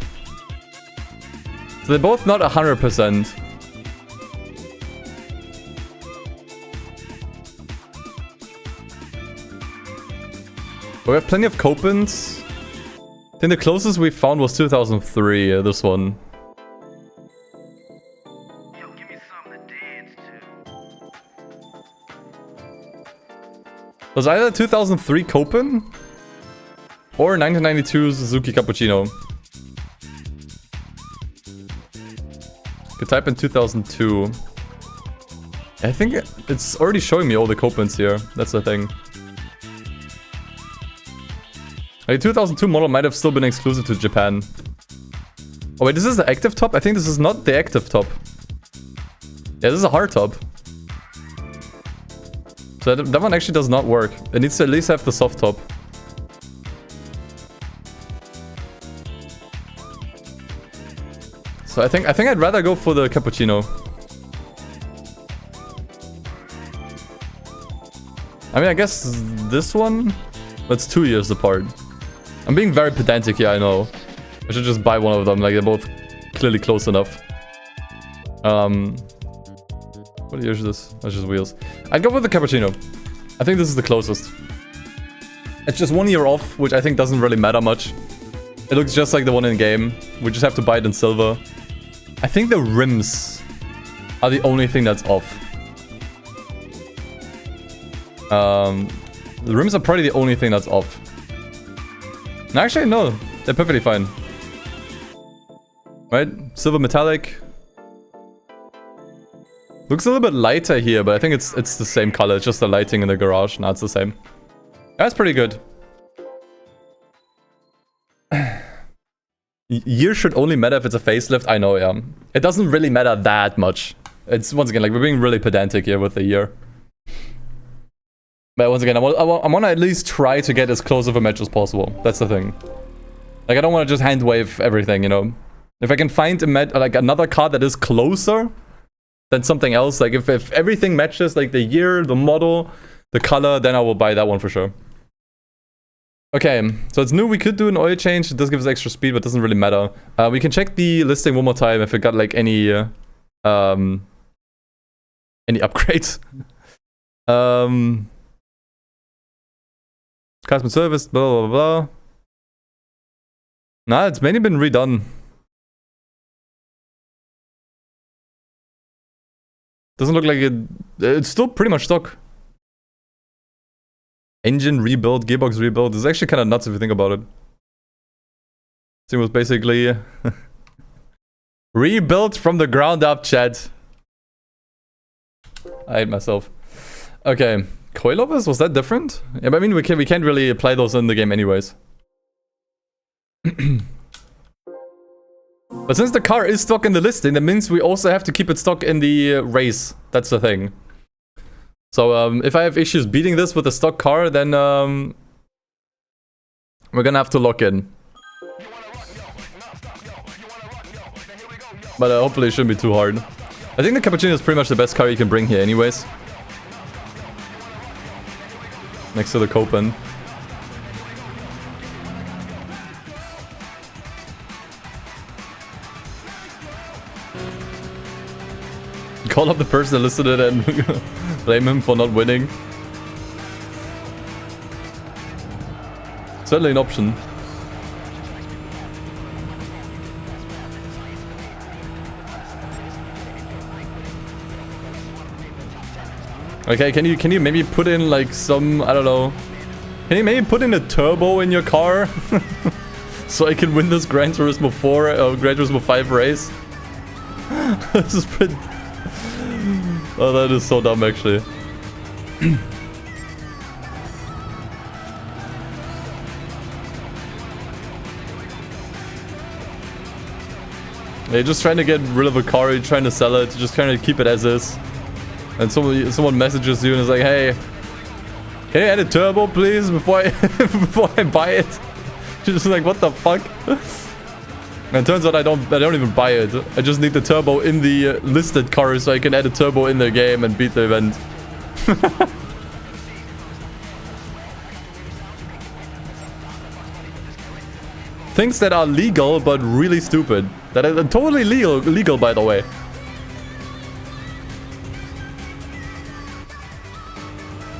So they're both not 100%. We have plenty of Copens. I think the closest we found was 2003, this one. It was either 2003 Copen or 1992 Suzuki Cappuccino. Could type in 2002. I think it's already showing me all the Copens here. That's the thing. The 2002 model might have still been exclusive to Japan. Oh wait, this is the active top? I think this is not the active top. Yeah, this is a hard top. So that one actually does not work. It needs to at least have the soft top. So I think I'd rather go for the cappuccino. I mean, I guess this one, that's 2 years apart. I'm being very pedantic here, I know. I should just buy one of them, like they're both clearly close enough. What year is this? That's just wheels. I'd go with the cappuccino. I think this is the closest. It's just 1 year off, which I think doesn't really matter much. It looks just like the one in game. We just have to buy it in silver. I think the rims are the only thing that's off. The rims are probably the only thing that's off. No, actually, no. They're perfectly fine. Right? Silver metallic. Looks a little bit lighter here, but I think it's the same color. It's just the lighting in the garage. No, it's the same. That's pretty good. Year should only matter if it's a facelift. I know, yeah. It doesn't really matter that much. It's, once again, like, we're being really pedantic here with the year. But once again, I want to at least try to get as close of a match as possible. That's the thing. Like, I don't want to just hand wave everything, you know. If I can find a like another card that is closer than something else, like if everything matches, like the year, the model, the color, then I will buy that one for sure. Okay, so it's new. We could do an oil change. It does give us extra speed, but it doesn't really matter. We can check the listing one more time if it got like any upgrades. Customer service, blah blah blah. Nah, it's mainly been redone. Doesn't look like it. It's still pretty much stock. Engine rebuild, gearbox rebuild. It's actually kind of nuts if you think about it. This thing was basically rebuilt from the ground up, chat. I hate myself. Okay, coilovers, was that different? Yeah, but I mean we can't really apply those in the game anyways. But since the car is stock in the listing, that means we also have to keep it stock in the race. That's the thing. So if I have issues beating this with a stock car, then we're gonna have to lock in. But hopefully it shouldn't be too hard. I think the Cappuccino is pretty much the best car you can bring here anyways. Next to the Copen. Call up the person that listed it and blame him for not winning. Certainly an option. Okay, can you maybe put in like some, I don't know. Can you maybe put in a turbo in your car? So I can win this Gran Turismo 4 or Gran Turismo 5 race? This is pretty... Oh, that is so dumb, actually. You're just trying to get rid of a car, you're trying to sell it, you're just trying to keep it as is. And someone messages you and is like, hey, can you add a turbo, please, before I, before I buy it? You're just like, what the fuck? And it turns out I don't even buy it. I just need the turbo in the listed car so I can add a turbo in the game and beat the event. Things that are legal but really stupid. That are totally legal by the way.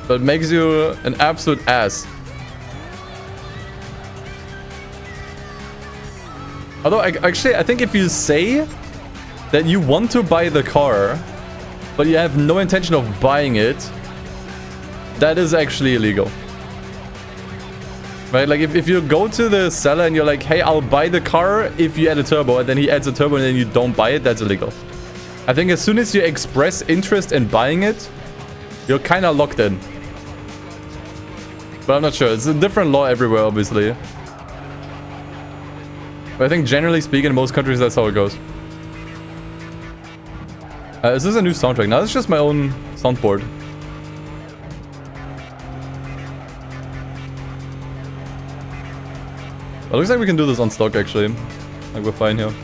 But makes you an absolute ass. Although, actually, I think if you say that you want to buy the car, but you have no intention of buying it, that is actually illegal. Right? Like, if you go to the seller and you're like, hey, I'll buy the car if you add a turbo, and then he adds a turbo and then you don't buy it, that's illegal. I think as soon as you express interest in buying it, you're kind of locked in. But I'm not sure. It's a different law everywhere, obviously. But I think generally speaking, in most countries, that's how it goes. Is this a new soundtrack? No, it's just my own soundboard. It looks like we can do this on stock, actually. Like, we're fine here.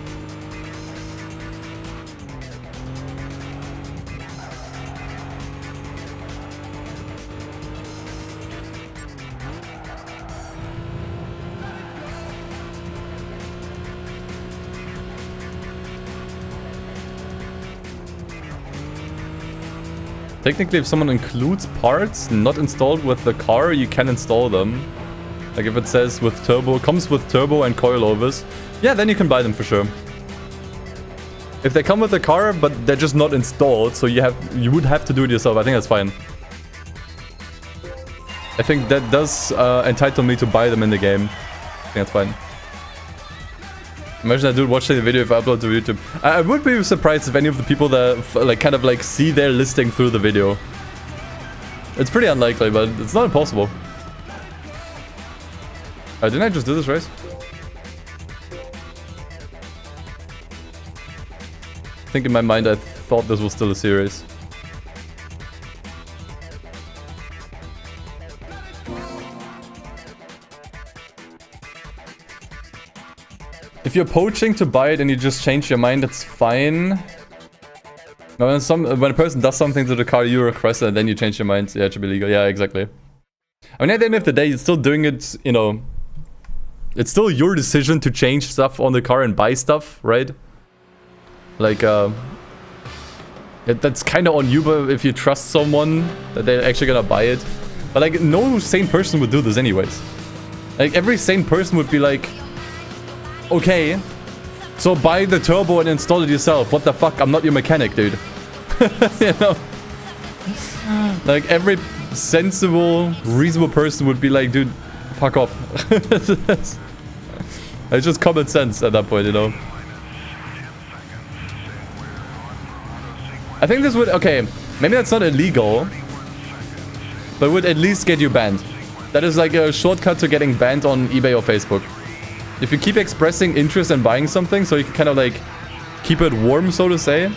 Technically, if someone includes parts not installed with the car, you can install them. Like if it says with turbo, comes with turbo and coilovers, yeah, then you can buy them for sure. If they come with the car, but they're just not installed, so you would have to do it yourself, I think that's fine. I think that does entitle me to buy them in the game. I think that's fine. Imagine I do watch the video if I upload to YouTube. I would be surprised if any of the people that like kind of like see their listing through the video. It's pretty unlikely, but it's not impossible. Didn't I just do this race? I think in my mind I thought this was still a series. If you're poaching to buy it and you just change your mind, that's fine. Now, when a person does something to the car you request it and then you change your mind, yeah, it should be legal. Yeah, exactly. I mean, at the end of the day, you're still doing it, you know. It's still your decision to change stuff on the car and buy stuff, right? Like, that's kind of on you, but if you trust someone that they're actually gonna buy it. But like, no sane person would do this anyways. Like, every sane person would be like, okay, so buy the turbo and install it yourself. What the fuck? I'm not your mechanic, dude. You know? Like, every sensible, reasonable person would be like, dude, fuck off. It's just common sense at that point, you know? I think this would... Okay, maybe that's not illegal, but would at least get you banned. That is like a shortcut to getting banned on eBay or Facebook. If you keep expressing interest in buying something, so you can kind of like keep it warm, so to say,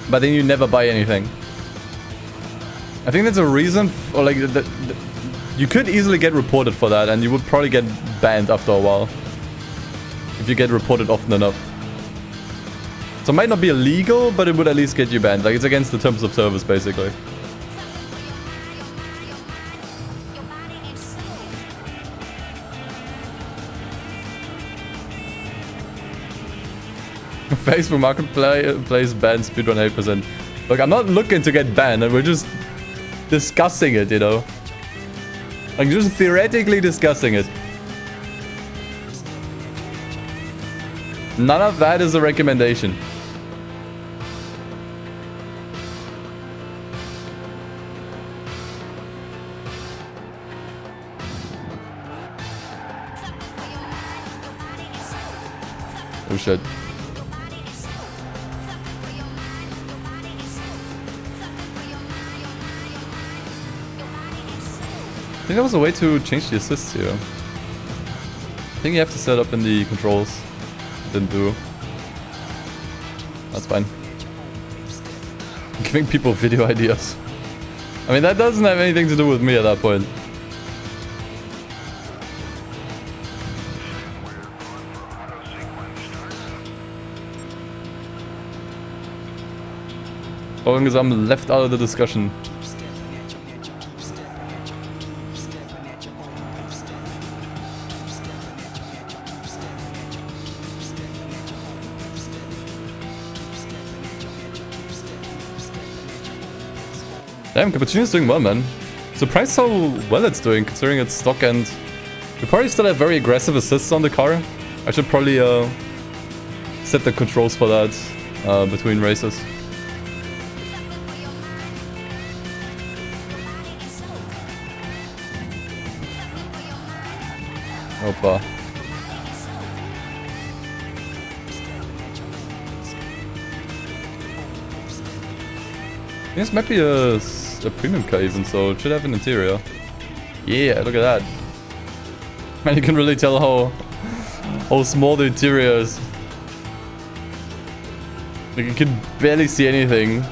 but then you never buy anything. I think that's a reason, or like, you could easily get reported for that, and you would probably get banned after a while. If you get reported often enough. So it might not be illegal, but it would at least get you banned. Like, it's against the terms of service, basically. Facebook Marketplace banned speedrun 8%. Look, I'm not looking to get banned, and we're just discussing it, you know? Like, just theoretically discussing it. None of that is a recommendation. Oh shit. I think there was a way to change the assists here. I think you have to set up in the controls. Didn't do. That's fine. Giving people video ideas. I mean, that doesn't have anything to do with me at that point. Long as I'm left out of the discussion. Damn, Cappuccino's doing well, man. Surprised how well it's doing, considering its stock end. We probably still have very aggressive assists on the car. I should probably set the controls for that between races. Opa. This might be a premium car even, so it should have an interior. Yeah, look at that. Man, you can really tell how small the interior is. Like, you can barely see anything.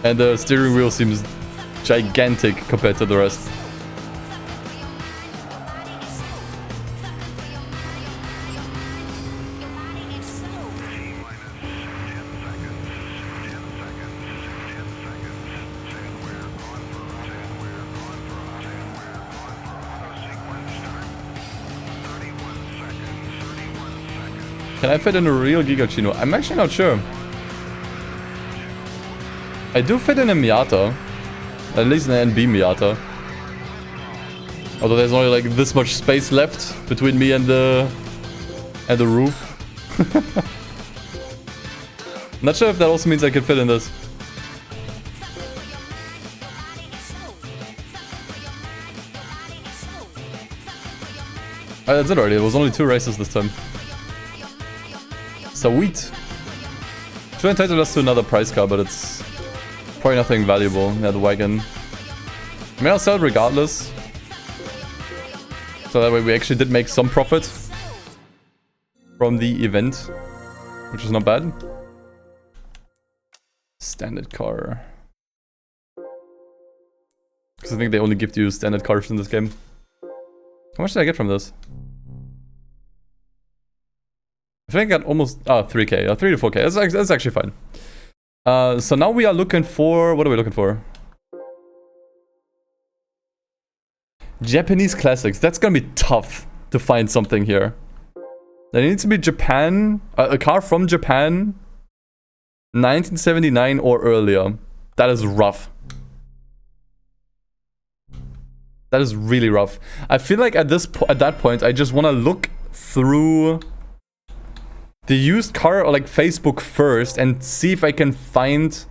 And the steering wheel seems gigantic compared to the rest. Can I fit in a real Gigachino? I'm actually not sure. I do fit in a Miata. At least an NB Miata. Although there's only like this much space left between me and the roof. Not sure if that also means I can fit in this. That's it already. It was only 2 races this time. Sweet. Should entitle us to another prize car, but it's probably nothing valuable. Yeah, the wagon. I mean, I'll sell it regardless. So that way we actually did make some profit from the event, which is not bad. Standard car. Because I think they only give you standard cars in this game. How much did I get from this? I think I got almost 3k, 3 to 4k. That's actually fine. So now we are looking for, what are we looking for? Japanese classics. That's gonna be tough to find something here. There needs to be Japan, a car from Japan, 1979 or earlier. That is rough. That is really rough. I feel like at that point, I just want to look through the used car or like Facebook first and see if I can find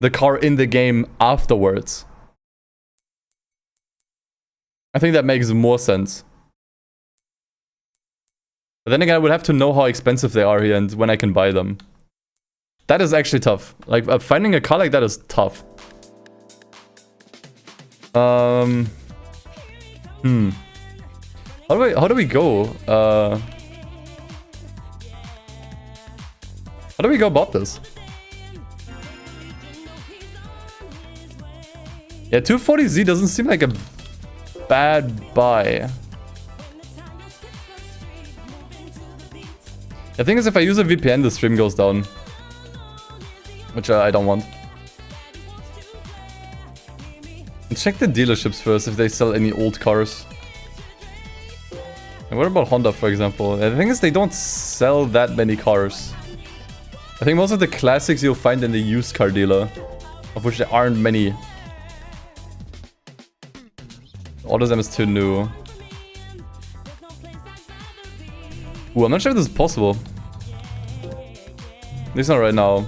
the car in the game afterwards. I think that makes more sense. But then again, I would have to know how expensive they are here and when I can buy them. That is actually tough. Like, finding a car like that is tough. How do we go? How do we go about this? Yeah, 240Z doesn't seem like a bad buy. The thing is, if I use a VPN, the stream goes down. Which I don't want. And check the dealerships first if they sell any old cars. And what about Honda, for example? The thing is, they don't sell that many cars. I think most of the classics you'll find in the used car dealer, of which there aren't many. AutoZone is too new. Ooh, I'm not sure if this is possible. At least not right now.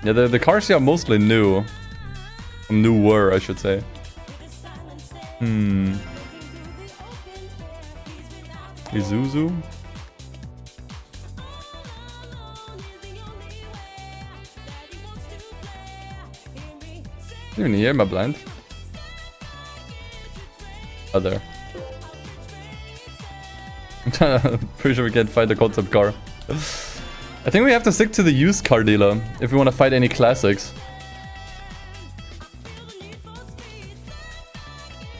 Yeah, the cars here are mostly new. Newer, I should say. Isuzu? Even here, am I blind? Oh, there. Pretty sure we can't find a concept car. I think we have to stick to the used car dealer if we want to find any classics.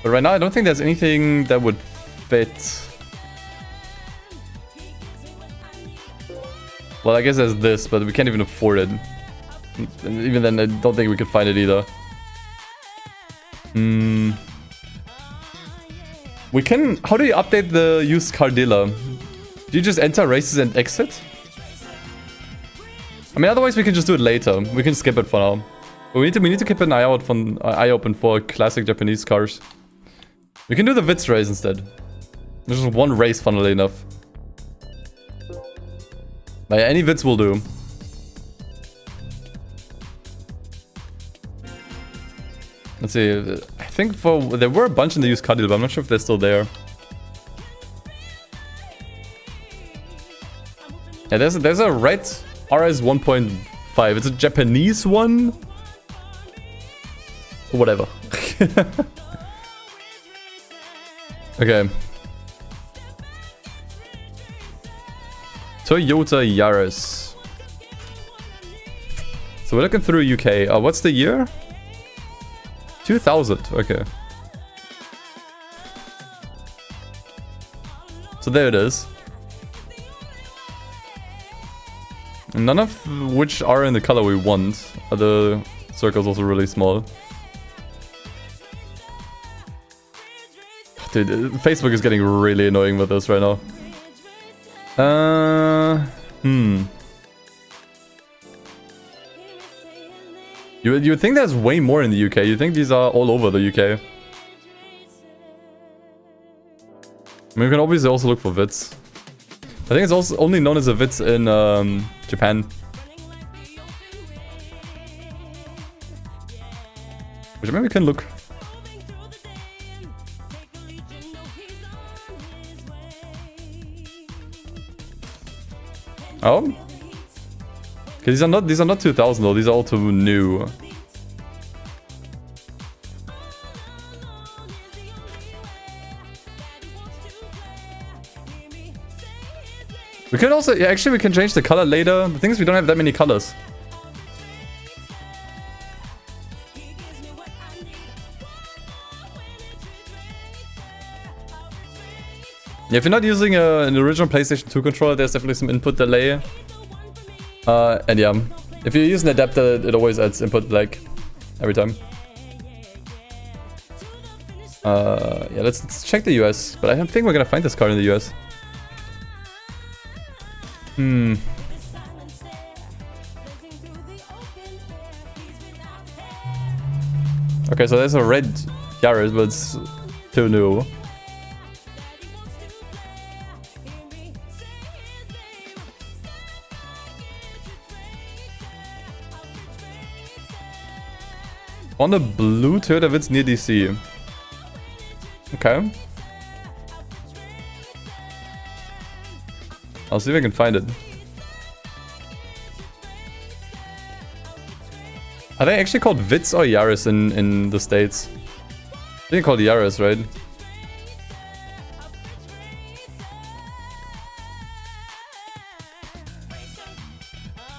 But right now I don't think there's anything that would fit. Well, I guess there's this, but we can't even afford it. And even then, I don't think we could find it either. We can... How do you update the used car dealer? Do you just enter races and exit? I mean, otherwise we can just do it later. We can skip it for now. But we need to keep an eye open for classic Japanese cars. We can do the Vitz race instead. There's just one race, funnily enough. But yeah, any Vitz will do. Let's see. I think there were a bunch in the used car deal, but I'm not sure if they're still there. Yeah, there's a red RS 1.5. It's a Japanese one. Whatever. Okay. Toyota Yaris. So we're looking through UK. What's the year? 2000. Okay. So there it is. None of which are in the color we want. The circle's also really small. Dude, Facebook is getting really annoying with this right now. You would think there's way more in the UK. You think these are all over the UK. I mean, we can obviously also look for Vits. I think it's also only known as a Vits in Japan. Which maybe we can look. Oh? Okay, these are not 2000 though, these are all too new. We can also, yeah, actually we can change the color later. The thing is we don't have that many colors. Yeah, if you're not using an original PlayStation 2 controller, there's definitely some input delay. And yeah, if you use an adapter, it always adds input lag every time. Yeah, let's check the US, but I don't think we're gonna find this car in the US. Okay, so there's a red Yaris, but it's too new. On the blue Toyota Vitz near DC. Okay. I'll see if I can find it. Are they actually called Vitz or Yaris in the States? I think they're called Yaris, right?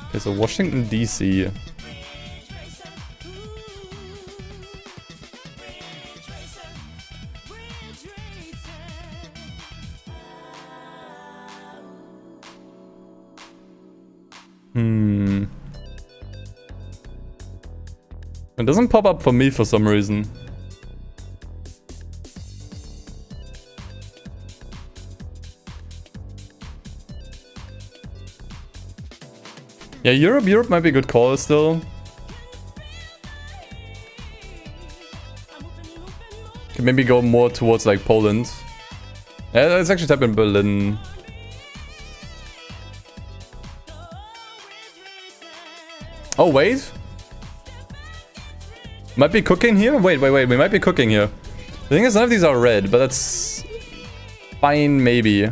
Okay, so Washington, DC. It doesn't pop up for me for some reason. Yeah, Europe might be a good call still. Could maybe go more towards like Poland. Yeah, let's actually type in Berlin. Oh, wait. Might be cooking here? Wait, we might be cooking here. The thing is, none of these are red, but that's fine, maybe.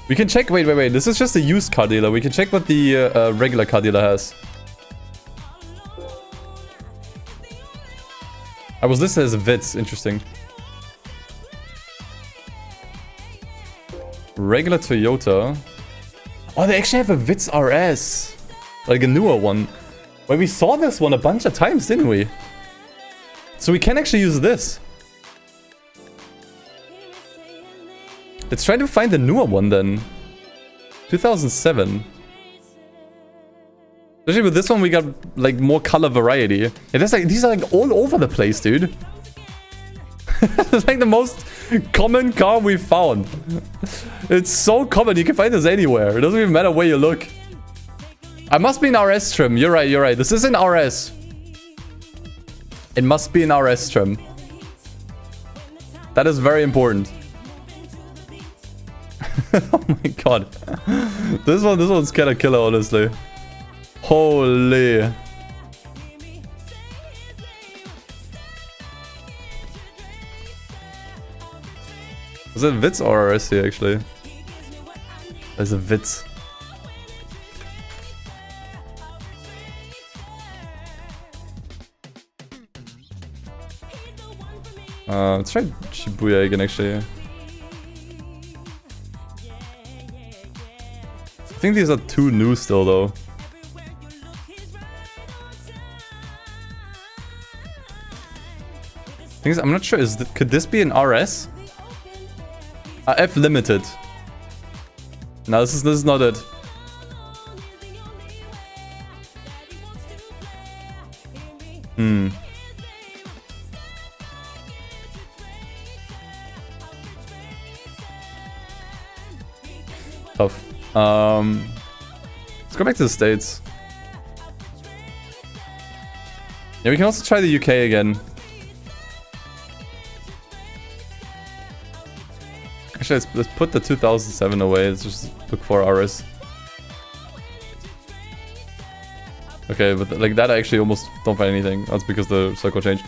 We can check, wait, this is just a used car dealer. We can check what the regular car dealer has. I was listed as a Vitz, interesting. Regular Toyota. Oh, they actually have a Vitz RS. Like a newer one. Well, we saw this one a bunch of times, didn't we? So we can actually use this. Let's try to find the newer one then. 2007. Especially with this one, we got like more color variety. Yeah, there's like these are like all over the place, dude. It's like the most common car we've found. It's so common, you can find this anywhere. It doesn't even matter where you look. I must be in RS trim. You're right. This is in RS. It must be in RS trim. That is very important. Oh my god. This one's kind of killer, honestly. Holy. Is it Vitz or RS here, actually? There's a Vitz. Let's try Shibuya again, actually. I think these are too new still, though. I'm not sure. Could this be an RS? F limited. No, this is not it. Tough. Let's go back to the States. Yeah, we can also try the UK again. Actually, let's put the 2007 away. Let's just look for RS. Okay, but like that I actually almost don't find anything. That's because the circle changed.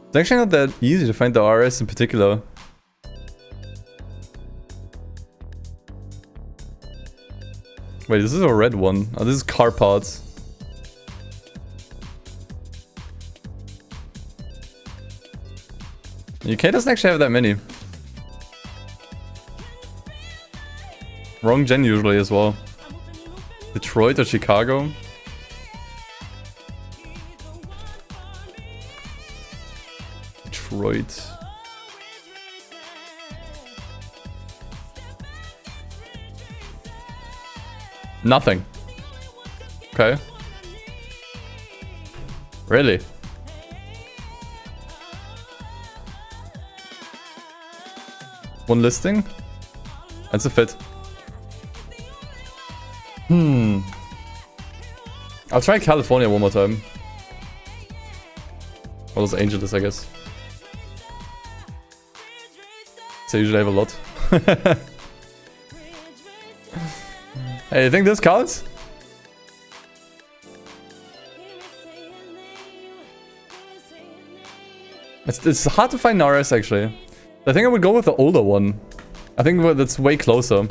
It's actually not that easy to find the RS in particular. Wait, this is a red one. Oh, this is car parts. UK doesn't actually have that many. Wrong gen usually as well. Detroit or Chicago? Detroit. Nothing. Okay. Really? One listing? That's a fit. I'll try California one more time. Or Los Angeles, I guess. So I usually have a lot. Hey, you think this counts? It's hard to find RS actually. I think I would go with the older one. I think that's way closer.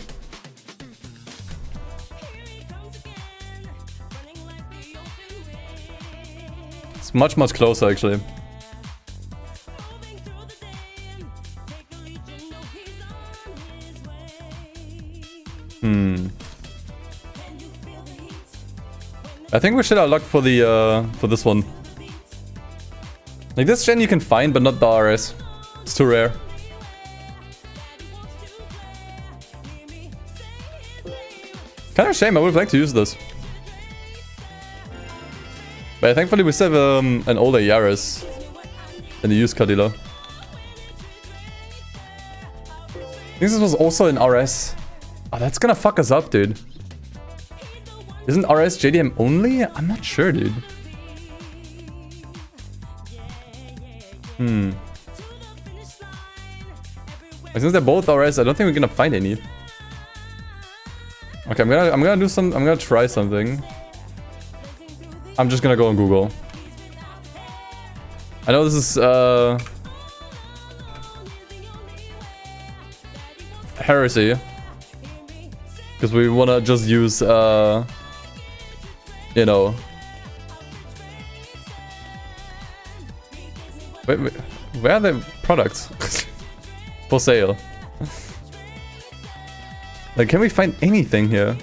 It's much, much closer actually. I think we should have luck for the for this one. Like this gen you can find, but not the RS. It's too rare. Kind of a shame. I would have liked to use this. But thankfully we still have an older Yaris in the used car dealer. I think this was also an RS. Oh, that's gonna fuck us up, dude. Isn't RS JDM only? I'm not sure, dude. Since they're both RS, I don't think we're gonna find any. Okay, I'm gonna try something. I'm just gonna go on Google. I know this is heresy. Because we wanna just use you know. Wait, where are the products? For sale. Like, can we find anything here?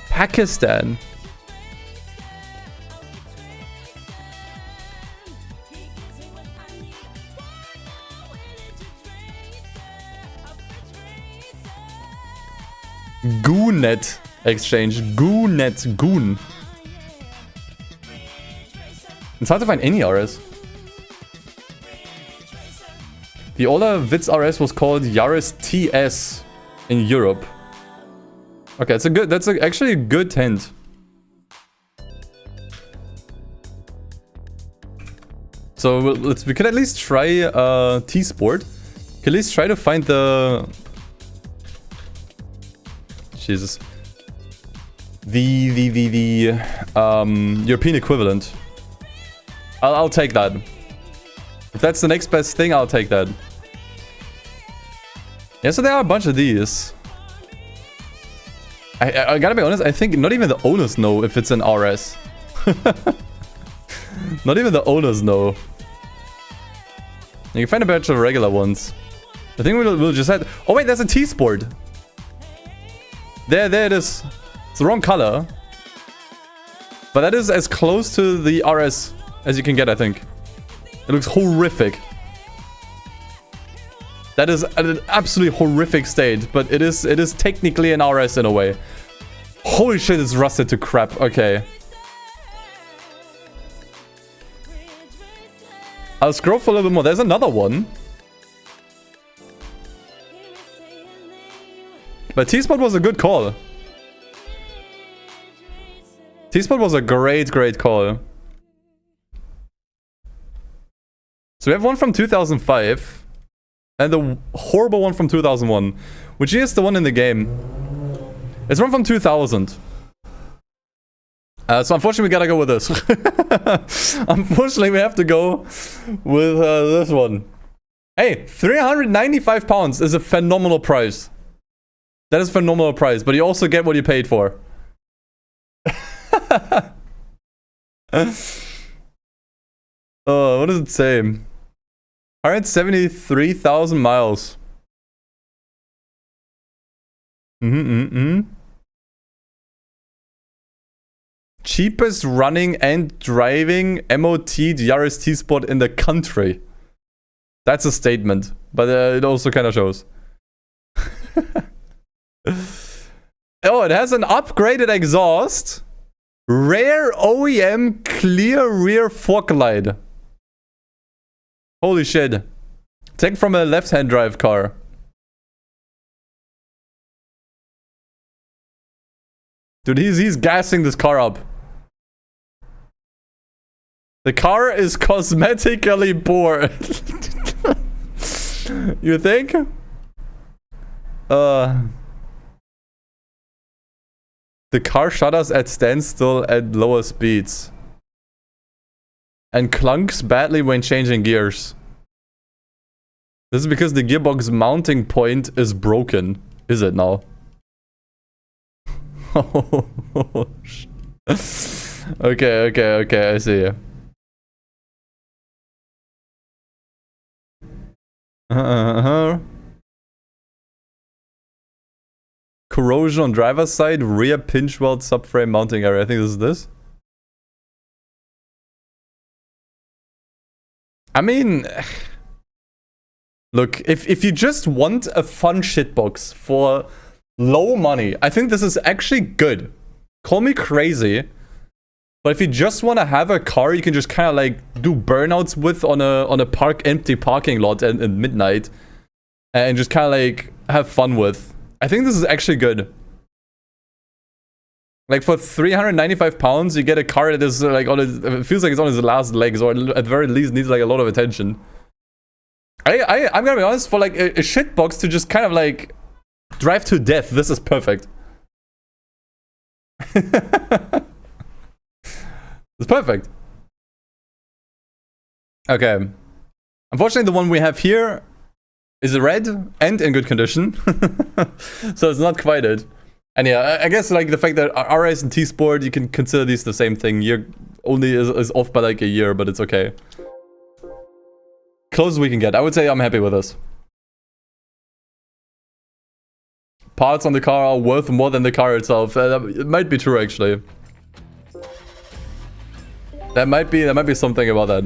Pakistan. Goonet exchange. Goonet. Goon. It's hard to find any RS. The older Witz RS was called Yaris TS in Europe. Okay, that's actually a good hint. So we could at least try T-Sport. We could at least try to find the... Jesus. The European equivalent. I'll take that. If that's the next best thing, I'll take that. Yeah, so there are a bunch of these. I gotta be honest, I think not even the owners know if it's an RS. Not even the owners know. You can find a bunch of regular ones. I think we'll just have... Oh wait, there's a T-Sport. There it is. It's the wrong color. But that is as close to the RS as you can get, I think. It looks horrific. That is an absolutely horrific state, but it is technically an RS in a way. Holy shit, it's rusted to crap. Okay. I'll scroll for a little bit more. There's another one. But T-Spot was a good call. T-Spot was a great call. So we have one from 2005. And the horrible one from 2001. Which is the one in the game. It's one from 2000. So unfortunately we gotta go with this. Unfortunately we have to go with this one. Hey, 395 pounds is a phenomenal price. That is a phenomenal price, but you also get what you paid for. Oh, what does it say? 173,000 miles. Cheapest running and driving MOT Yaris T-Sport in the country. That's a statement, but it also kind of shows. Oh, it has an upgraded exhaust. Rare OEM clear rear fork light. Holy shit. Take from a left-hand drive car. Dude, he's gassing this car up. The car is cosmetically poor. You think? The car shudders at standstill at lower speeds. And clunks badly when changing gears. This is because the gearbox mounting point is broken. Is it now? Okay, I see. Corrosion on driver's side, rear pinch weld subframe mounting area. I think this is this. I mean, look, if you just want a fun shitbox for low money, I think this is actually good. Call me crazy, but if you just want to have a car you can just kind of like do burnouts with on a empty parking lot at midnight, and just kind of like have fun with, I think this is actually good. Like for 395 pounds, you get a car that is like on his, it feels like it's on his last legs, or at the very least needs like a lot of attention. I'm gonna be honest, for like a shitbox to just kind of like drive to death, this is perfect. It's perfect. Okay. Unfortunately, the one we have here is red and in good condition. So it's not quite it. And yeah, I guess like the fact that RS and T-Sport, you can consider these the same thing. Year only is off by like a year, but it's okay. Closest we can get. I would say I'm happy with this. Parts on the car are worth more than the car itself. It might be true, actually. There might be something about that.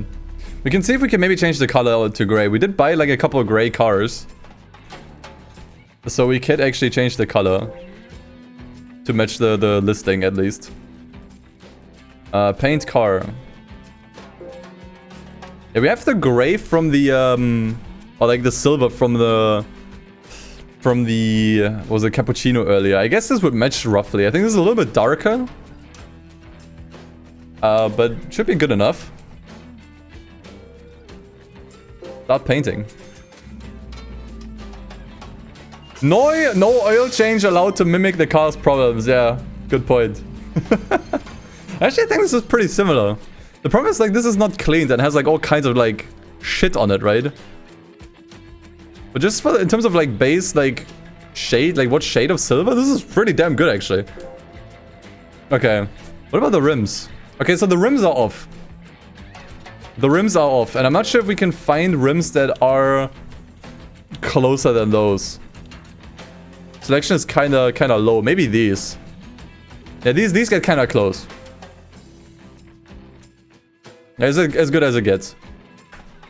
We can see if we can maybe change the color to gray. We did buy like a couple of gray cars, so we could actually change the color to match the listing at least. Paint car. Yeah, we have the gray from the or like the silver from the what was it, cappuccino earlier. I guess this would match roughly. I think this is a little bit darker, but should be good enough. Start painting. No oil change allowed to mimic the car's problems. Yeah, good point. Actually, I think this is pretty similar. The problem is like this is not cleaned and has like all kinds of like shit on it, right? But just for in terms of like base, like shade, like what shade of silver, this is pretty damn good actually. Okay, what about the rims? Okay, so the rims are off. The rims are off, and I'm not sure if we can find rims that are closer than those. Selection is kind of low. Maybe these. Yeah, these get kind of close. As good as it gets.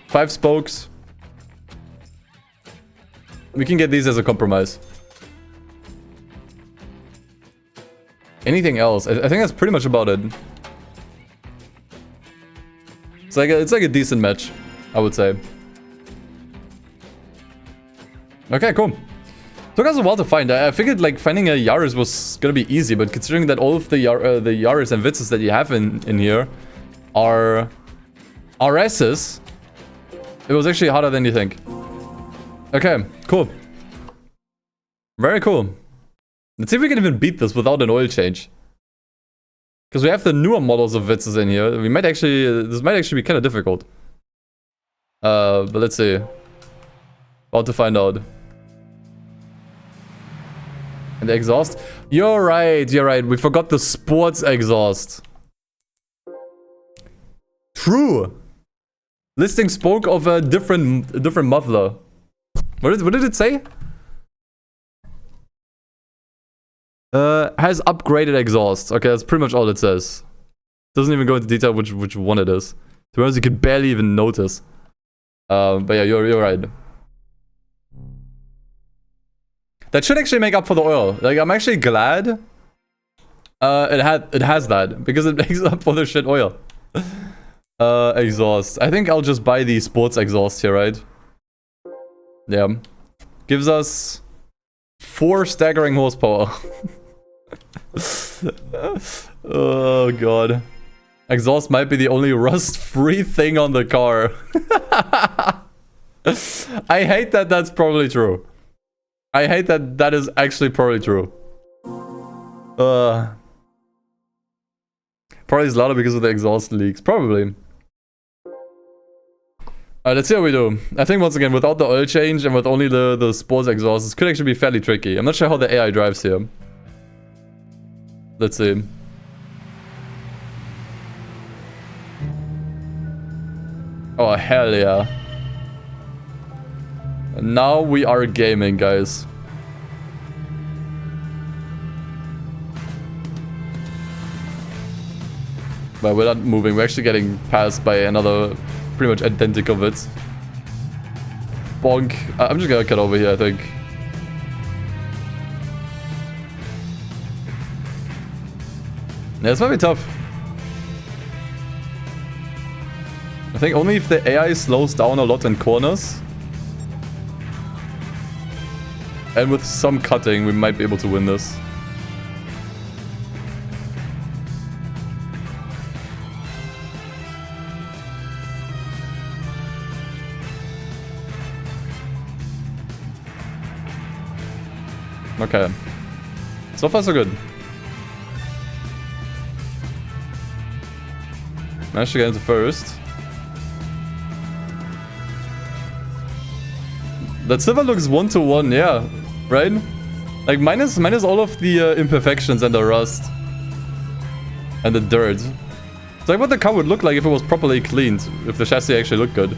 5 spokes. We can get these as a compromise. Anything else? I think that's pretty much about it. It's like a decent match, I would say. Okay, cool. Took us a while to find. I figured like finding a Yaris was gonna be easy, but considering that all of the Yaris and Vitzes that you have in here are RSs, it was actually harder than you think. Okay, cool. Very cool. Let's see if we can even beat this without an oil change. Because we have the newer models of Vitzes in here. We might actually, this might actually be kind of difficult. But let's see. About to find out. And the exhaust? You're right, you're right. We forgot the sports exhaust. True. Listing spoke of a different muffler. What did it say? Has upgraded exhaust. Okay, that's pretty much all it says. Doesn't even go into detail which one it is. To be honest, you could barely even notice. But yeah, you're right. That should actually make up for the oil. Like, I'm actually glad it has that, because it makes up for the shit oil. Exhaust. I think I'll just buy the sports exhaust here, right? Yeah. Gives us 4 staggering horsepower. Oh god. Exhaust might be the only rust-free thing on the car. I hate that that's probably true. I hate that that is actually probably true. Probably it's louder because of the exhaust leaks. Probably. Alright, let's see how we do. I think once again, without the oil change and with only the sports exhaust, this could actually be fairly tricky. I'm not sure how the AI drives here. Let's see. Oh, hell yeah. Now we are gaming, guys. But we're not moving. We're actually getting passed by another pretty much identical bits. Bonk. I'm just gonna cut over here, I think. Yeah, this might be tough. I think only if the AI slows down a lot in corners and with some cutting, we might be able to win this. Okay. So far so good. Managed to get into first. That silver looks 1-to-1, yeah. Right? Like minus all of the imperfections and the rust. And the dirt. It's like what the car would look like if it was properly cleaned. If the chassis actually looked good.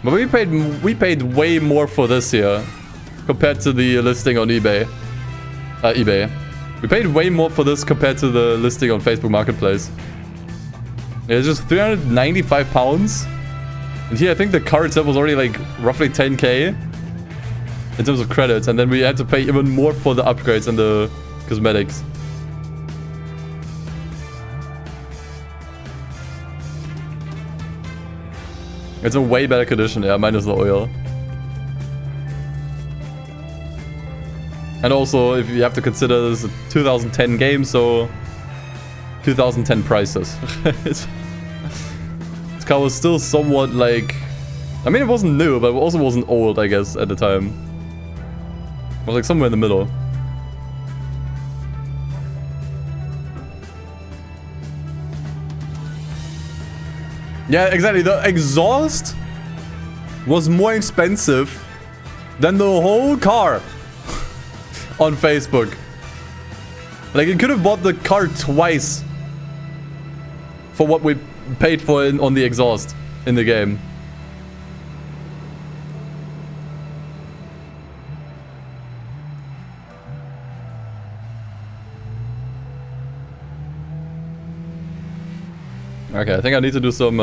But we paid way more for this here compared to the listing on eBay. We paid way more for this compared to the listing on Facebook Marketplace. It's just 395 pounds. And here I think the car itself was already like roughly 10k in terms of credits, and then we had to pay even more for the upgrades and the cosmetics. It's a way better condition, yeah, minus the oil. And also, if you have to consider this a 2010 game, so 2010 prices. This car was still somewhat like... I mean, it wasn't new, but it also wasn't old, I guess, at the time. It was like somewhere in the middle. Yeah, exactly. The exhaust was more expensive than the whole car on Facebook. Like, you could have bought the car twice for what we paid for on the exhaust in the game. Okay, I think I need to do some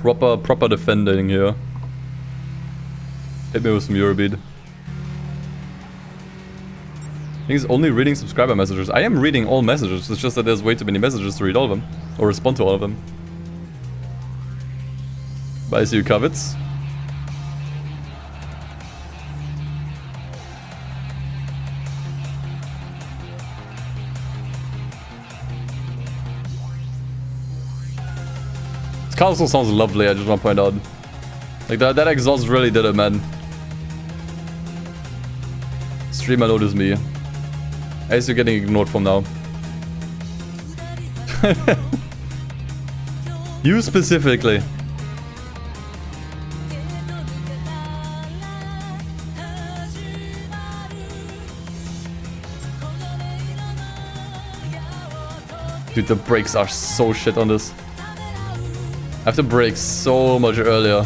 proper defending here. Hit me with some Eurobeat. I think he's only reading subscriber messages. I am reading all messages. It's just that there's way too many messages to read all of them. Or respond to all of them. But I see you, Kavitz. This car also sounds lovely, I just want to point out. Like that exhaust really did it, man. Streamer notice me. I guess you're getting ignored from now. You specifically. Dude, the brakes are so shit on this. I have to brake so much earlier.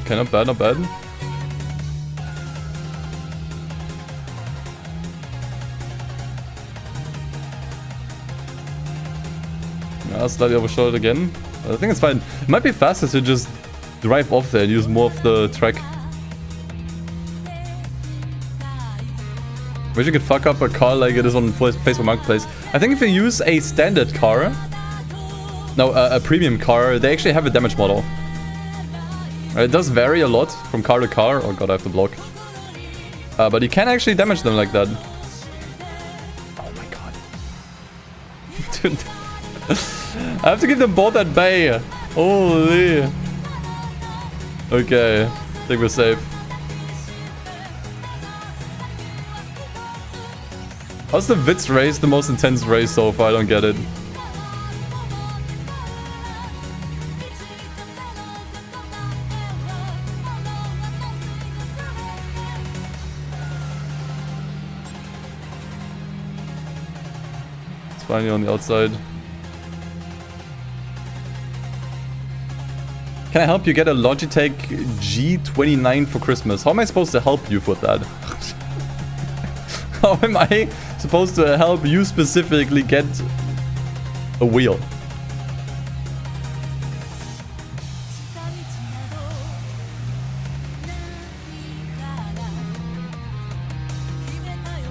Okay, not bad, not bad. Yeah, slightly overshot again. I think it's fine. It might be faster to just drive off there and use more of the track. Wish you could fuck up a car like it is on Facebook Marketplace. I think if you use a standard car, no, a premium car, they actually have a damage model. It does vary a lot from car to car. Oh god, I have to block. But you can actually damage them like that. Oh my god. Dude. I have to give them both at bay. Holy. Okay. I think we're safe. How's the Witz race the most intense race so far? I don't get it. Finally on the outside. Can I help you get a Logitech G29 for Christmas? How am I supposed to help you with that? How am I supposed to help you specifically get a wheel?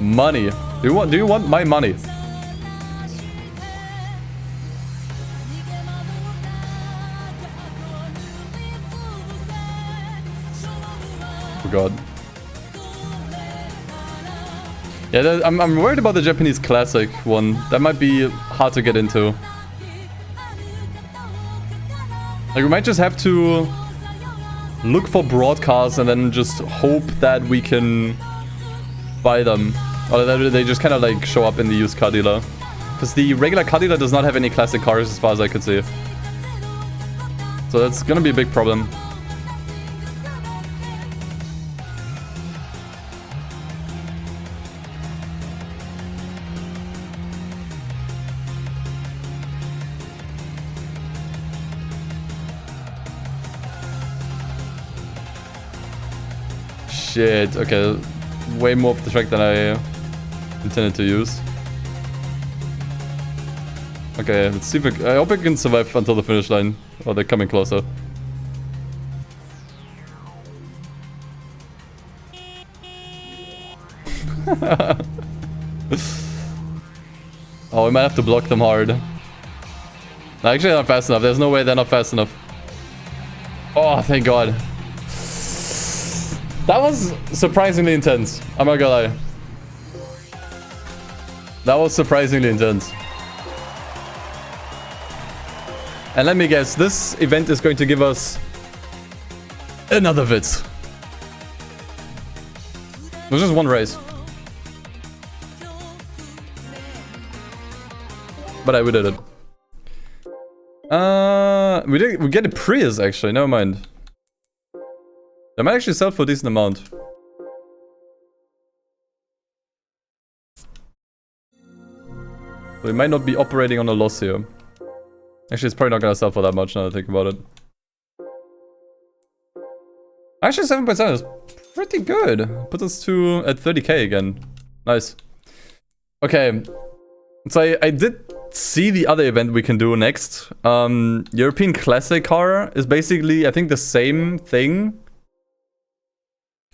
Money. Do you want my money? God. Yeah, I'm worried about the Japanese classic one. That might be hard to get into. Like, we might just have to look for broadcasts and then just hope that we can buy them. Or that they just kind of like show up in the used car dealer. Because the regular car dealer does not have any classic cars as far as I could see. So that's gonna be a big problem. Shit, okay. Way more of the track than I intended to use. Okay, let's see if I hope I can survive until the finish line. Oh, they're coming closer. Oh, we might have to block them hard. No, actually, not fast enough. There's no way they're not fast enough. Oh, thank God. That was surprisingly intense. I'm not gonna lie. That was surprisingly intense. And let me guess, this event is going to give us another Witz. There's just one race. But we did it. We get a Prius actually, never mind. They might actually sell for a decent amount. We might not be operating on a loss here. Actually, it's probably not gonna sell for that much now that I think about it. Actually, 7% is pretty good. Put us to at 30k again. Nice. Okay. So I did see the other event we can do next. European Classic car is basically, I think, the same thing.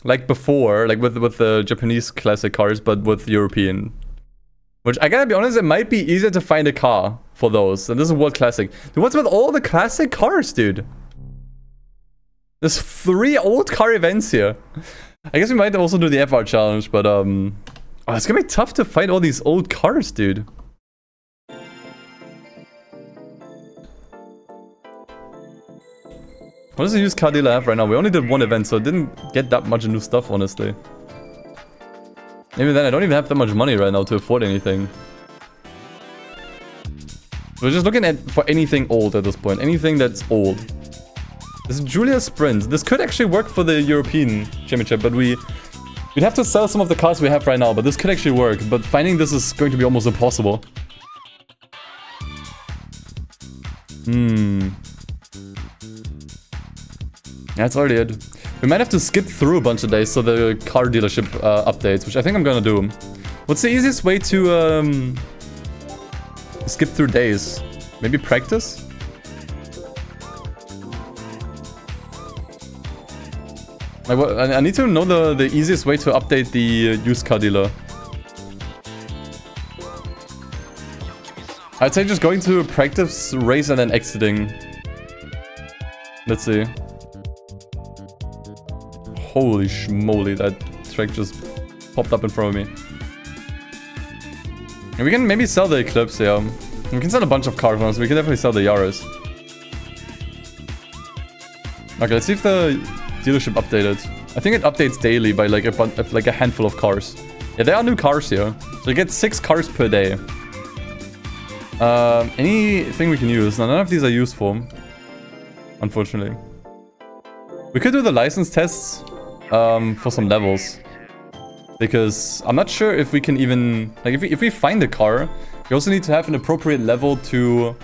Like before, like with the Japanese Classic cars, but with European. Which, I gotta be honest, it might be easier to find a car for those. And this is World Classic. Dude, what's with all the Classic cars, dude? There's 3 old car events here. I guess we might also do the FR challenge, but oh, it's gonna be tough to find all these old cars, dude. What does the used car dealer have right now? We only did 1 event, so it didn't get that much new stuff, honestly. Maybe then I don't even have that much money right now to afford anything. We're just looking at for anything old at this point. Anything that's old. This is Julia Sprint. This could actually work for the European Championship, but we'd have to sell some of the cars we have right now, but this could actually work. But finding this is going to be almost impossible. That's already it. We might have to skip through a bunch of days so the car dealership updates, which I think I'm gonna do. What's the easiest way to skip through days? Maybe practice? Like, I need to know the easiest way to update the used car dealer. I'd say just going to a practice race and then exiting. Let's see. Holy schmoly, that track just popped up in front of me. And we can maybe sell the Eclipse, yeah. We can sell a bunch of cars on us. We can definitely sell the Yaris. Okay, let's see if the dealership updated. I think it updates daily by like a handful of cars. Yeah, there are new cars here. So you get 6 cars per day. Anything we can use? None of these are useful. Unfortunately. We could do the license tests for some levels. Because I'm not sure if we can even... Like, if we find a car, we also need to have an appropriate level to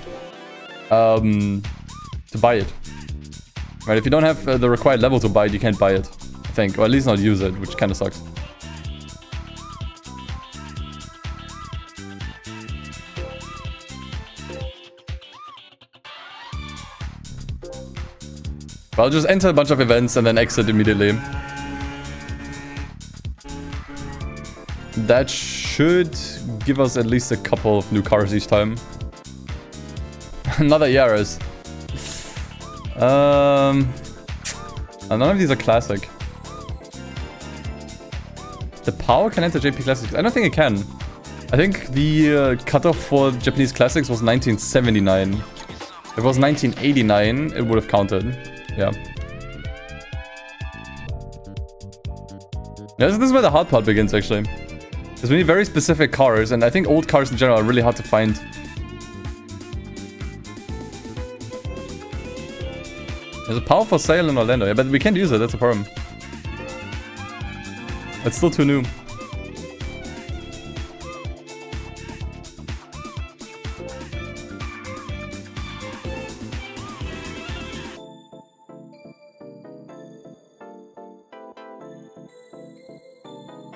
buy it. Right, if you don't have the required level to buy it, you can't buy it. I think. Or at least not use it, which kind of sucks. But I'll just enter a bunch of events and then exit immediately. That should give us at least a couple of new cars each time. Another Yaris. None of these are classic. The POW can enter JP Classics. I don't think it can. I think the cutoff for Japanese Classics was 1979. If it was 1989, it would have counted. Yeah. This is where the hard part begins, actually. Because we need very specific cars, and I think old cars in general are really hard to find. There's a POW for sale in Orlando, yeah, but we can't use it, that's a problem. It's still too new.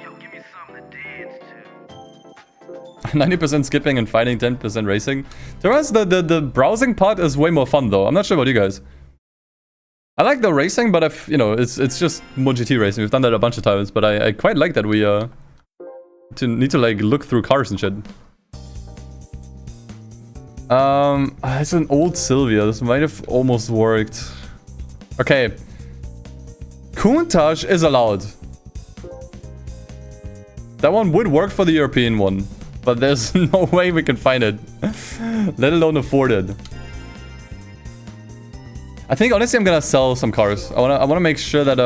Yo, give me something to dance to. 90% skipping and finding, 10% racing. To us, the browsing part is way more fun, though. I'm not sure about you guys. I like the racing, but it's just more GT racing. We've done that a bunch of times, but I quite like that we need to like look through cars and shit. It's an old Sylvia. This might have almost worked. Okay. Countach is allowed. That one would work for the European one, but there's no way we can find it, let alone afford it. I think honestly I'm gonna sell some cars. I wanna make sure that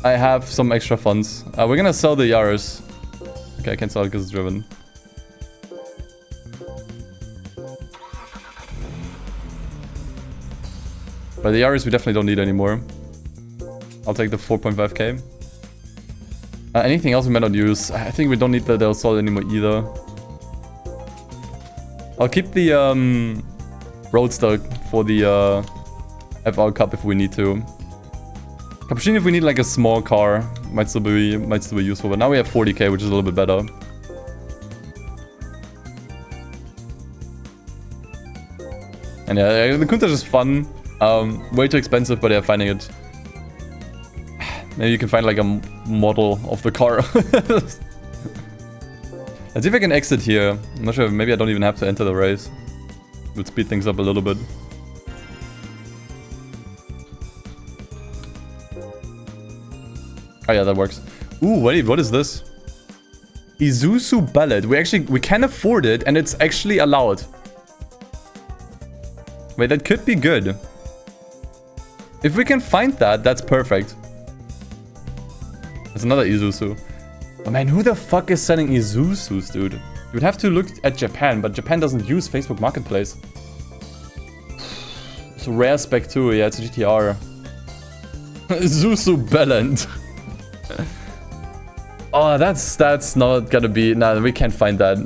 I have some extra funds. We're gonna sell the Yaris. Okay, I can't sell it because it's driven. But the Yaris we definitely don't need anymore. I'll take the 4.5k. Anything else we might not use? I think we don't need the Del Sol anymore either. I'll keep the Roadster for the FR Cup if we need to. Cappuccino if we need like a small car might still be useful, but now we have 40k, which is a little bit better. And yeah, the Countach is fun. Way too expensive, but yeah, finding it. Maybe you can find like a model of the car. Let's see if I can exit here. I'm not sure, maybe I don't even have to enter the race. It would speed things up a little bit. Oh yeah, that works. Ooh, wait, what is this? Isuzu Ballot. We can afford it, and it's actually allowed. Wait, that could be good. If we can find that, that's perfect. There's another Isuzu. Oh man, who the fuck is selling Isuzus, dude? You would have to look at Japan, but Japan doesn't use Facebook Marketplace. It's a rare spec too, yeah, it's a GTR. Isuzu Ballot. Oh, that's not gonna be... Nah, we can't find that.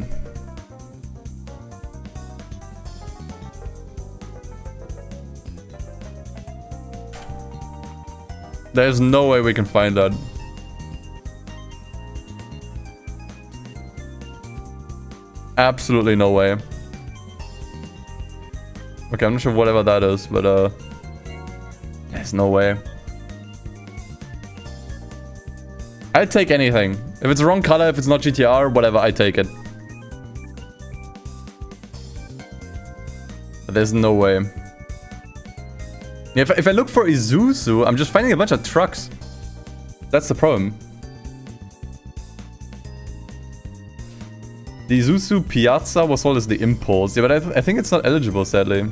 There's no way we can find that. Absolutely no way. Okay, I'm not sure whatever that is, but there's no way. I'd take anything. If it's the wrong color, if it's not GTR, whatever, I take it. But there's no way. Yeah, if I look for Isuzu, I'm just finding a bunch of trucks. That's the problem. The Isuzu Piazza was sold as the Impulse. Yeah, but I think it's not eligible, sadly.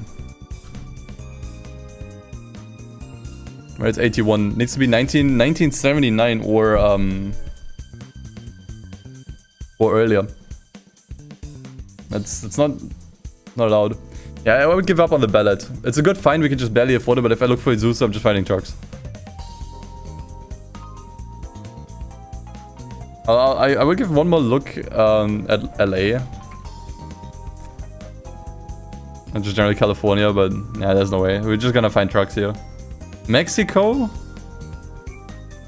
Right, it's 81. Needs to be 1979 or earlier. It's not allowed. Yeah, I would give up on the ballot. It's a good find, we can just barely afford it, but if I look for Isuzu, I'm just finding trucks. I will give one more look at LA. And just generally California, but yeah, there's no way. We're just gonna find trucks here. Mexico?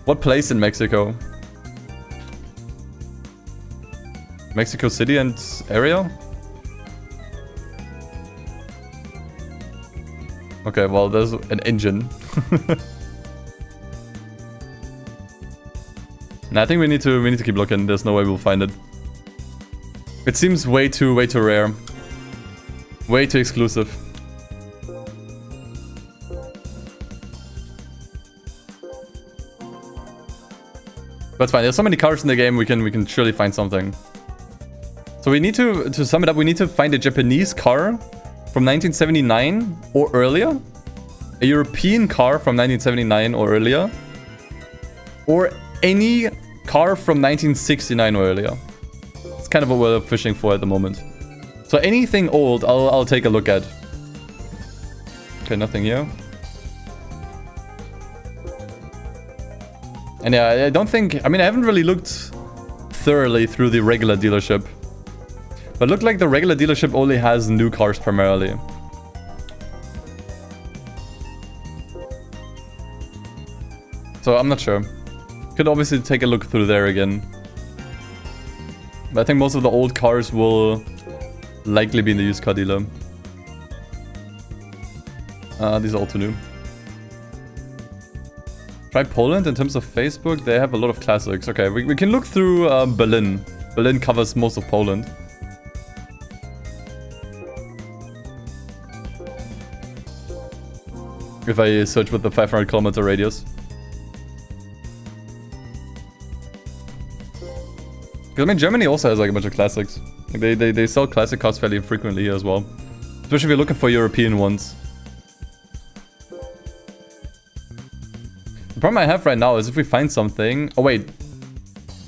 What place in Mexico? Mexico City and area? Okay, well, there's an engine. Nah, I think we need to keep looking. There's no way we'll find it. It seems way too rare. Way too exclusive. That's fine. There's so many cars in the game. We can surely find something. So we need to sum it up. We need to find a Japanese car from 1979 or earlier, a European car from 1979 or earlier, or any car from 1969 or earlier. It's kind of what we're fishing for at the moment. So anything old, I'll take a look at. Okay, nothing here. And yeah, I don't think... I mean, I haven't really looked thoroughly through the regular dealership. But it looked like the regular dealership only has new cars primarily. So I'm not sure. Could obviously take a look through there again. But I think most of the old cars will likely be in the used car dealer. These are all too new. Try Poland in terms of Facebook. They have a lot of classics. Okay, we can look through Berlin. Berlin covers most of Poland. If I search with the 500 kilometer radius. Because I mean, Germany also has like a bunch of classics. Like they sell classic cars fairly frequently here as well. Especially if you're looking for European ones. The problem I have right now is if we find something... Oh wait.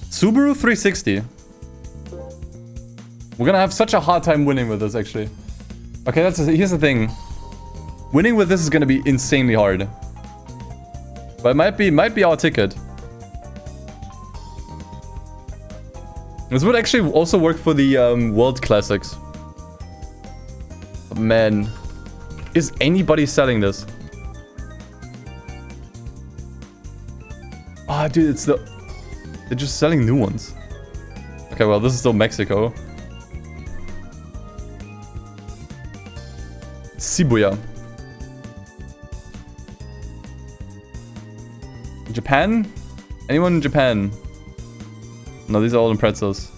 Subaru 360. We're gonna have such a hard time winning with this actually. Okay, here's the thing. Winning with this is gonna be insanely hard. But it might be our ticket. This would actually also work for the World Classics. Man, is anybody selling this? Ah, dude, it's the... They're just selling new ones. Okay, well, this is still Mexico. Shibuya. Japan? Anyone in Japan? No, these are all in pretzels.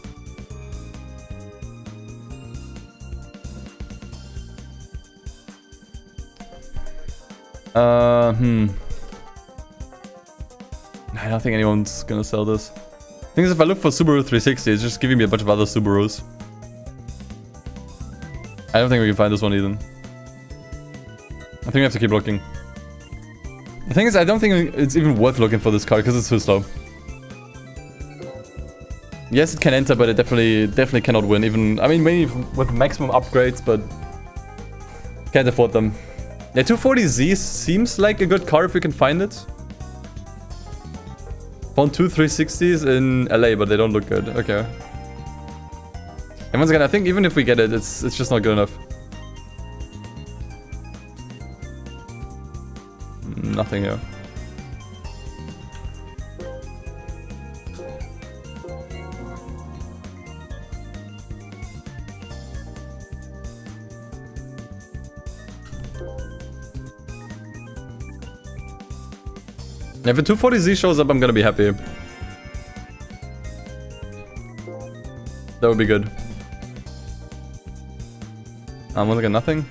I don't think anyone's gonna sell this. The thing is, if I look for Subaru 360, it's just giving me a bunch of other Subarus. I don't think we can find this one either. I think we have to keep looking. The thing is, I don't think it's even worth looking for this car because it's too slow. Yes, it can enter, but it definitely cannot win. Even, I mean, maybe with maximum upgrades, but can't afford them. Yeah, 240Z seems like a good car if we can find it. Found two 360s in LA, but they don't look good. Okay. And once again, I think even if we get it, it's just not good enough. Nothing here. If a 240Z shows up, I'm gonna be happy. That would be good. Once again, nothing.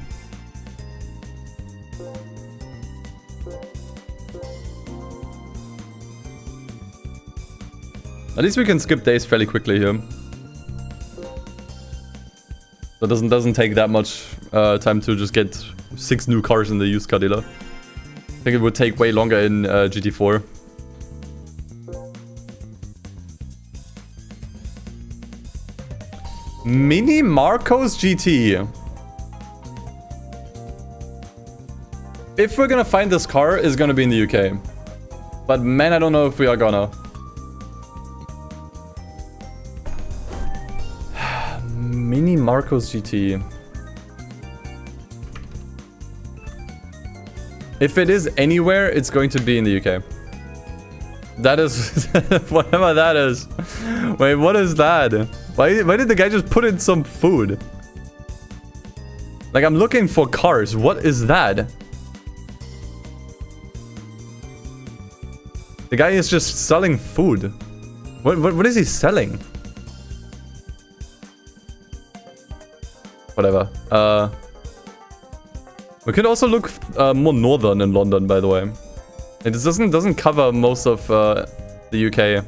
At least we can skip days fairly quickly here. That doesn't take that much time to just get 6 new cars in the used car dealer. I think it would take way longer in GT4. Mini Marcos GT. If we're gonna find this car, it's gonna be in the UK. But man, I don't know if we are gonna. Mini Marcos GT. If it is anywhere, it's going to be in the UK. That is... whatever that is. Wait, what is that? Why did the guy just put in some food? Like, I'm looking for cars. What is that? The guy is just selling food. What is he selling? Whatever. We could also look more northern in London, by the way. It doesn't cover most of the UK.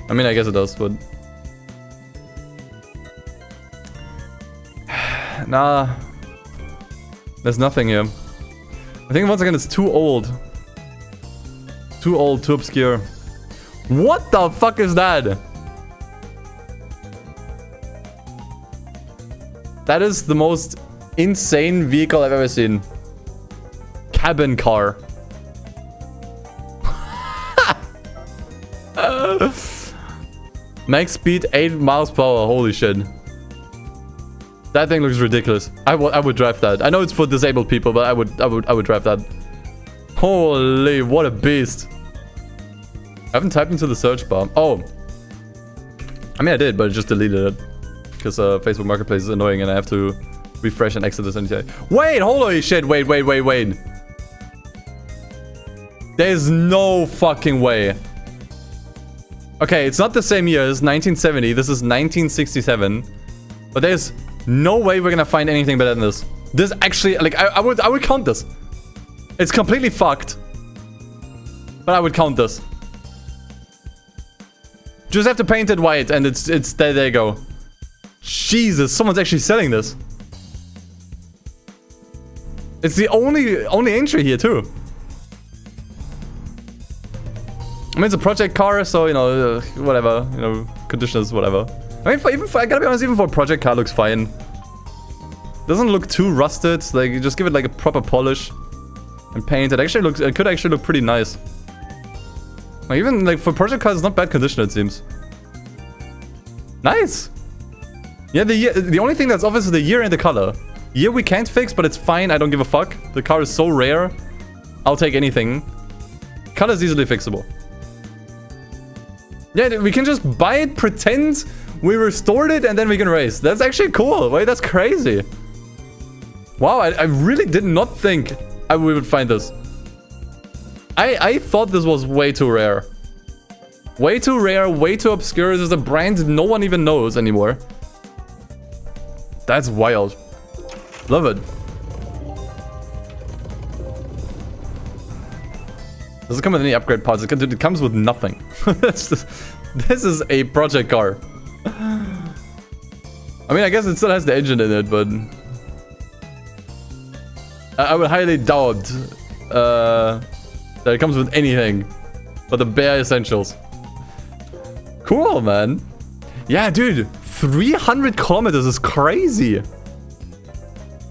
I mean, I guess it does, but... Nah. There's nothing here. I think once again it's too old. Too old, too obscure. What the fuck is that? That is the most insane vehicle I've ever seen. Cabin car. Max speed 8 miles per hour. Holy shit. That thing looks ridiculous. I would drive that. I know it's for disabled people, but I would drive that. Holy, what a beast. I haven't typed into the search bar. Oh. I mean, I did, but I just deleted it. Because Facebook Marketplace is annoying and I have to refresh and exit this anytime. Wait, holy shit. Wait. There's no fucking way. Okay, it's not the same year. It's 1970. This is 1967. But there's no way we're gonna find anything better than this. This actually, like, I would count this. It's completely fucked. But I would count this. Just have to paint it white and it's there you go. Jesus, someone's actually selling this. It's the only entry here too. I mean, it's a project car, so, you know, whatever, you know, conditions, whatever. I mean, I gotta be honest, even for a project car, looks fine. Doesn't look too rusted. Like, you just give it like a proper polish and paint. It could actually look pretty nice. Like, even like for project cars, it's not bad condition, it seems. Nice. Yeah, the only thing that's obvious is the year and the color. Here we can't fix, but it's fine. I don't give a fuck. The car is so rare. I'll take anything. Color is easily fixable. Yeah, we can just buy it, pretend we restored it, and then we can race. That's actually cool. Wait, that's crazy. Wow, I really did not think we would find this. I thought this was way too rare. Way too rare, way too obscure. This is a brand no one even knows anymore. That's wild. Love it. Does it come with any upgrade parts? It comes with nothing. This is a project car. I mean, I guess it still has the engine in it, but... I would highly doubt that it comes with anything but the bare essentials. Cool, man. Yeah, dude. 300 kilometers is crazy.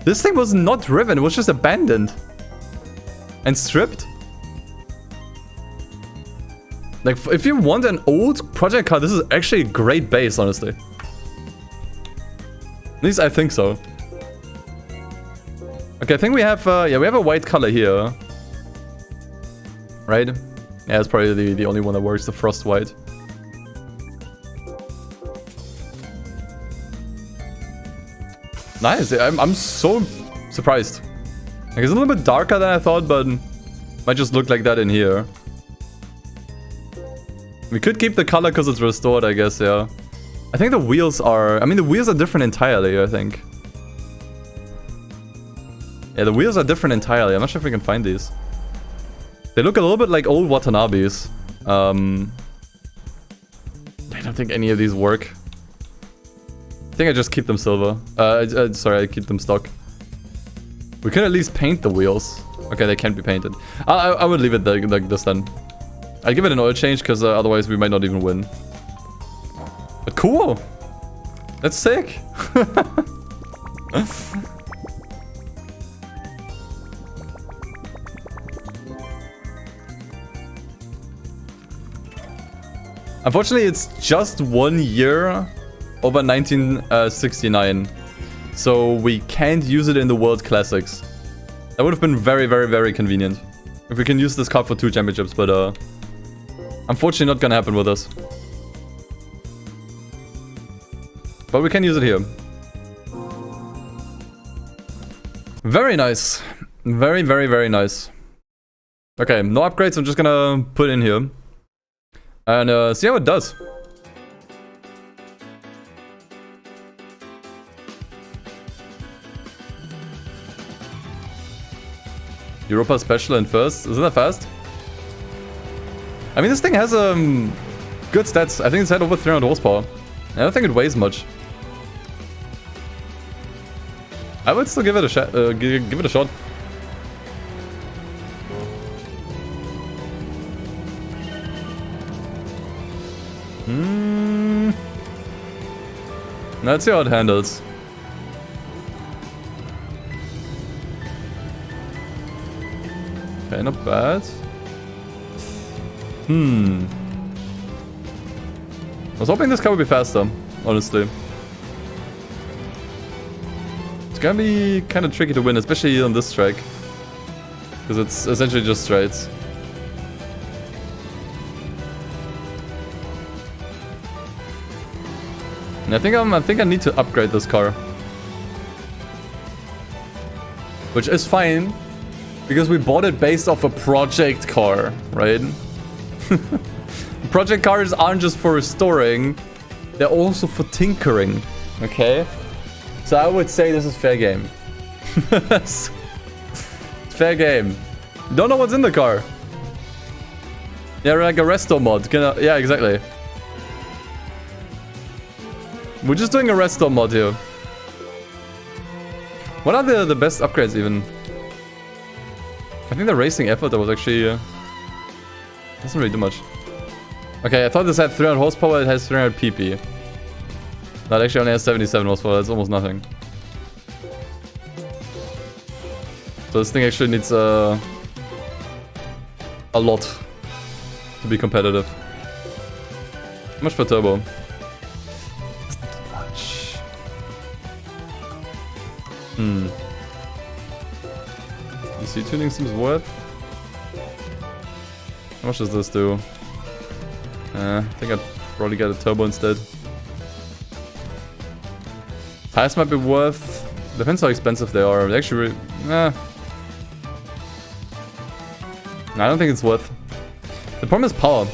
This thing was not driven. It was just abandoned. And stripped. Like, if you want an old project car, this is actually a great base, honestly. At least I think so. Okay, I think we have, yeah, we have a white color here. Right? Yeah, it's probably the only one that works, the frost white. Nice, I'm so surprised. Like, it's a little bit darker than I thought, but might just look like that in here. We could keep the color because it's restored, I guess, yeah. I think the wheels are... I mean, the wheels are different entirely, I think. Yeah, the wheels are different entirely. I'm not sure if we can find these. They look a little bit like old Watanabes. I don't think any of these work. I think I just keep them silver. Sorry, I keep them stock. We can at least paint the wheels. Okay, they can't be painted. I would leave it like this then. I'd give it an oil change because otherwise we might not even win. But cool! That's sick! Unfortunately, it's just 1 year over 1969. So we can't use it in the World Classics. That would have been very, very, very convenient. If we can use this car for 2 championships, but unfortunately not gonna happen with us. But we can use it here. Very nice. Very, very, very nice. Okay, no upgrades, I'm just gonna put in here. And see how it does. Europa special and first. Isn't that fast? I mean, this thing has good stats. I think it's had over 300 horsepower. I don't think it weighs much. I would still give it a shot. Give it a shot. Let's see how it handles. Okay, not bad. I was hoping this car would be faster, honestly. It's gonna be kind of tricky to win, especially on this track. Because it's essentially just straights. And I think I need to upgrade this car. Which is fine, because we bought it based off a project car, right? Project cars aren't just for restoring, they're also for tinkering, okay? So I would say this is fair game. It's fair game. Don't know what's in the car. Yeah, like a resto mod. Yeah, exactly. We're just doing a resto mod here. What are the best upgrades even? I think the racing effort that was actually... doesn't really do much. Okay, I thought this had 300 horsepower, it has 300 pp. That actually only has 77 horsepower, that's almost nothing. So this thing actually needs a lot to be competitive. How much per turbo? DC tuning seems worth. How much does this do? I think I'd probably get a turbo instead. Tires might be worth. Depends how expensive they are. They actually, I don't think it's worth. The problem is power.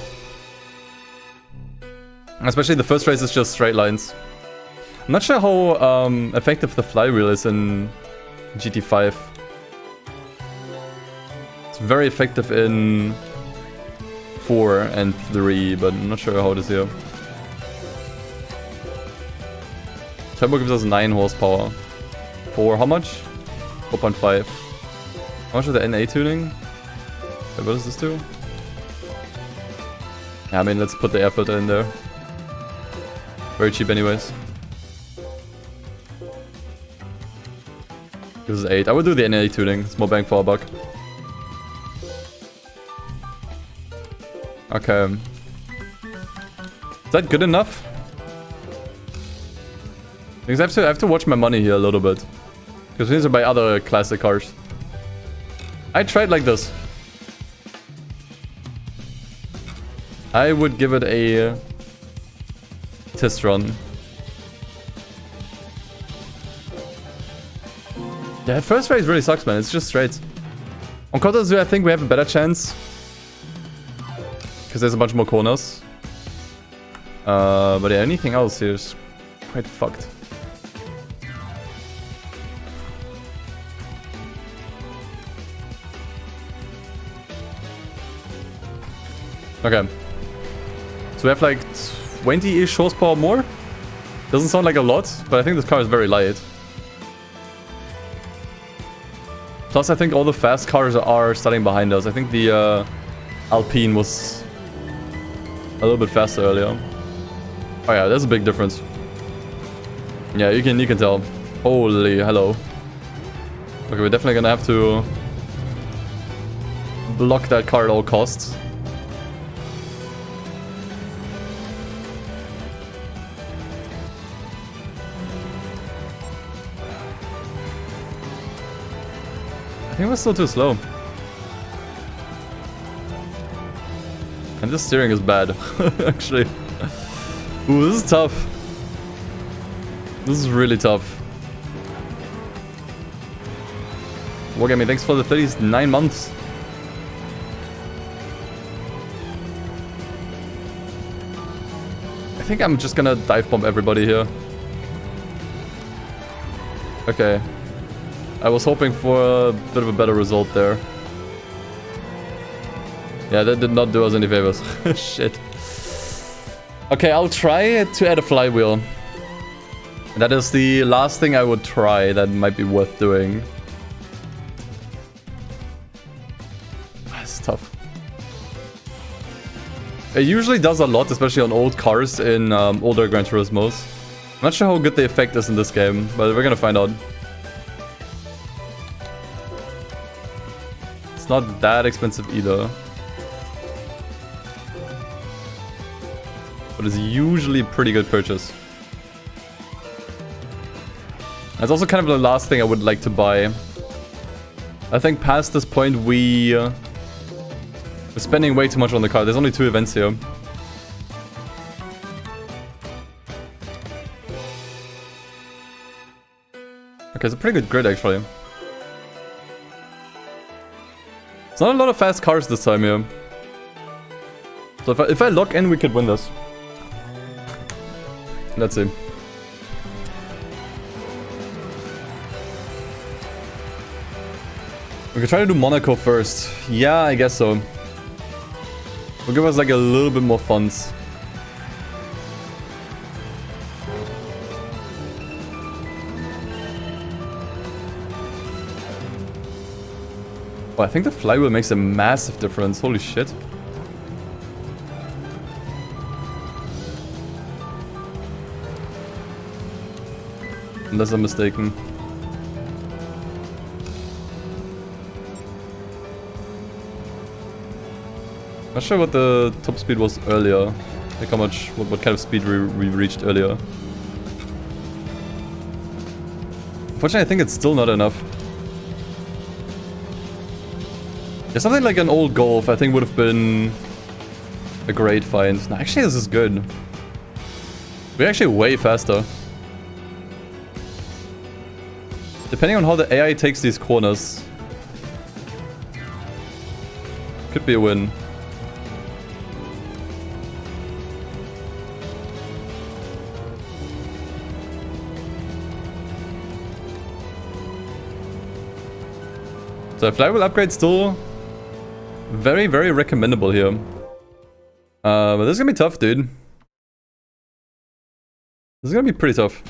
Especially the first race is just straight lines. I'm not sure how effective the flywheel is in GT5. It's very effective in 4 and 3, but I'm not sure how it is here. Turbo gives us 9 horsepower. For how much? 4.5. How much is the NA tuning? Wait, what does this do? Yeah, I mean, let's put the air filter in there. Very cheap anyways. This is 8. I would do the NA tuning. It's more bang for our buck. Okay. Is that good enough? Because I have to watch my money here a little bit. Because we need to buy other classic cars. I tried like this. I would give it a test run. Yeah, first race really sucks, man. It's just straight. On Kotazu, I think we have a better chance. Because there's a bunch more corners. But yeah, anything else here is quite fucked. Okay. So we have like 20-ish horsepower more. Doesn't sound like a lot, but I think this car is very light. Plus, I think all the fast cars are starting behind us. I think the Alpine was a little bit faster earlier. Oh yeah, there's a big difference. Yeah, you can tell. Holy hello. Okay, we're definitely gonna have to block that car at all costs. I think we're still too slow. And this steering is bad, actually. Ooh, this is tough. This is really tough. Wargaming, thanks for the 39 months. I think I'm just gonna dive bomb everybody here. Okay. I was hoping for a bit of a better result there. Yeah, that did not do us any favors. Shit. Okay, I'll try to add a flywheel. That is the last thing I would try that might be worth doing. That's tough. It usually does a lot, especially on old cars in older Gran Turismos. I'm not sure how good the effect is in this game, but we're gonna find out. It's not that expensive either. But it's usually a pretty good purchase. That's also kind of the last thing I would like to buy. I think past this point we're spending way too much on the car. There's only 2 events here. Okay, it's a pretty good grid actually. It's not a lot of fast cars this time here. So if I lock in, we could win this. Let's see. We could try to do Monaco first. Yeah, I guess so. Will give us like a little bit more funds. Oh, I think the flywheel makes a massive difference. Holy shit. Unless I'm mistaken. Not sure what the top speed was earlier. Like how much, what kind of speed we reached earlier. Unfortunately, I think it's still not enough. Yeah, something like an old Golf, I think, would have been a great find. No, actually, this is good. We're actually way faster. Depending on how the AI takes these corners. Could be a win. So a flywheel upgrade still very, very recommendable here. But this is gonna be tough, dude. This is gonna be pretty tough.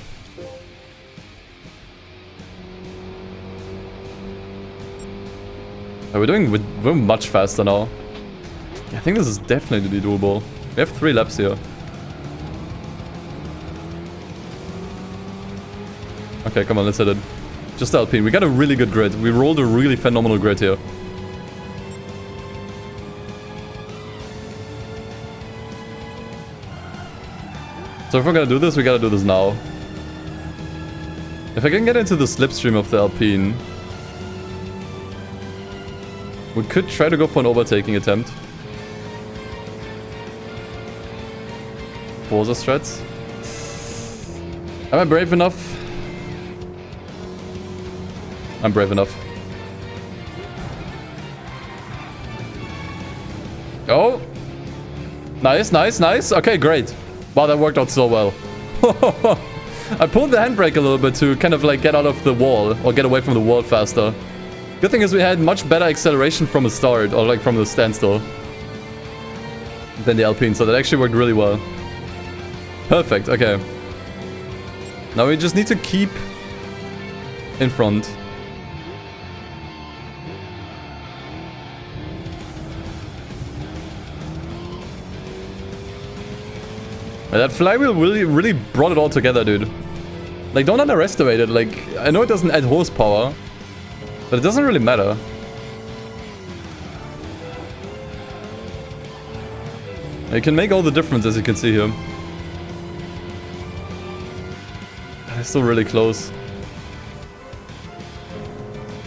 We're much faster now. I think this is definitely doable. We have 3 laps here. Okay, come on, let's hit it. Just Alpine. We got a really good grid. We rolled a really phenomenal grid here. So if we're gonna do this, we gotta do this now. If I can get into the slipstream of the Alpine, we could try to go for an overtaking attempt. Forza strats. Am I brave enough? I'm brave enough. Oh! Nice, nice, nice. Okay, great. Wow, that worked out so well. I pulled the handbrake a little bit to kind of like get out of the wall, or get away from the wall faster. Good thing is we had much better acceleration from the start, or like from the standstill, than the Alpine, so that actually worked really well. Perfect, okay. Now we just need to keep in front. That flywheel really brought it all together, dude. Like, don't underestimate it. Like, I know it doesn't add horsepower, but it doesn't really matter. It can make all the difference, as you can see here. It's still really close.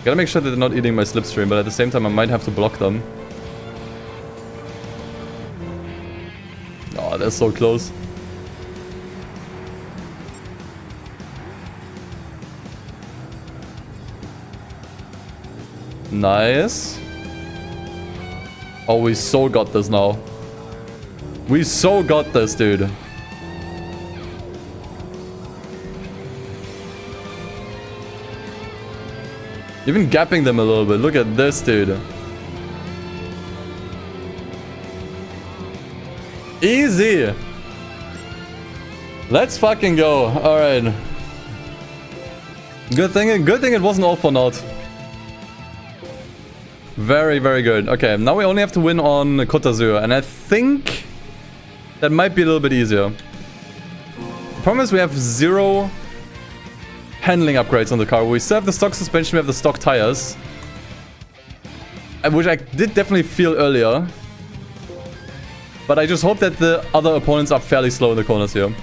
Gotta make sure that they're not eating my slipstream, but at the same time I might have to block them. Oh, they're so close. Nice. Oh, we so got this now. We so got this, dude. Even gapping them a little bit. Look at this, dude. Easy. Let's fucking go. All right. Good thing it wasn't all for naught. Very, very good. Okay, now we only have to win on Côte d'Azur, and I think that might be a little bit easier. The problem is we have 0 handling upgrades on the car. We still have the stock suspension, we have the stock tires, which I did definitely feel earlier. But I just hope that the other opponents are fairly slow in the corners here.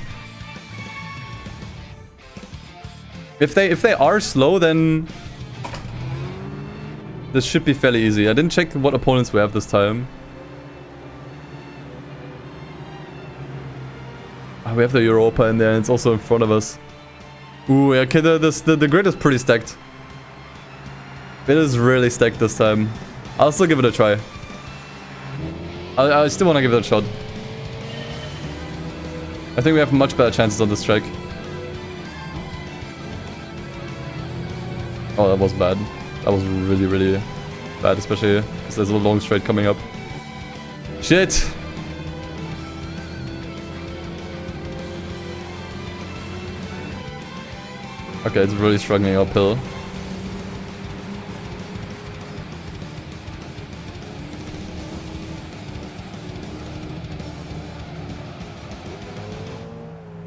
If they are slow, then this should be fairly easy. I didn't check what opponents we have this time. Oh, we have the Europa in there, and it's also in front of us. Ooh, okay, the grid is pretty stacked. It is really stacked this time. I'll still give it a try. I still want to give it a shot. I think we have much better chances on this track. Oh, that was bad. That was really, really bad, especially because there's a long straight coming up. Shit! Okay, it's really struggling uphill.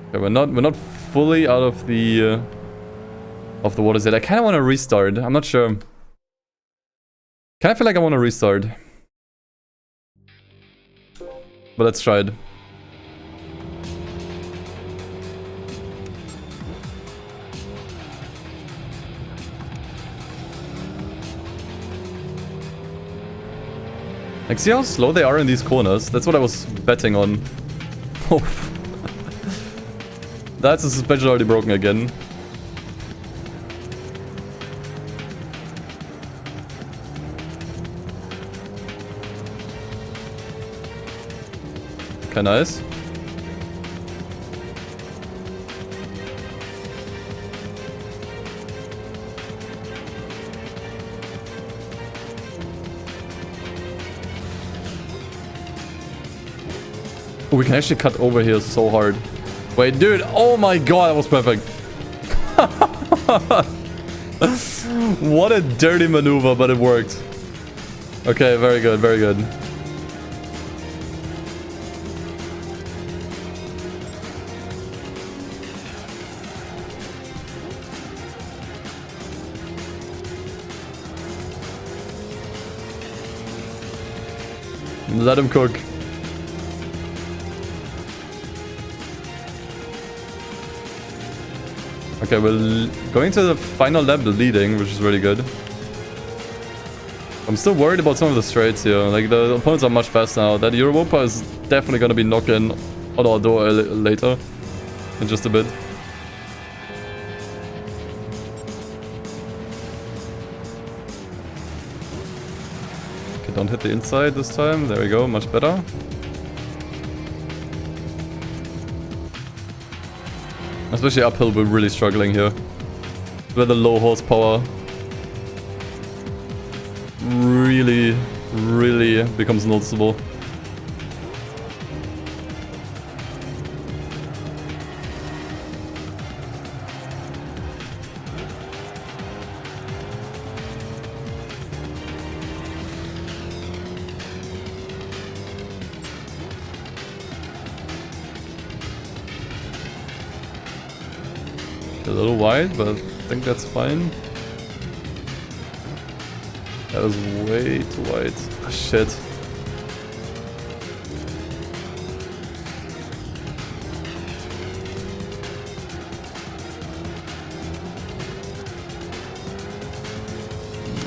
Okay, we're not fully out of the waters yet. I kind of want to restart. I'm not sure. Kind of feel like I want to restart. But let's try it. Like, see how slow they are in these corners? That's what I was betting on. That's a suspension already broken again. Okay, nice. Oh, we can actually cut over here so hard. Wait, dude. Oh my god, that was perfect. What a dirty maneuver, but it worked. Okay, very good, very good. Let him cook. Okay, we're going to the final lap leading, which is really good. I'm still worried about some of the straights here. Like, the opponents are much faster now. That Europa is definitely going to be knocking on our door later. In just a bit. Okay, don't hit the inside this time. There we go, much better. Especially uphill, we're really struggling here. With the low horsepower. Really becomes noticeable. A little wide, but I think that's fine. That is way too wide. Oh, shit.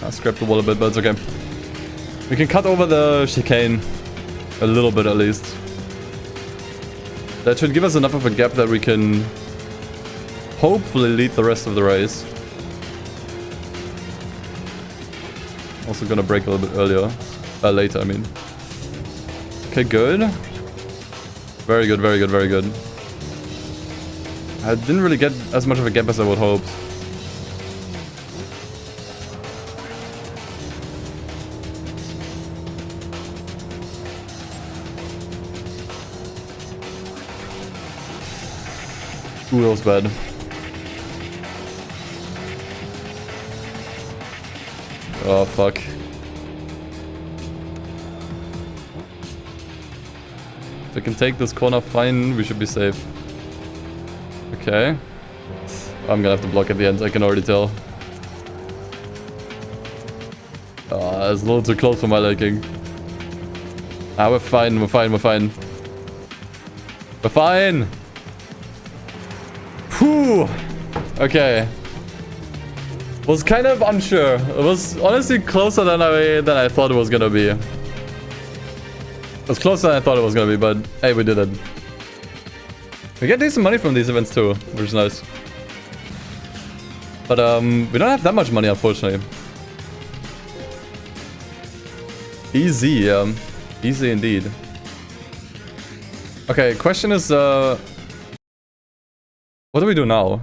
I scrapped the wall a bit, but it's okay. We can cut over the chicane. A little bit at least. That should give us enough of a gap that we can hopefully lead the rest of the race. Also gonna brake a little bit earlier. Later, I mean. Okay, good. Very good, very good, very good. I didn't really get as much of a gap as I would hope. Ooh, that was bad. Oh, fuck. If we can take this corner fine, we should be safe. Okay. I'm gonna have to block at the end, I can already tell. Oh, it's a little too close for my liking. Ah, we're fine, we're fine, we're fine. We're fine! Whew! Okay. Was kind of unsure. It was honestly closer than I thought it was gonna be. It was closer than I thought it was gonna be, but hey, we did it. We get decent money from these events too, which is nice. But we don't have that much money, unfortunately. Easy, yeah. Easy indeed. Okay, question is, what do we do now?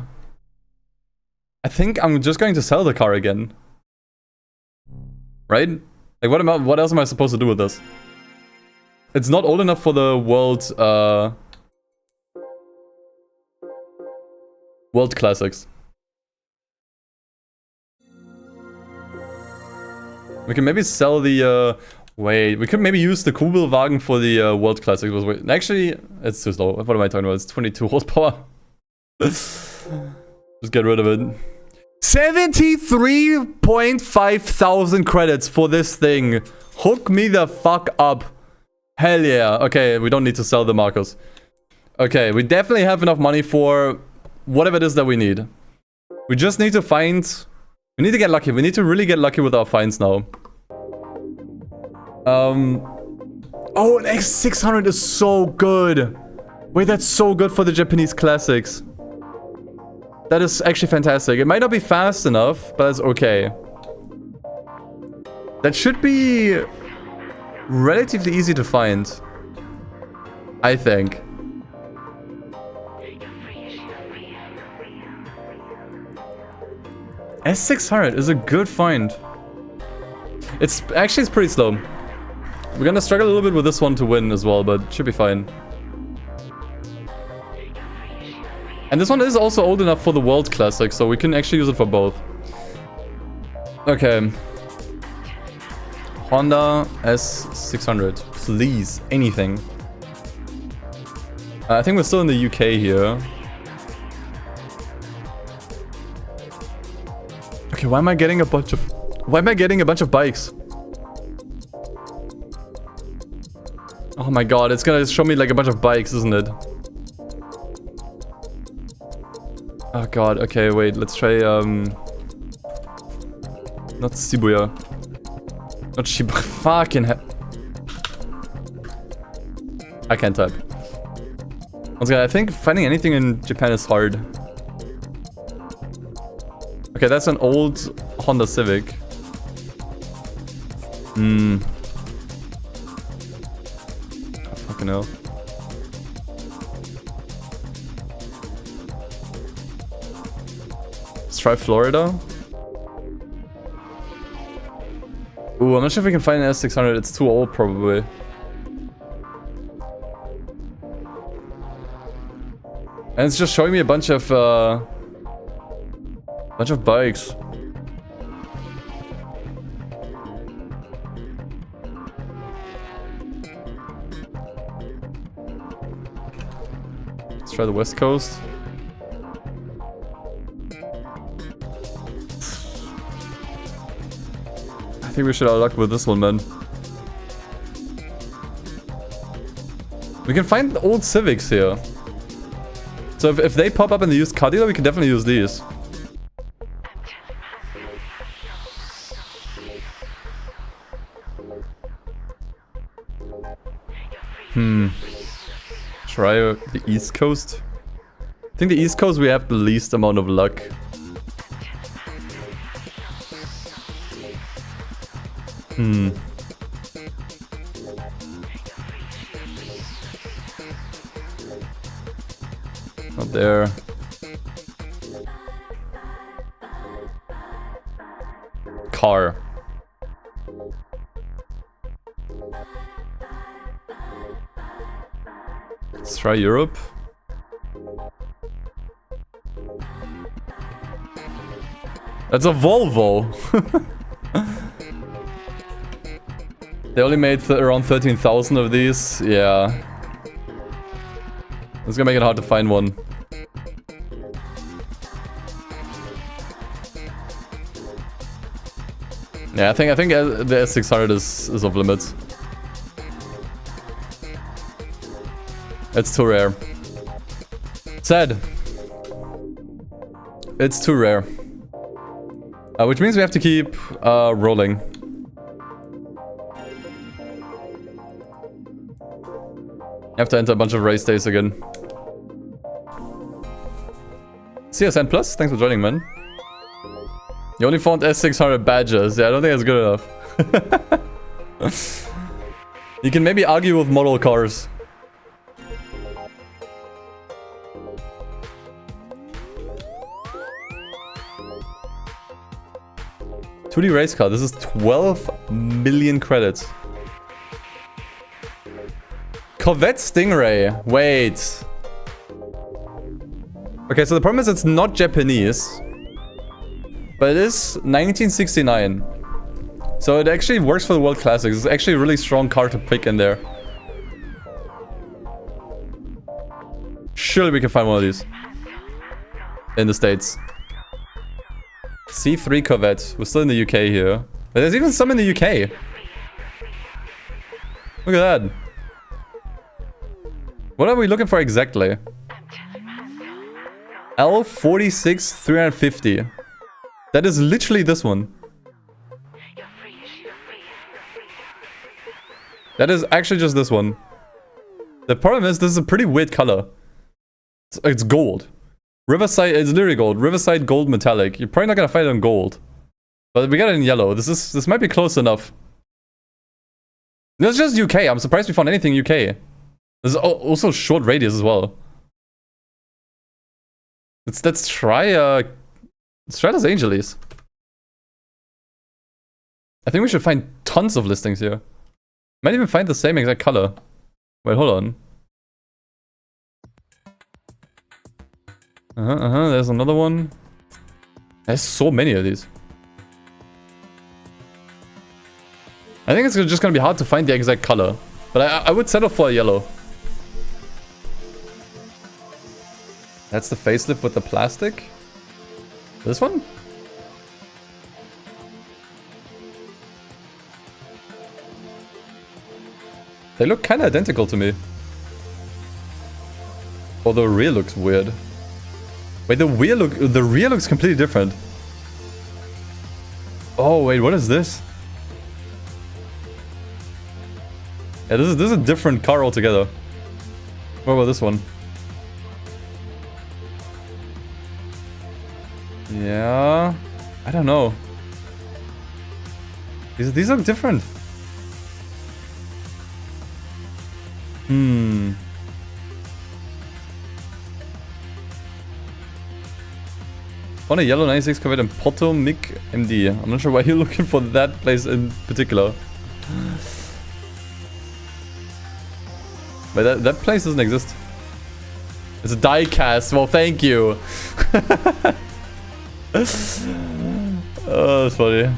I think I'm just going to sell the car again. Right? Like, what else am I supposed to do with this? It's not old enough for the World Classics. We can maybe sell the, wait, we could maybe use the Kugelwagen for the World Classics. Actually, it's too slow. What am I talking about? It's 22 horsepower. Just get rid of it. 73.5 thousand credits for this thing. Hook me the fuck up. Hell yeah. Okay, we don't need to sell the markers. Okay, we definitely have enough money for whatever it is that we need. We just need to find... We need to get lucky. We need to really get lucky with our finds now. Oh, an X600 is so good. Wait, that's so good for the Japanese classics. That is actually fantastic. It might not be fast enough, but it's okay. That should be relatively easy to find, I think. S600 is a good find. It's pretty slow. We're gonna struggle a little bit with this one to win as well, but should be fine. And this one is also old enough for the World Classic, so we can actually use it for both. Okay. Honda S600. Please, anything. I think we're still in the UK here. Okay, why am I getting a bunch of bikes? Oh my god, it's gonna show me like a bunch of bikes, isn't it? Oh god, okay, wait, let's try, not Shibuya. Not Shibuya, fucking I can't type. Once again, I think finding anything in Japan is hard. Okay, that's an old Honda Civic. Fucking hell. Let's try Florida. Ooh, I'm not sure if we can find an S600. It's too old, probably. And it's just showing me a bunch of bikes. Let's try the West Coast. I think we should have luck with this one, man. We can find old Civics here. So if they pop up in the used car dealer, we can definitely use these. Try the East Coast. I think the East Coast we have the least amount of luck. Not there. Car. Let's try Europe. That's a Volvo. They only made around 13,000 of these. Yeah. It's gonna make it hard to find one. Yeah, I think the S600 is off limits. It's too rare. Sad. It's too rare. Which means we have to keep rolling. You have to enter a bunch of race days again. CSN Plus, thanks for joining, man. You only found S600 badges. Yeah, I don't think that's good enough. You can maybe argue with model cars. $2D race car. This is 12 million credits. Corvette Stingray. Wait. Okay, so the problem is it's not Japanese. But it is 1969. So it actually works for the World Classics. It's actually a really strong car to pick in there. Surely we can find one of these. In the States. C3 Corvette. We're still in the UK here. But there's even some in the UK. Look at that. What are we looking for exactly? L46 350. That is literally this one. That is actually just this one. The problem is, this is a pretty weird color. It's gold. Riverside, it's literally gold. Riverside gold metallic. You're probably not gonna find it in gold. But we got it in yellow. This might be close enough. That's just UK. I'm surprised we found anything UK. There's also short radius as well. Let's try Los Angeles. I think we should find tons of listings here. Might even find the same exact color. Wait, hold on. There's another one. There's so many of these. I think it's just gonna be hard to find the exact color. But I would settle for a yellow. That's the facelift with the plastic. This one? They look kind of identical to me. Oh, the rear looks weird. Wait, the rear looks completely different. Oh wait, what is this? Yeah, this is a different car altogether. What about this one? Yeah, I don't know. These look different. Found a yellow 96 Corvette in Porto Mic MD. I'm not sure why you're looking for that place in particular. But that place doesn't exist. It's a die cast. Well, thank you. Oh, that's funny.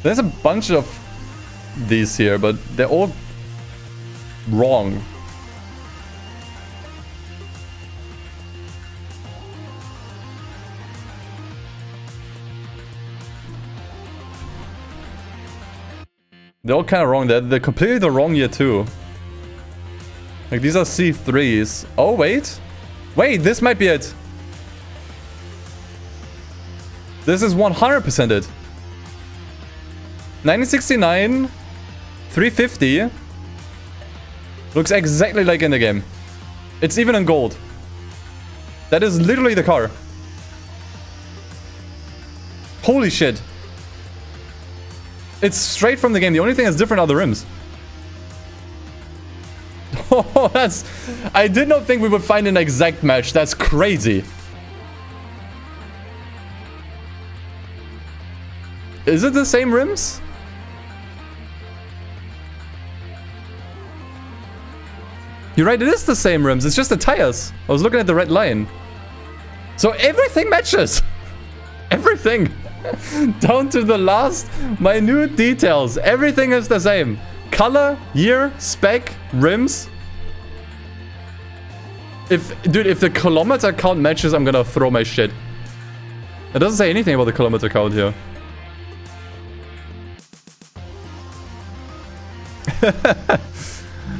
There's a bunch of these here, but they're all wrong. They're all kind of wrong. They're completely the wrong year too. Like these are C3s. Oh wait. Wait, this might be it. This is 100% it. 1969, 350. Looks exactly like in the game. It's even in gold. That is literally the car. Holy shit. It's straight from the game. The only thing that's different are the rims. Oh, that's... I did not think we would find an exact match. That's crazy. Is it the same rims? You're right, it is the same rims. It's just the tires. I was looking at the red line. So everything matches. Everything. Down to the last minute details. Everything is the same. Color, year, spec, rims. If the kilometer count matches, I'm gonna throw my shit. It doesn't say anything about the kilometer count here.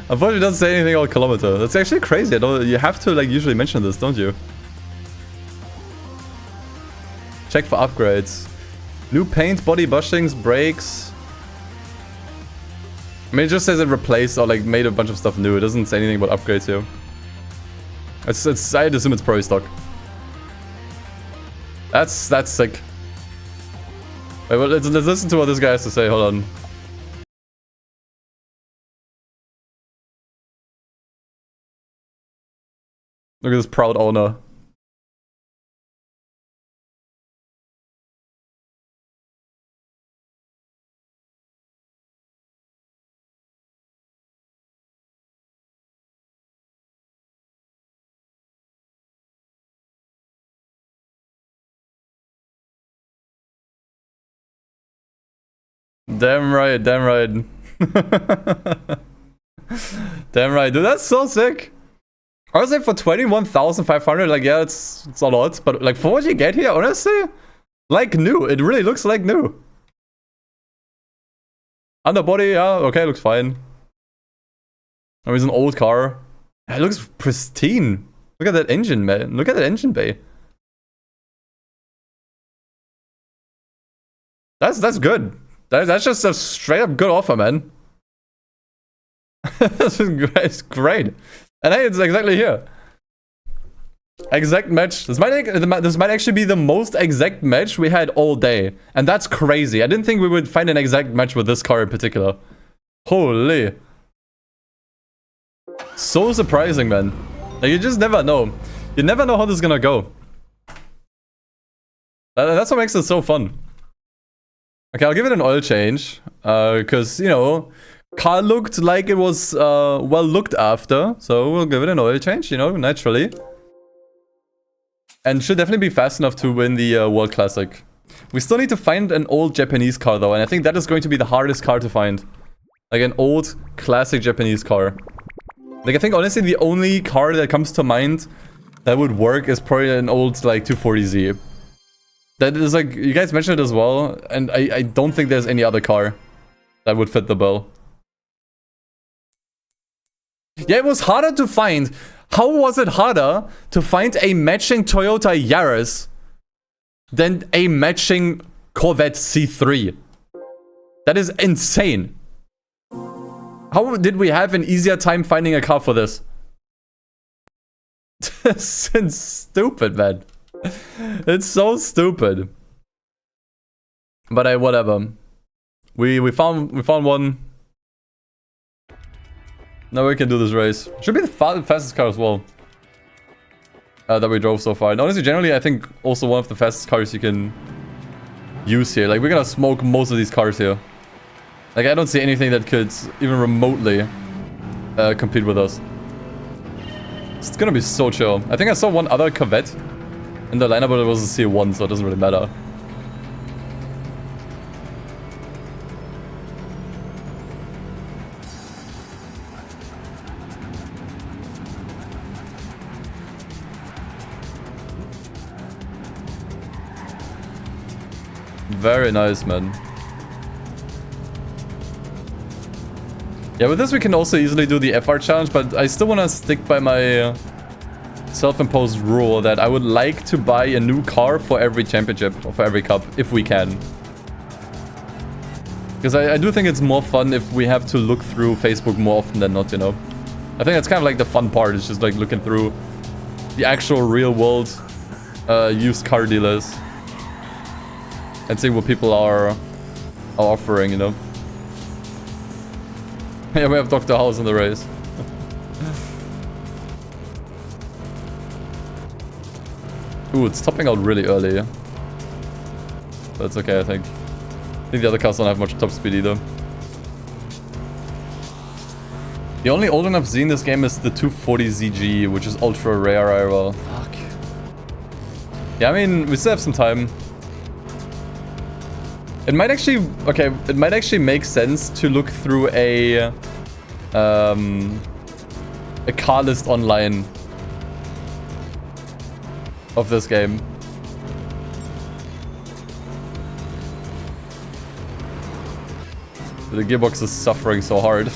Unfortunately, it doesn't say anything about kilometer. That's actually crazy. You have to like usually mention this, don't you? Check for upgrades. New paint, body bushings, brakes. I mean, it just says it replaced or like made a bunch of stuff new. It doesn't say anything about upgrades here. I'd assume it's probably stock. That's sick. Wait, well, let's listen to what this guy has to say. Hold on. Look at this proud owner. Damn right, damn right. Damn right, dude, that's so sick. Honestly, for 21,500, like, yeah, it's a lot. But, like, for what you get here, honestly, like new. It really looks like new. Underbody, yeah, okay, looks fine. I mean, it's an old car. It looks pristine. Look at that engine, man. Look at that engine bay. That's good. That's just a straight up good offer, man. It's great. And hey, it's exactly here. Exact match. This might actually be the most exact match we had all day. And that's crazy. I didn't think we would find an exact match with this car in particular. Holy. So surprising, man. Like, you just never know. You never know how this is gonna go. That's what makes it so fun. Okay, I'll give it an oil change. Because, you know, car looked like it was well looked after. So we'll give it an oil change, you know, naturally. And should definitely be fast enough to win the World Classic. We still need to find an old Japanese car though, and I think that is going to be the hardest car to find. Like an old, classic Japanese car. Like, I think honestly the only car that comes to mind that would work is probably an old, like, 240Z. That is like, you guys mentioned it as well, and I don't think there's any other car that would fit the bill. Yeah, it was harder to find. How was it harder to find a matching Toyota Yaris than a matching Corvette C3? That is insane. How did we have an easier time finding a car for this? It's stupid, man. It's so stupid. But whatever. We found one. Now we can do this race. Should be the fastest car as well. That we drove so far. And honestly, generally, I think also one of the fastest cars you can use here. Like, we're gonna smoke most of these cars here. Like, I don't see anything that could even remotely compete with us. It's gonna be so chill. I think I saw one other Corvette in the lineup, but it was a C1, so it doesn't really matter. Very nice, man. Yeah, with this we can also easily do the FR challenge, but I still want to stick by my self-imposed rule that I would like to buy a new car for every championship, or for every cup, if we can. Because I do think it's more fun if we have to look through Facebook more often than not, you know. I think that's kind of like the fun part, is just like looking through the actual real world used car dealers. And see what people are offering, you know. Yeah, we have Dr. House in the race. Ooh, it's topping out really early. But it's okay, I think. I think the other cars don't have much top speed either. The only old one I've seen in this game is the 240ZG, which is ultra rare IRL. Fuck. Yeah, I mean, we still have some time. It might actually, okay, it might actually make sense to look through a car list online of this game. The gearbox is suffering so hard.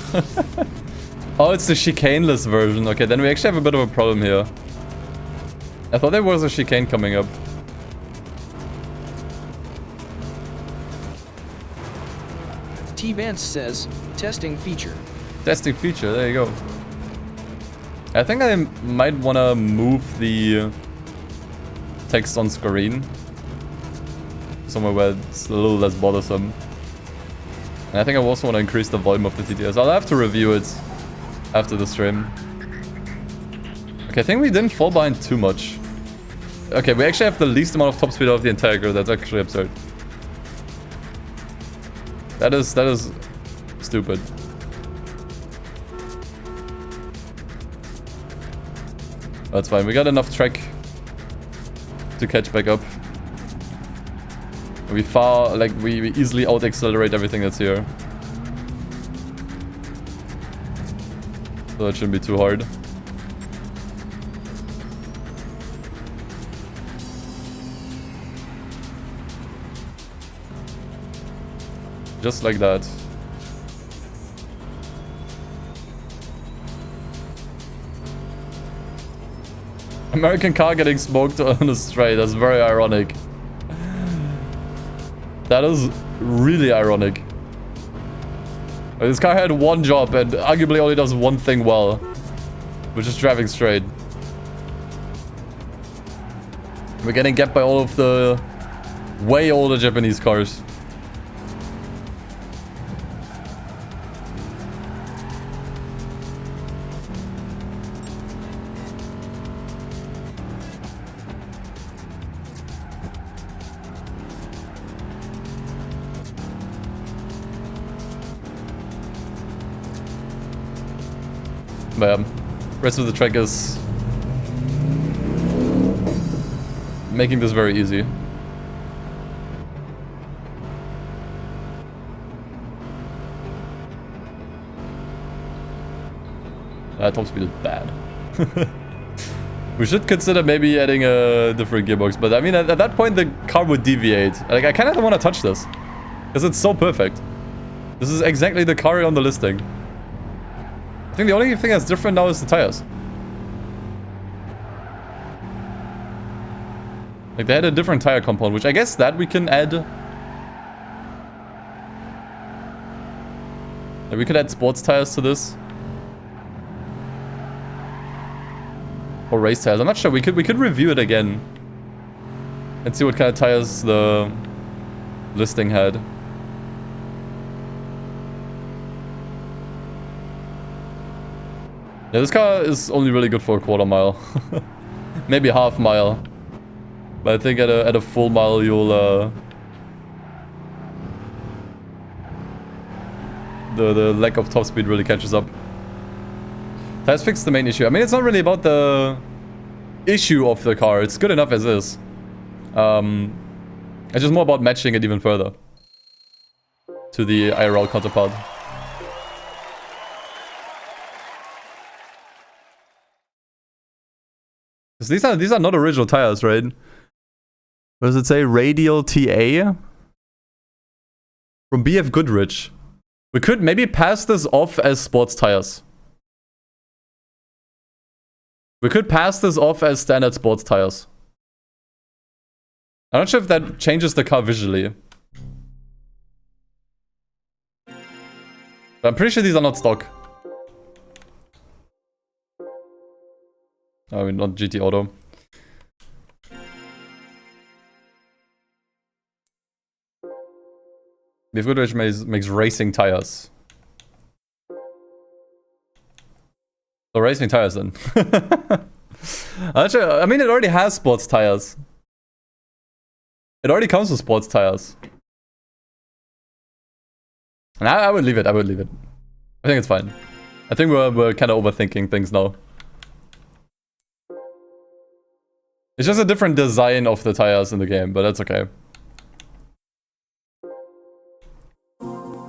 Oh, it's the chicaneless version. Okay, then we actually have a bit of a problem here. I thought there was a chicane coming up. T-Vance says, testing feature. Testing feature, there you go. I think I might want to move the text on screen somewhere where it's a little less bothersome. And I think I also want to increase the volume of the TTS. I'll have to review it after the stream. Okay, I think we didn't fall behind too much. Okay, we actually have the least amount of top speed of the entire group. That's actually absurd. That is stupid. That's fine. We got enough track to catch back up. We easily out-accelerate everything that's here. So that shouldn't be too hard. Just like that. American car getting smoked on the straight. That's very ironic. That is really ironic. This car had one job and arguably only does one thing well, which is driving straight. We're getting gapped by all of the way older Japanese cars. But yeah, rest of the track is making this very easy. Top speed is bad. We should consider maybe adding a different gearbox, but I mean at that point the car would deviate. Like I kind of don't want to touch this because it's so perfect. This is exactly the car on the listing. I think the only thing that's different now is the tires. Like they had a different tire compound, which I guess that we can add. Like we could add sports tires to this. Or race tires. I'm not sure. We could review it again. And see what kind of tires the listing had. Yeah, this car is only really good for a quarter mile. Maybe a half mile. But I think at a full mile you'll the lack of top speed really catches up. Tires fix the main issue. I mean, it's not really about the issue of the car. It's good enough as is. It's just more about matching it even further to the IRL counterpart. These are not original tires, right? What does it say? Radial TA? From BF Goodrich. We could maybe pass this off as sports tires. We could pass this off as standard sports tires. I'm not sure if that changes the car visually. But I'm pretty sure these are not stock. I mean, not GT Auto. BF Goodrich makes racing tires. So racing tires then. Actually, I mean, it already has sports tires. It already comes with sports tires. And I would leave it. I would leave it. I think it's fine. I think we're kind of overthinking things now. It's just a different design of the tires in the game, but that's okay.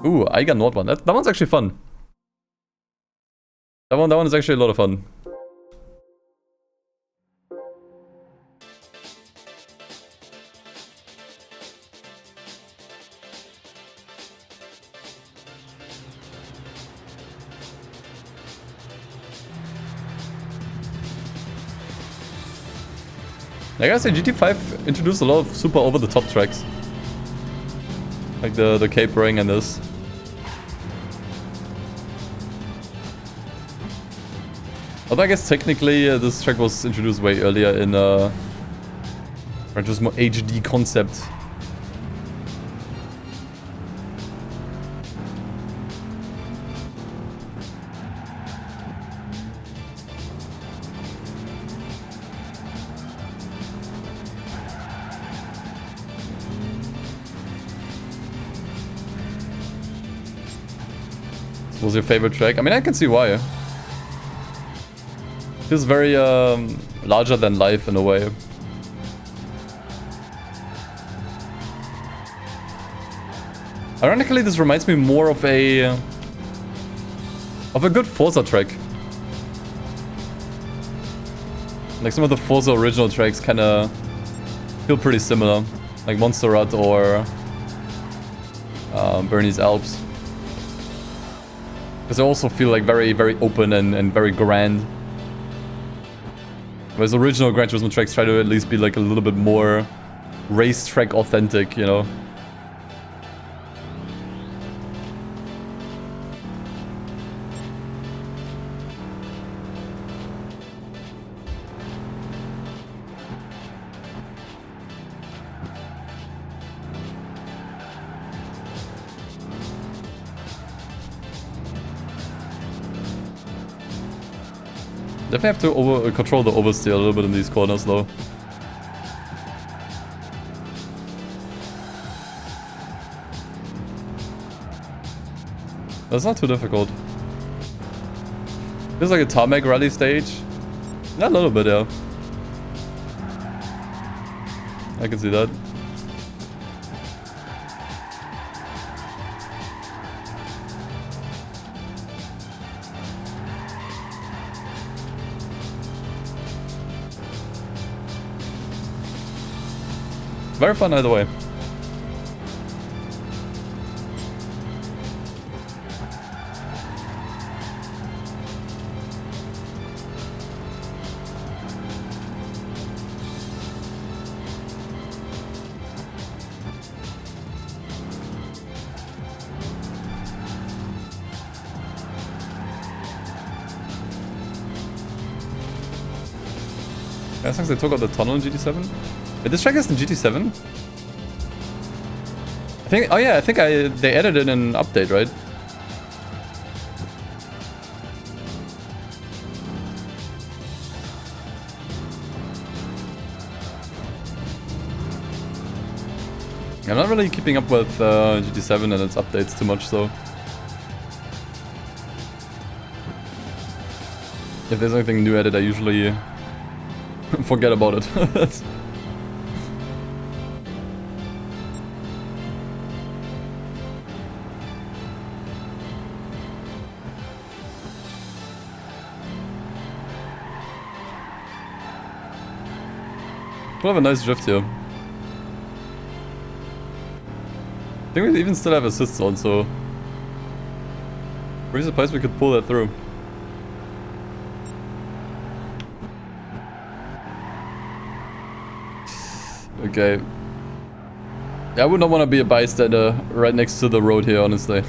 Ooh, Eiger Nordbahn. That one's actually fun. That one is actually a lot of fun. I gotta say, GT5 introduced a lot of super over-the-top tracks. Like the capering and this. Although I guess technically this track was introduced way earlier in Gran Turismo HD concept. This was your favorite track? I mean, I can see why. Feels very larger than life in a way. Ironically, this reminds me more of a good Forza track. Like some of the Forza original tracks kind of feel pretty similar, like Montserrat or Bernese Alps. Because they also feel like very, very open and very grand. Whereas original Gran Turismo tracks try to at least be like a little bit more racetrack authentic, you know? Definitely have to control the oversteer a little bit in these corners though. That's not too difficult. This is like a tarmac rally stage. Yeah, a little bit, yeah. I can see that. Very fun either way. I think they took out the tunnel in GT7. Wait, this track is in GT7? I think. Oh yeah, I think they added it in an update, right? I'm not really keeping up with GT7 and its updates too much, so if there's anything new added, I usually forget about it. We'll have a nice drift here. I think we even still have assists on, so pretty surprised we could pull that through. Okay. I would not want to be a bystander right next to the road here, honestly.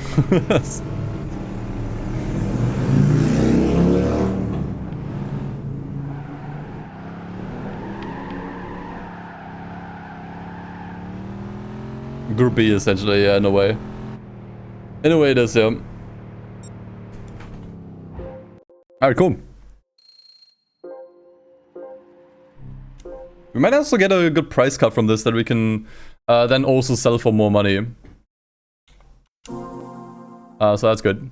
Group B, essentially, yeah, in a way. In a way it is, yeah. Alright, cool. We might also get a good price cut from this that we can then also sell for more money. So that's good.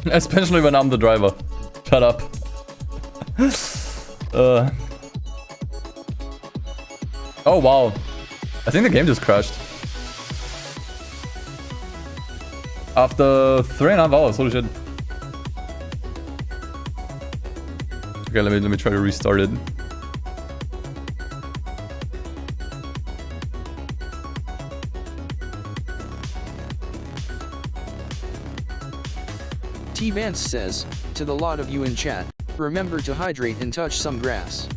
Especially when I'm the driver. Shut up. Oh wow. I think the game just crashed. After 3.5 hours, holy shit. Okay, let me try to restart it. T Vance says, to the lot of you in chat, remember to hydrate and touch some grass.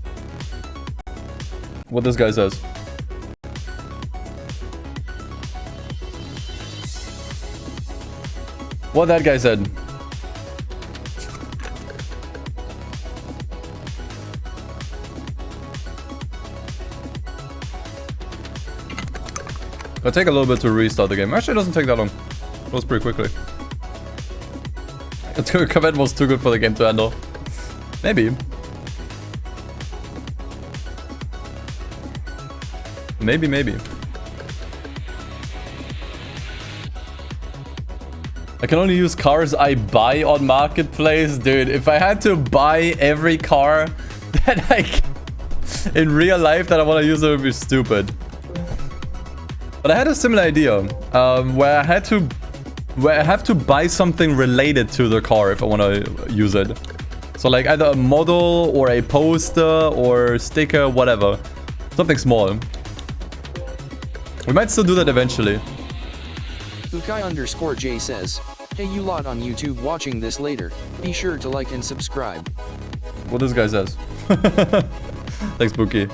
What this guy says. What that guy said. It'll take a little bit to restart the game. Actually, it doesn't take that long. It goes pretty quickly. The command was too good for the game to handle. Maybe. Maybe. I can only use cars I buy on Marketplace. Dude, if I had to buy every car that in real life that I want to use, it would be stupid. But I had a similar idea, where I have to buy something related to the car if I want to use it. So like either a model or a poster or sticker, whatever. Something small. We might still do that eventually. Ukai_J says, hey you lot on YouTube watching this later, be sure to like and subscribe. What this guy says. Thanks, Bookie.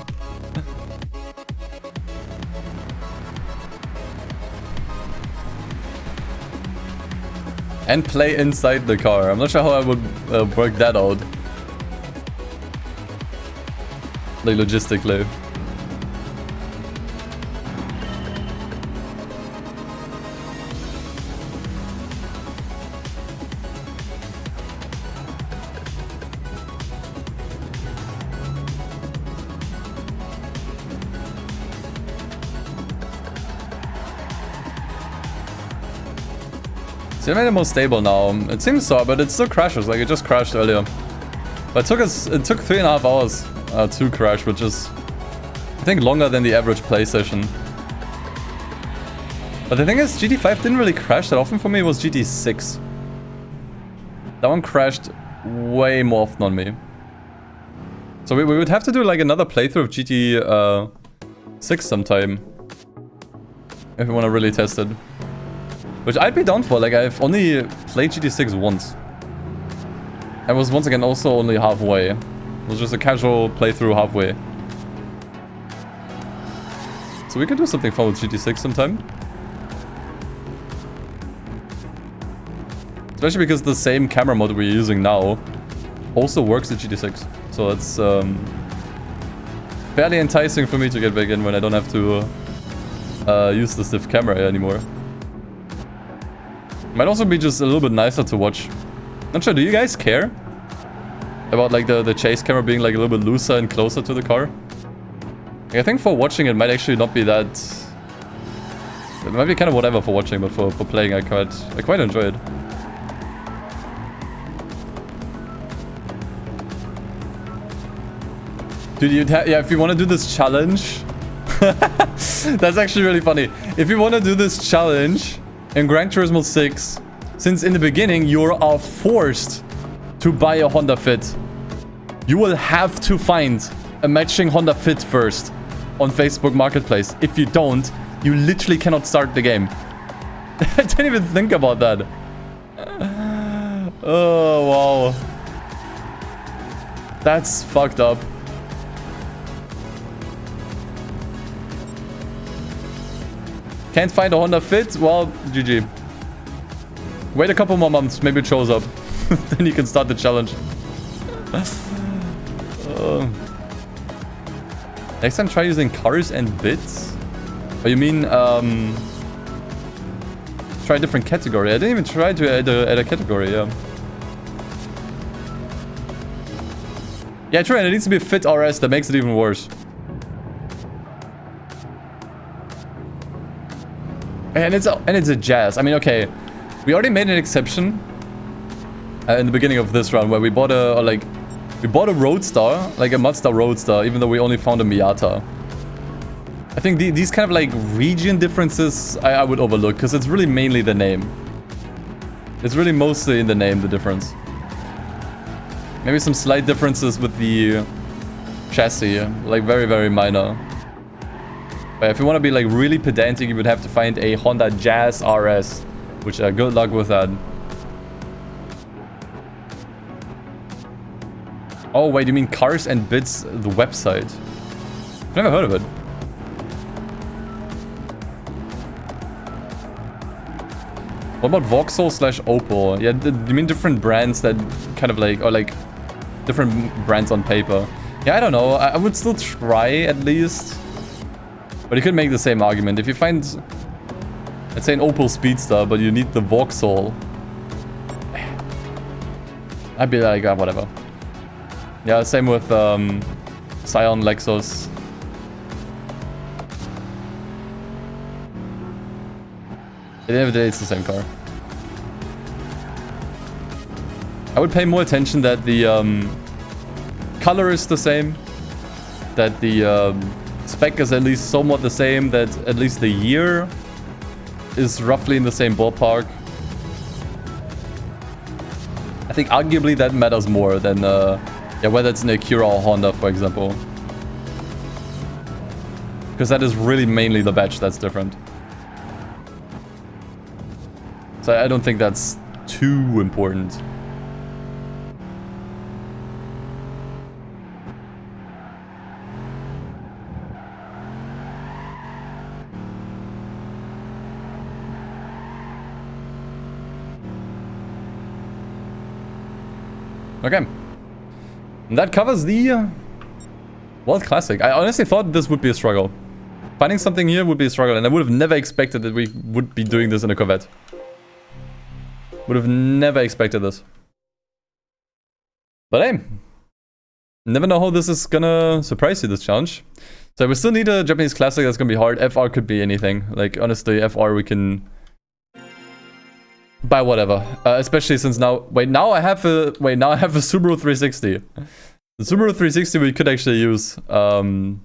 And play inside the car. I'm not sure how I would work that out. like logistically. So I made it more stable now. It seems so, but it still crashes. Like it just crashed earlier. But it took 3.5 hours to crash, which is I think longer than the average play session. But the thing is, GT5 didn't really crash that often for me. It was GT6. That one crashed way more often on me. So we would have to do like another playthrough of GT6 sometime if we want to really test it. Which I'd be down for. Like I've only played GT6 once. I was once again also only halfway. It was just a casual playthrough halfway. So we could do something fun with GT6 sometime. Especially because the same camera mode we're using now also works at GT6. So it's fairly enticing for me to get back in when I don't have to use the stiff camera anymore. Might also be just a little bit nicer to watch. Not sure, do you guys care about like the chase camera being like a little bit looser and closer to the car? Like, I think for watching it might actually not be that... It might be kind of whatever for watching, but for playing I quite enjoy it. Dude, yeah, if you want to do this challenge... That's actually really funny. If you want to do this challenge in Gran Turismo 6, since in the beginning you are forced to buy a Honda Fit, you will have to find a matching Honda Fit first on Facebook Marketplace. If you don't, you literally cannot start the game. I didn't even think about that. Oh, wow. That's fucked up. Can't find a Honda Fit? Well, GG. Wait a couple more months, maybe it shows up. Then you can start the challenge. Next time try using cars and bits? Oh, you mean, try a different category. I didn't even try to add a category, yeah. Yeah, true, and it needs to be a Fit RS, that makes it even worse. And it's a Jazz. I mean, okay, we already made an exception in the beginning of this run where we bought a Roadster, like a Mazda Roadster, even though we only found a Miata. I think these kind of like region differences I would overlook because it's really mainly the name. It's really mostly in the name, the difference. Maybe some slight differences with the chassis, like very, very minor. But if you want to be like really pedantic, you would have to find a Honda Jazz RS, which good luck with that. Oh wait, you mean Cars and Bits, the website? I've never heard of it. What about Vauxhall / Opel? Yeah, you mean different brands that kind of like, or like different brands on paper. Yeah, I don't know. I would still try at least. But you could make the same argument. If you find, let's say, an Opel Speedster, but you need the Vauxhall, I'd be like, whatever. Yeah, same with Scion, Lexus. At the end of the day, it's the same car. I would pay more attention that the color is the same, that the spec is at least somewhat the same, that at least the year is roughly in the same ballpark. I think arguably that matters more than yeah, whether it's an Acura or Honda, for example. Because that is really mainly the badge that's different. So I don't think that's too important. Okay. And that covers the World Classic. I honestly thought this would be a struggle. Finding something here would be a struggle, and I would have never expected that we would be doing this in a Corvette. Would have never expected this. But hey, never know how this is gonna surprise you, this challenge. So we still need a Japanese Classic. That's gonna be hard. FR could be anything. Like, honestly, FR we can buy whatever. Especially since now... now I have a Subaru 360. The Subaru 360 we could actually use. Wait,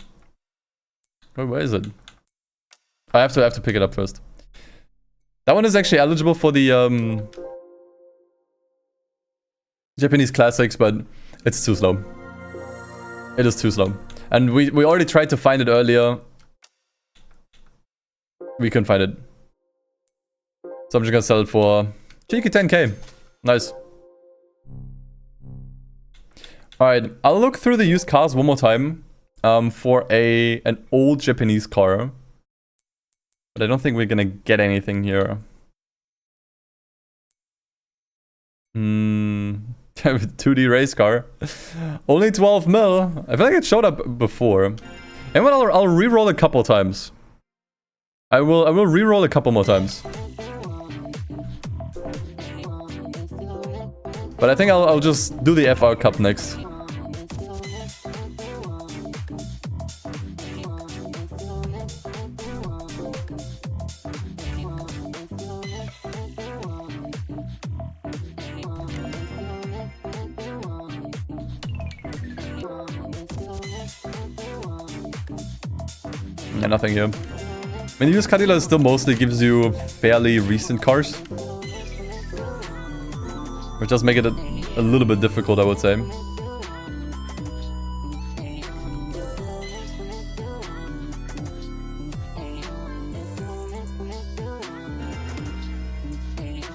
where is it? I have to pick it up first. That one is actually eligible for the Japanese Classics, but it's too slow. It is too slow. And we already tried to find it earlier. We couldn't find it. So I'm just gonna sell it for cheeky 10k. Nice. Alright, I'll look through the used cars one more time for an old Japanese car. But I don't think we're gonna get anything here. 2D race car. Only 12 mil. I feel like it showed up before. And I'll re-roll a couple times. I will re-roll a couple more times. But I think I'll just do the FR Cup next. Yeah, nothing here. I mean, used car dealer still mostly gives you fairly recent cars. Which does make it a little bit difficult, I would say.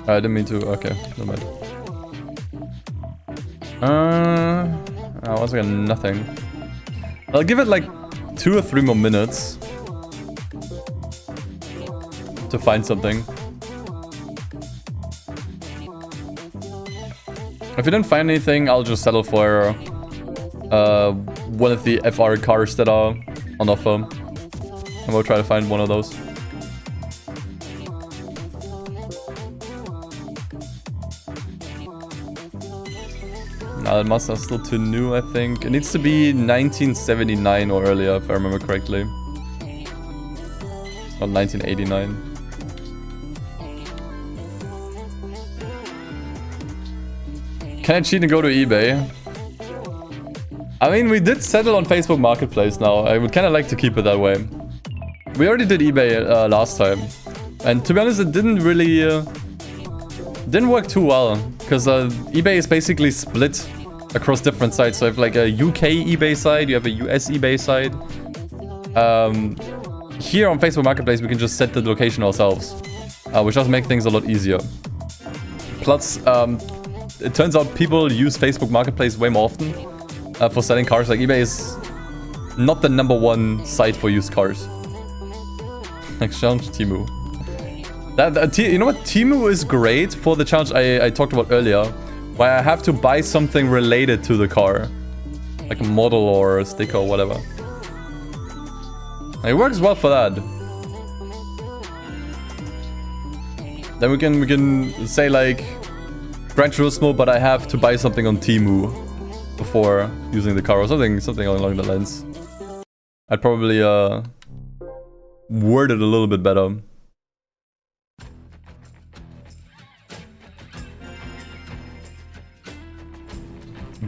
I didn't mean to. Okay, no mind. Once again, nothing. I'll give it like 2 or 3 more minutes to find something. If you don't find anything, I'll just settle for one of the FR cars that are on offer. And we'll try to find one of those. Nah, the Mazda's still too new, I think. It needs to be 1979 or earlier, if I remember correctly. Not 1989. Can I cheat and go to eBay? I mean, we did settle on Facebook Marketplace now. I would kind of like to keep it that way. We already did eBay last time. And to be honest, it didn't really... didn't work too well. Because eBay is basically split across different sites. So you have like a UK eBay side, you have a US eBay side. Here on Facebook Marketplace, we can just set the location ourselves. Which does make things a lot easier. Plus, it turns out people use Facebook Marketplace way more often for selling cars. Like, eBay is not the #1 site for used cars. Exchange Temu. You know what? Temu is great for the challenge I talked about earlier, where I have to buy something related to the car. Like a model or a sticker or whatever. And it works well for that. Then we can say like... Gran Turismo, but I have to buy something on Temu before using the car or something along the lines. I'd probably word it a little bit better.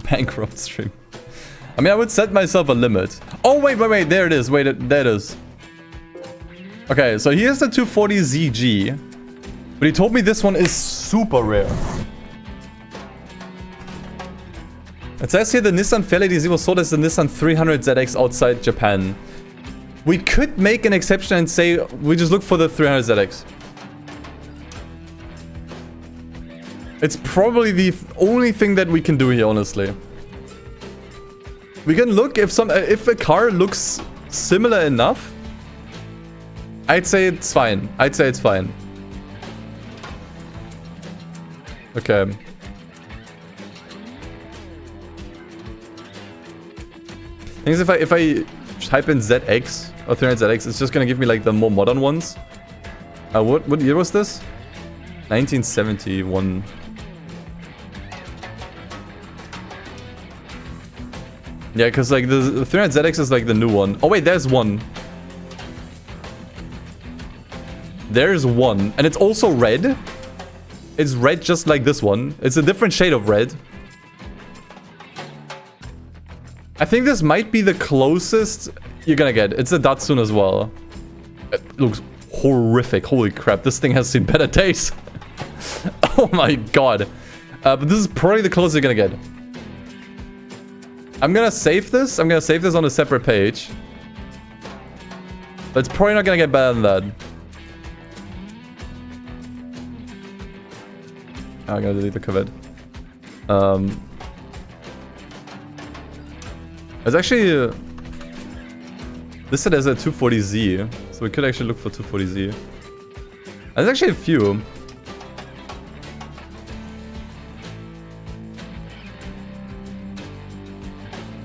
Bankrupt stream. I mean, I would set myself a limit. Oh, wait, there it is. There it is. Okay, so here's the 240ZG. But he told me this one is super rare. It says here the Nissan Fairlady was sold as the Nissan 300ZX outside Japan. We could make an exception and say we just look for the 300ZX. It's probably the only thing that we can do here, honestly. We can look if a car looks similar enough. I'd say it's fine. Okay. Thing is, if I type in ZX or 300ZX, it's just gonna give me like the more modern ones. What year was this? 1971. Yeah, because like the 300ZX is like the new one. Oh wait, there's one. There's one. And it's also red. It's red just like this one. It's a different shade of red. I think this might be the closest you're gonna get. It's a Datsun as well. It looks horrific. Holy crap, this thing has seen better days. Oh my god. But this is probably the closest you're gonna get. I'm gonna save this. I'm gonna save this on a separate page. But it's probably not gonna get better than that. I'm gonna delete the Corvette. It's actually listed as a 240Z, so we could actually look for 240Z. There's actually a few.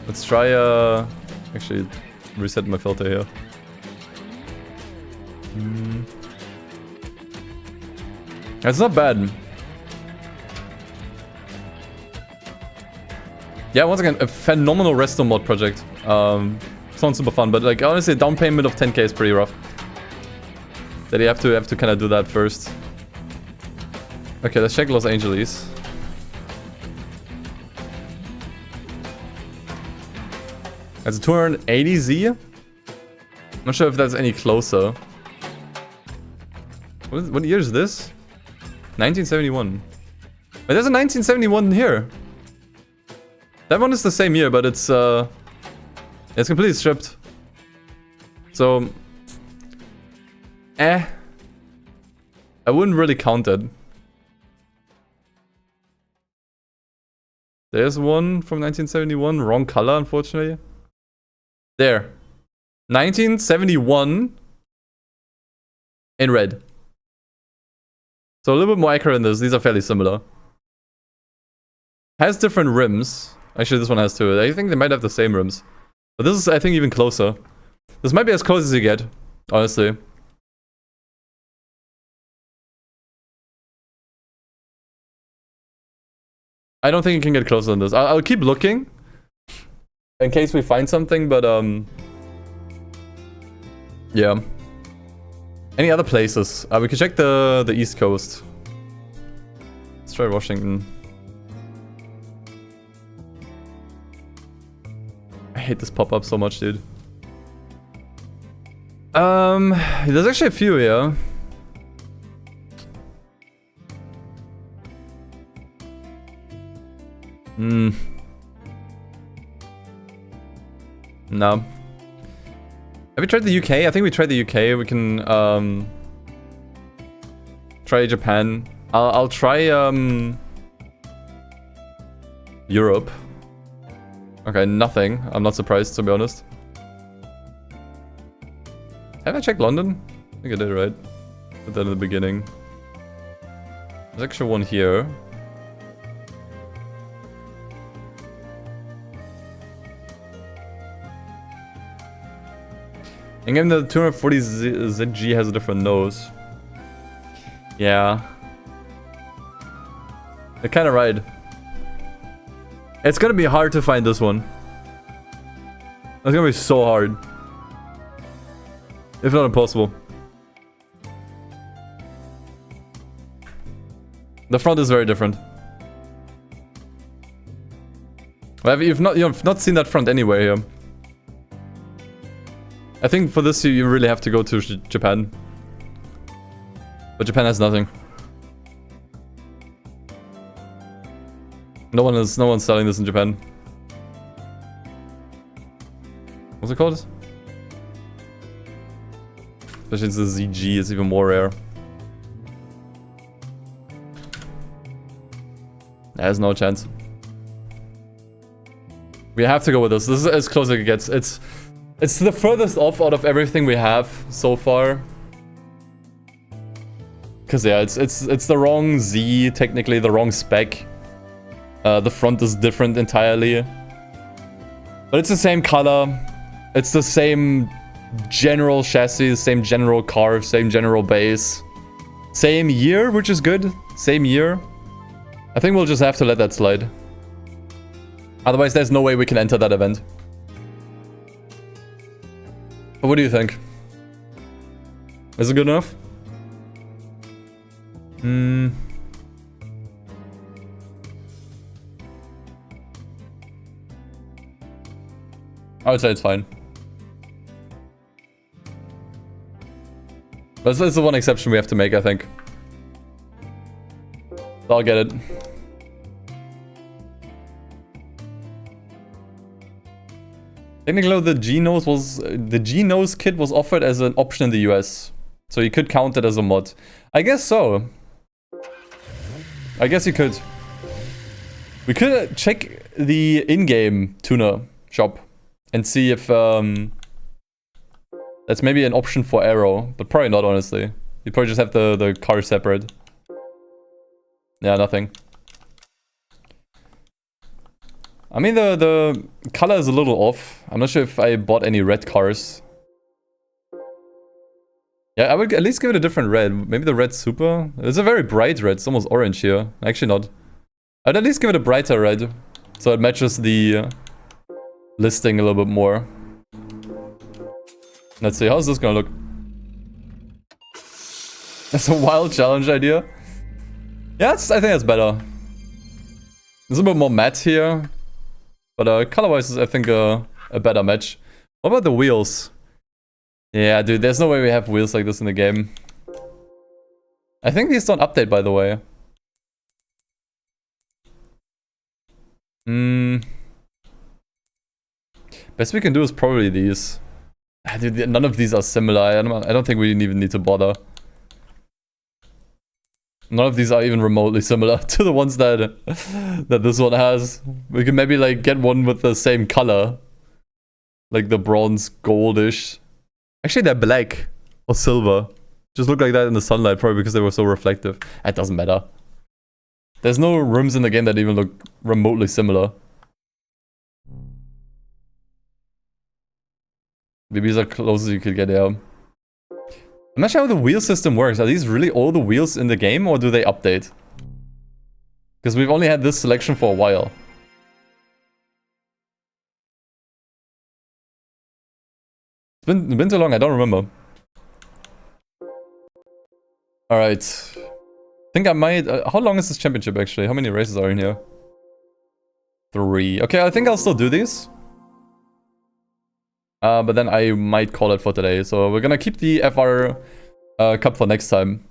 Let's try actually reset my filter here. It's not bad. Yeah, once again, a phenomenal resto mod project. Sounds super fun, but like honestly, a down payment of 10k is pretty rough. That you have to kind of do that first. Okay, let's check Los Angeles. That's a 280Z. I'm not sure if that's any closer. What year is this? 1971. Wait, there's a 1971 here. That one is the same year, but it's completely stripped. So, I wouldn't really count it. There's one from 1971, wrong color, unfortunately. There, 1971 in red. So a little bit more accurate in this. These are fairly similar. Has different rims. Actually, this one has too. I think they might have the same rims. But this is, I think, even closer. This might be as close as you get, honestly. I don't think you can get closer than this. I'll keep looking. In case we find something, but yeah. Any other places? We could check the East Coast. Let's try Washington. I hate this pop-up so much, dude. There's actually a few, yeah. No. Have we tried the UK? I think we tried the UK. We can try Japan. I'll try Europe. Okay, nothing. I'm not surprised, to be honest. Have I checked London? I think I did, right? Put that in the beginning. There's actually one here. And again, the 240ZG has a different nose. Yeah. You're kind of right. It's gonna be hard to find this one. It's gonna be so hard. If not impossible. The front is very different. Well, you've not seen that front anywhere here. I think for this you really have to go to Japan. But Japan has nothing. No one's selling this in Japan. What's it called? Especially since the ZG is even more rare. There's no chance. We have to go with this. This is as close as it gets. It's the furthest off out of everything we have so far. Cause yeah, it's the wrong Z, technically the wrong spec. The front is different entirely. But it's the same color. It's the same general chassis, same general carve, same general base. Same year, which is good. Same year. I think we'll just have to let that slide. Otherwise, there's no way we can enter that event. But what do you think? Is it good enough? I would say it's fine. But this is the one exception we have to make, I think. So I'll get it. Technically, the G-Nose kit was offered as an option in the US. So you could count it as a mod. I guess so. I guess you could. We could check the in-game tuner shop and see if that's maybe an option for Aero, but probably not, honestly. You probably just have the car separate. Yeah, nothing. I mean, the color is a little off. I'm not sure if I bought any red cars. Yeah, I would at least give it a different red. Maybe the red super? It's a very bright red. It's almost orange here. Actually not. I'd at least give it a brighter red. So it matches the listing a little bit more. Let's see, how's this gonna look? That's a wild challenge idea. Yeah, I think that's better. There's a bit more matte here. But color-wise, I think a better match. What about the wheels? Yeah, dude, there's no way we have wheels like this in the game. I think these don't update, by the way. Best we can do is probably these. Dude, none of these are similar. I don't think we even need to bother. None of these are even remotely similar to the ones that this one has. We can maybe like get one with the same color. Like the bronze goldish. Actually, they're black or silver. Just look like that in the sunlight, probably because they were so reflective. It doesn't matter. There's no rims in the game that even look remotely similar. Maybe these are close as you could get, yeah. I'm not sure how the wheel system works. Are these really all the wheels in the game, or do they update? Because we've only had this selection for a while. It's been too long, I don't remember. Alright. I think I might... how long is this championship, actually? How many races are in here? 3. Okay, I think I'll still do these. But then I might call it for today. So we're gonna keep the FR Cup for next time.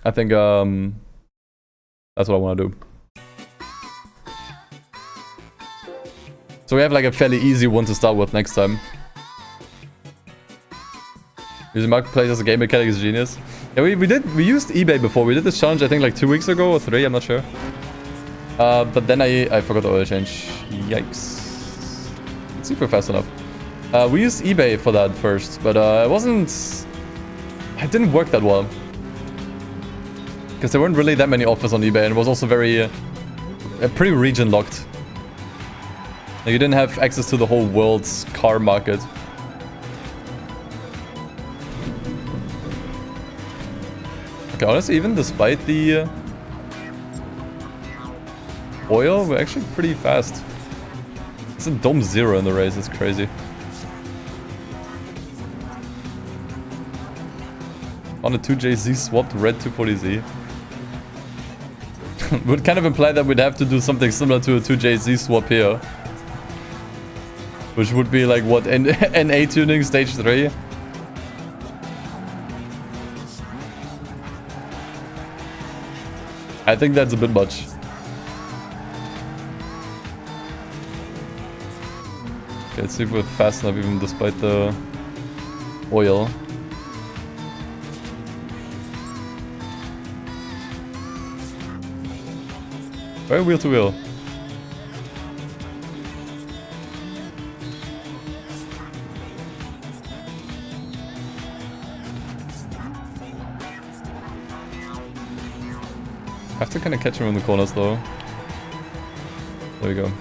I think that's what I want to do. So we have like a fairly easy one to start with next time. Using Marketplace as a game mechanic is genius. Yeah, we used eBay before. We did this challenge I think like 2 weeks ago or 3, I'm not sure. But then I forgot the oil change. Yikes. Let's see if we're fast enough. We used eBay for that first, but it didn't work that well. Because there weren't really that many offers on eBay, and it was also very, pretty region locked. You didn't have access to the whole world's car market. Okay, honestly, even despite the oil, we're actually pretty fast. It's a Dome 0 in the race, it's crazy. On a 2JZ swapped red 240Z. Would kind of imply that we'd have to do something similar to a 2JZ swap here. Which would be like, what, NA tuning stage 3? I think that's a bit much. Okay, let's see if we're fast enough even despite the oil. Very wheel to wheel. I have to kind of catch him in the corners though. There we go.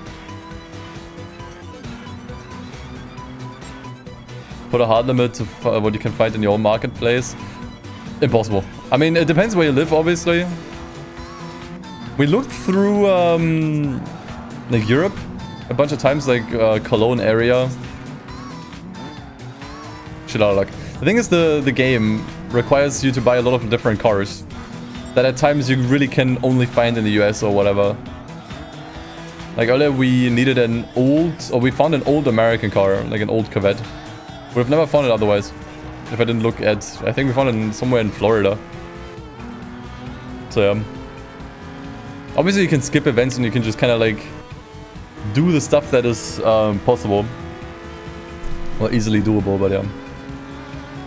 put a hard limit to what you can find in your own marketplace. Impossible. I mean, it depends where you live, obviously. We looked through like Europe a bunch of times, like Cologne area. Shit out of luck. The thing is, the game requires you to buy a lot of different cars that at times you really can only find in the US or whatever. Like earlier we needed an old, or we found an old American car, like an old Corvette. We've never found it otherwise. If I didn't look at, I think we found it somewhere in Florida. So yeah. Obviously you can skip events and you can just kind of like do the stuff that is possible. Or easily doable, but yeah.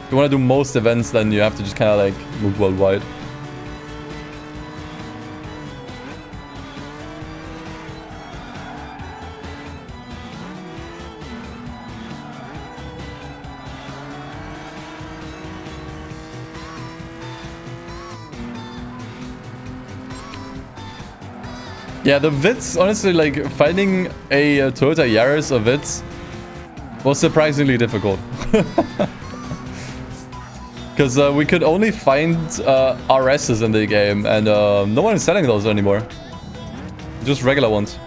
If you want to do most events, then you have to just kind of like look worldwide. Yeah, the Vitz, honestly, like, finding a Toyota Yaris or Vitz was surprisingly difficult. Because we could only find RSs in the game, and no one is selling those anymore. Just regular ones.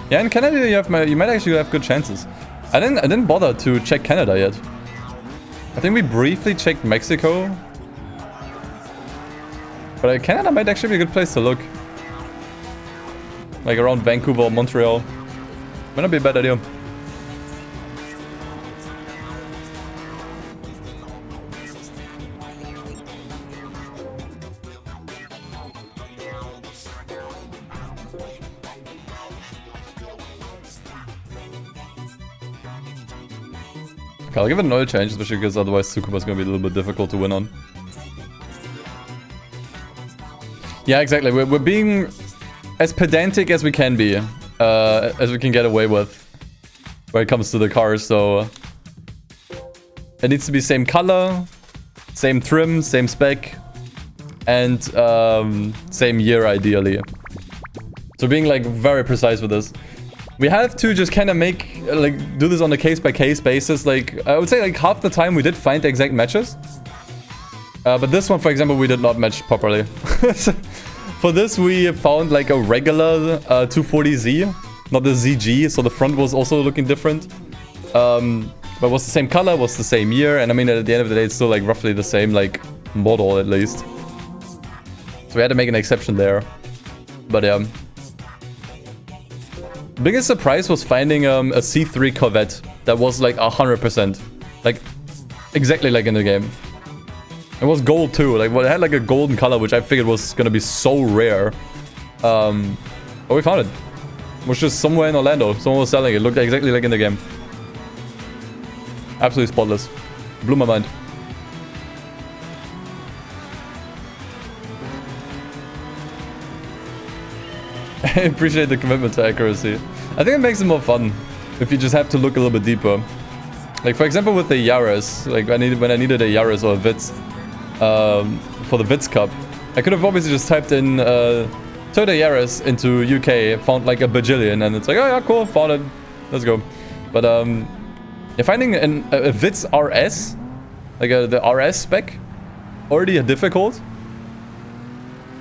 Yeah, in Canada you might actually have good chances. I didn't bother to check Canada yet. I think we briefly checked Mexico. But Canada might actually be a good place to look. Like around Vancouver or Montreal. Might not be a bad idea. Okay, I'll give it an oil change, especially because otherwise Tsukuba's gonna be a little bit difficult to win on. Yeah, exactly. We're being as pedantic as we can be, as we can get away with when it comes to the cars. So it needs to be same color, same trim, same spec, and same year ideally. So being like very precise with this. We have to just kind of make like do this on a case-by-case basis. Like I would say like half the time we did find the exact matches. But this one, for example, we did not match properly. For this, we found like a regular 240Z, not the ZG, so the front was also looking different. But was the same color, was the same year, and I mean, at the end of the day, it's still like roughly the same like model at least. So we had to make an exception there. But yeah. Biggest surprise was finding a C3 Corvette that was like 100%. Like, exactly like in the game. It was gold too, like, well, it had like a golden color, which I figured was gonna be so rare. But we found it. It was just somewhere in Orlando. Someone was selling it. It looked exactly like in the game. Absolutely spotless. Blew my mind. I appreciate the commitment to accuracy. I think it makes it more fun if you just have to look a little bit deeper. Like, for example, with the Yaris, like when I needed a Yaris or a Vitz, for the Vitz Cup, I could have obviously just typed in Toyota Yaris into UK, found like a bajillion, and it's like, oh yeah, cool, found it, let's go. But you're finding a Vitz RS, like the RS spec, already difficult.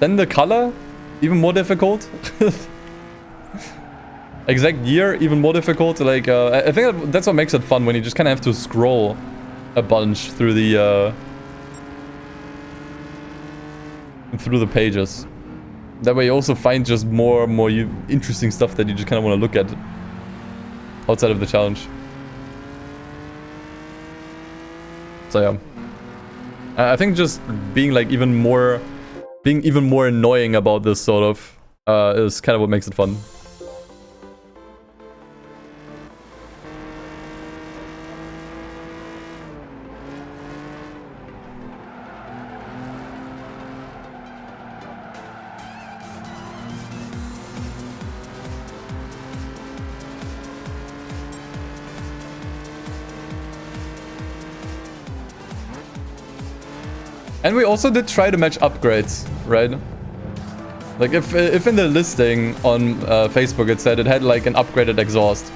Then the color, even more difficult. Exact year, even more difficult. Like I think that's what makes it fun, when you just kind of have to scroll a bunch through the pages. That way you also find just more interesting stuff that you just kind of want to look at outside of the challenge. So yeah, I think just being even more annoying about this sort of is kind of what makes it fun. And we also did try to match upgrades, right? Like if in the listing on Facebook it said it had like an upgraded exhaust,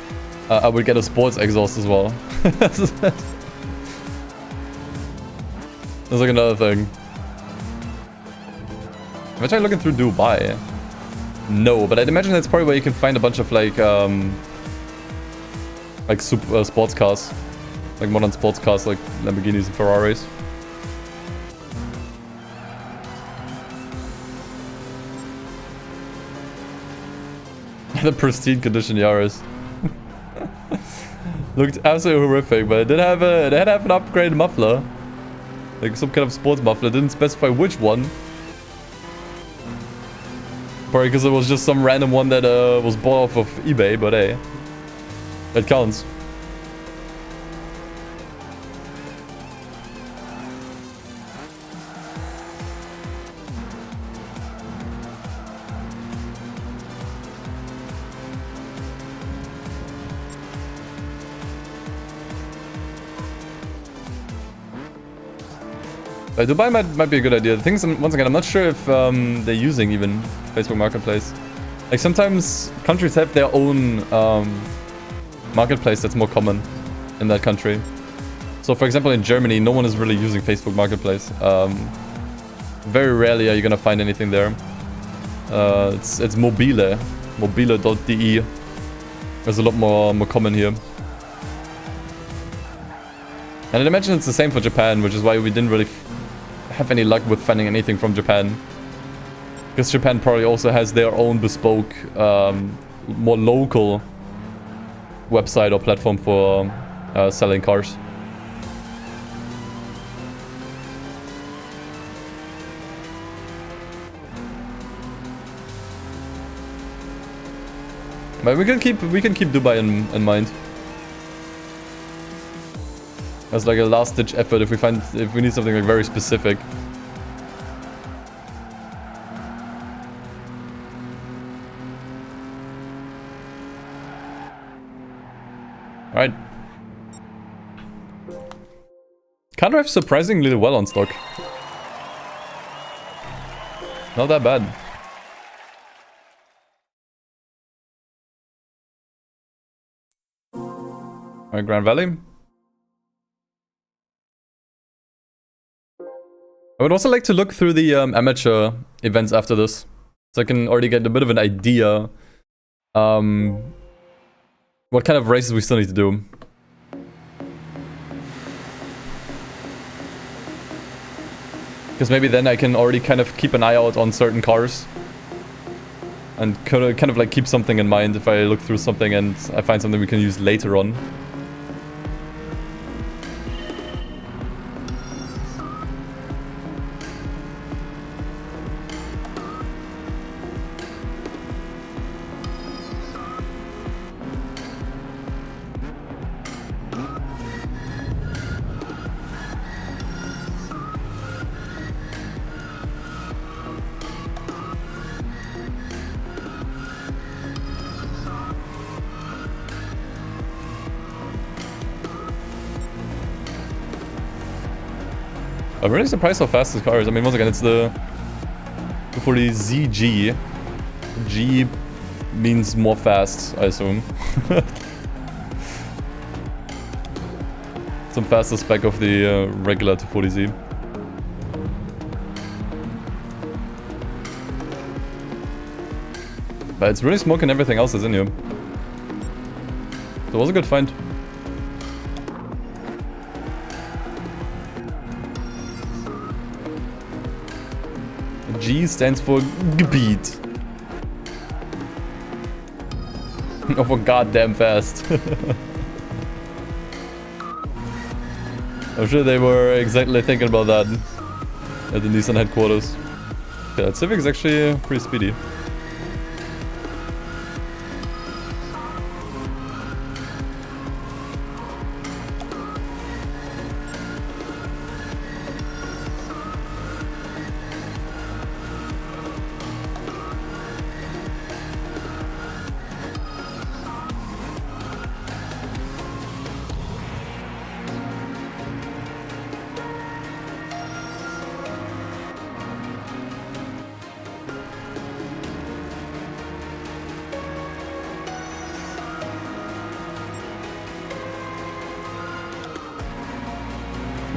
I would get a sports exhaust as well. That's like another thing. Am I trying looking through Dubai? No, but I'd imagine that's probably where you can find a bunch of like super sports cars, like modern sports cars, like Lamborghinis and Ferraris. The pristine condition Yaris. Looked absolutely horrific, but it did have an upgraded muffler. Like some kind of sports muffler. It didn't specify which one. Probably because it was just some random one that was bought off of eBay, but hey. It counts. Dubai might be a good idea. The things, once again, I'm not sure if they're using even Facebook Marketplace. Like sometimes countries have their own marketplace that's more common in that country. So for example, in Germany, no one is really using Facebook Marketplace. Very rarely are you gonna find anything there. It's mobile, mobile.de. There's a lot more common here. And I imagine it's the same for Japan, which is why we didn't really have any luck with finding anything from Japan. Because Japan probably also has their own bespoke, more local website or platform for selling cars. But we can keep Dubai in mind. As like a last ditch effort if we need something like very specific. Alright. Car drives surprisingly well on stock. Not that bad. Alright, Grand Valley. I would also like to look through the amateur events after this. So I can already get a bit of an idea what kind of races we still need to do. Because maybe then I can already kind of keep an eye out on certain cars. And kind of like keep something in mind if I look through something and I find something we can use later on. I'm really surprised how fast this car is. I mean, once again, it's the 240ZG. G means more fast, I assume. Some faster spec of the regular 240Z. But it's really smoking everything else that's in here. So it was a good find. G stands for Gebiet. Oh, for goddamn fast. I'm sure they were exactly thinking about that at the Nissan headquarters. Yeah, that Civic is actually pretty speedy.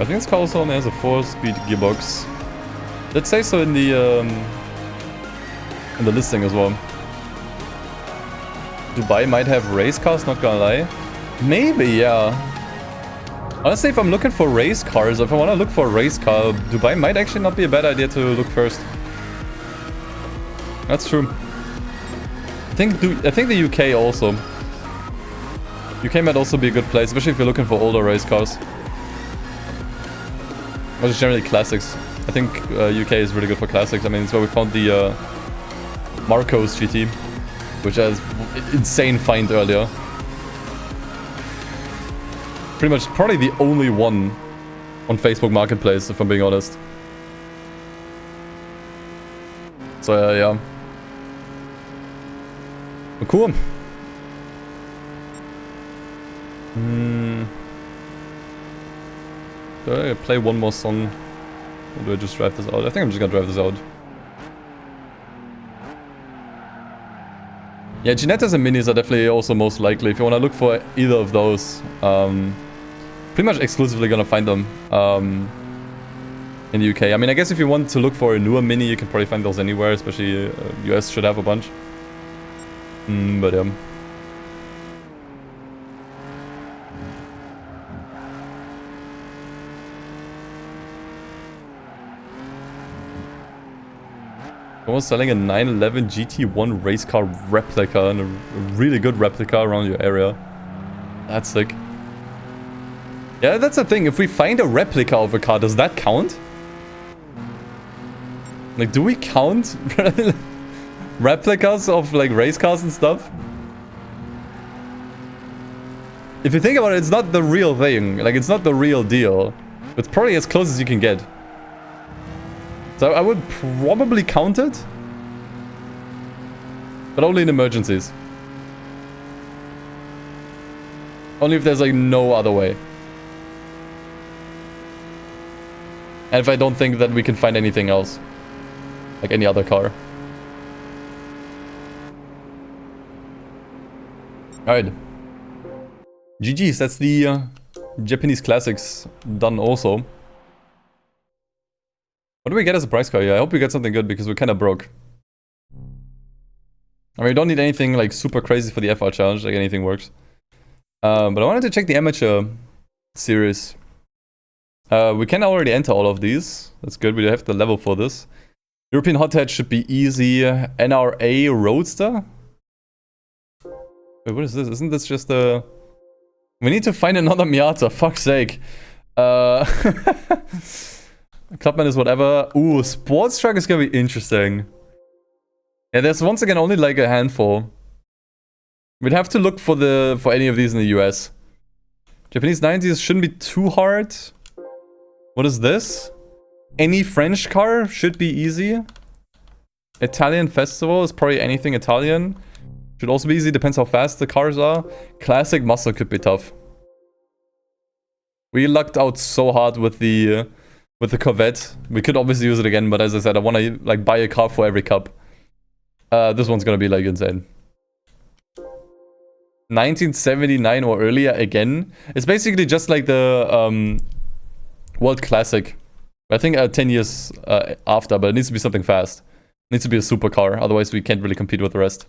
I think this car also only has a 4-speed gearbox. Let's say so in the listing as well. Dubai might have race cars, not gonna lie. Maybe, yeah. Honestly, if I'm looking for race cars, if I want to look for a race car, Dubai might actually not be a bad idea to look first. That's true. I think the UK also. UK might also be a good place, especially if you're looking for older race cars. Or just generally classics. I think UK is really good for classics. I mean, it's where we found the Marcos GT, which has insane find earlier. Pretty much probably the only one on Facebook Marketplace, if I'm being honest. So yeah. Well, cool. Do I play one more song? Or do I just drive this out? I think I'm just gonna drive this out. Yeah, Ginettas and Minis are definitely also most likely. If you want to look for either of those, pretty much exclusively gonna find them in the UK. I mean, I guess if you want to look for a newer Mini, you can probably find those anywhere, especially US should have a bunch. But yeah. Someone's selling a 911 GT1 race car replica, and a really good replica around your area. That's sick. Yeah, that's the thing. If we find a replica of a car, does that count? Like, do we count replicas of, like, race cars and stuff? If you think about it, it's not the real thing. Like, it's not the real deal. It's probably as close as you can get. So I would probably count it. But only in emergencies. Only if there's, like, no other way. And if I don't think that we can find anything else. Like any other car. Alright. GG's, that's the Japanese classics done also. What do we get as a price car? Yeah, I hope we get something good because we're kind of broke. I mean, we don't need anything like super crazy for the FR challenge, like anything works. But I wanted to check the amateur series. We can already enter all of these. That's good, we have the level for this. European Hothead should be easy. NRA Roadster? Wait, what is this? Isn't this just a... We need to find another Miata, fuck's sake. Clubman is whatever. Ooh, sports truck is gonna be interesting. Yeah, there's once again only like a handful. We'd have to look for any of these in the US. Japanese 90s shouldn't be too hard. What is this? Any French car should be easy. Italian festival is probably anything Italian. Should also be easy, depends how fast the cars are. Classic muscle could be tough. We lucked out so hard with the Corvette. We could obviously use it again, but as I said, I want to like buy a car for every cup. This one's gonna be like insane. 1979 or earlier again. It's basically just like the World Classic. I think 10 years after, but it needs to be something fast. It needs to be a supercar, otherwise we can't really compete with the rest.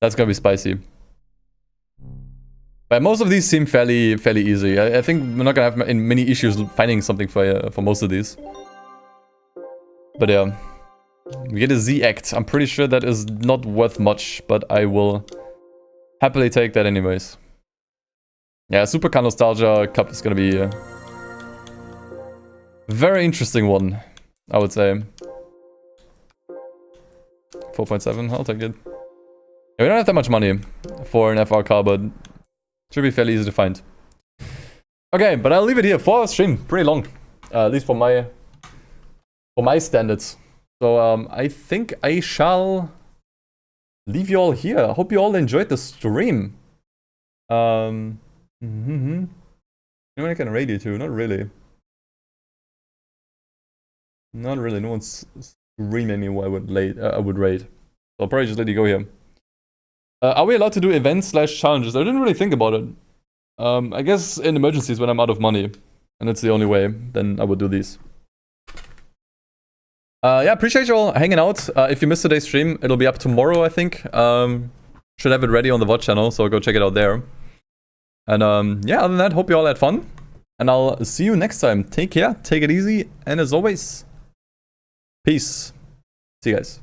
That's gonna be spicy. But most of these seem fairly easy. I think we're not gonna have many issues finding something for most of these. But yeah. We get a Z-Act. I'm pretty sure that is not worth much, but I will happily take that anyways. Yeah, Supercar Nostalgia Cup is gonna be... very interesting one, I would say. 4.7, I'll take it. Yeah, we don't have that much money for an FR car, but should be fairly easy to find. Okay, but I'll leave it here for our stream. Pretty long, at least for my standards. So I think I shall leave you all here. I hope you all enjoyed the stream. Anyone I can raid you to? Not really. Not really, no one's screaming me what I would raid. So I'll probably just let you go here. Are we allowed to do events/challenges? I didn't really think about it. I guess in emergencies when I'm out of money. And it's the only way, then I would do these. Yeah, appreciate you all hanging out. If you missed today's stream, it'll be up tomorrow, I think. Should have it ready on the VOD channel, so go check it out there. And yeah, other than that, hope you all had fun. And I'll see you next time. Take care, take it easy, and as always, peace. See you guys.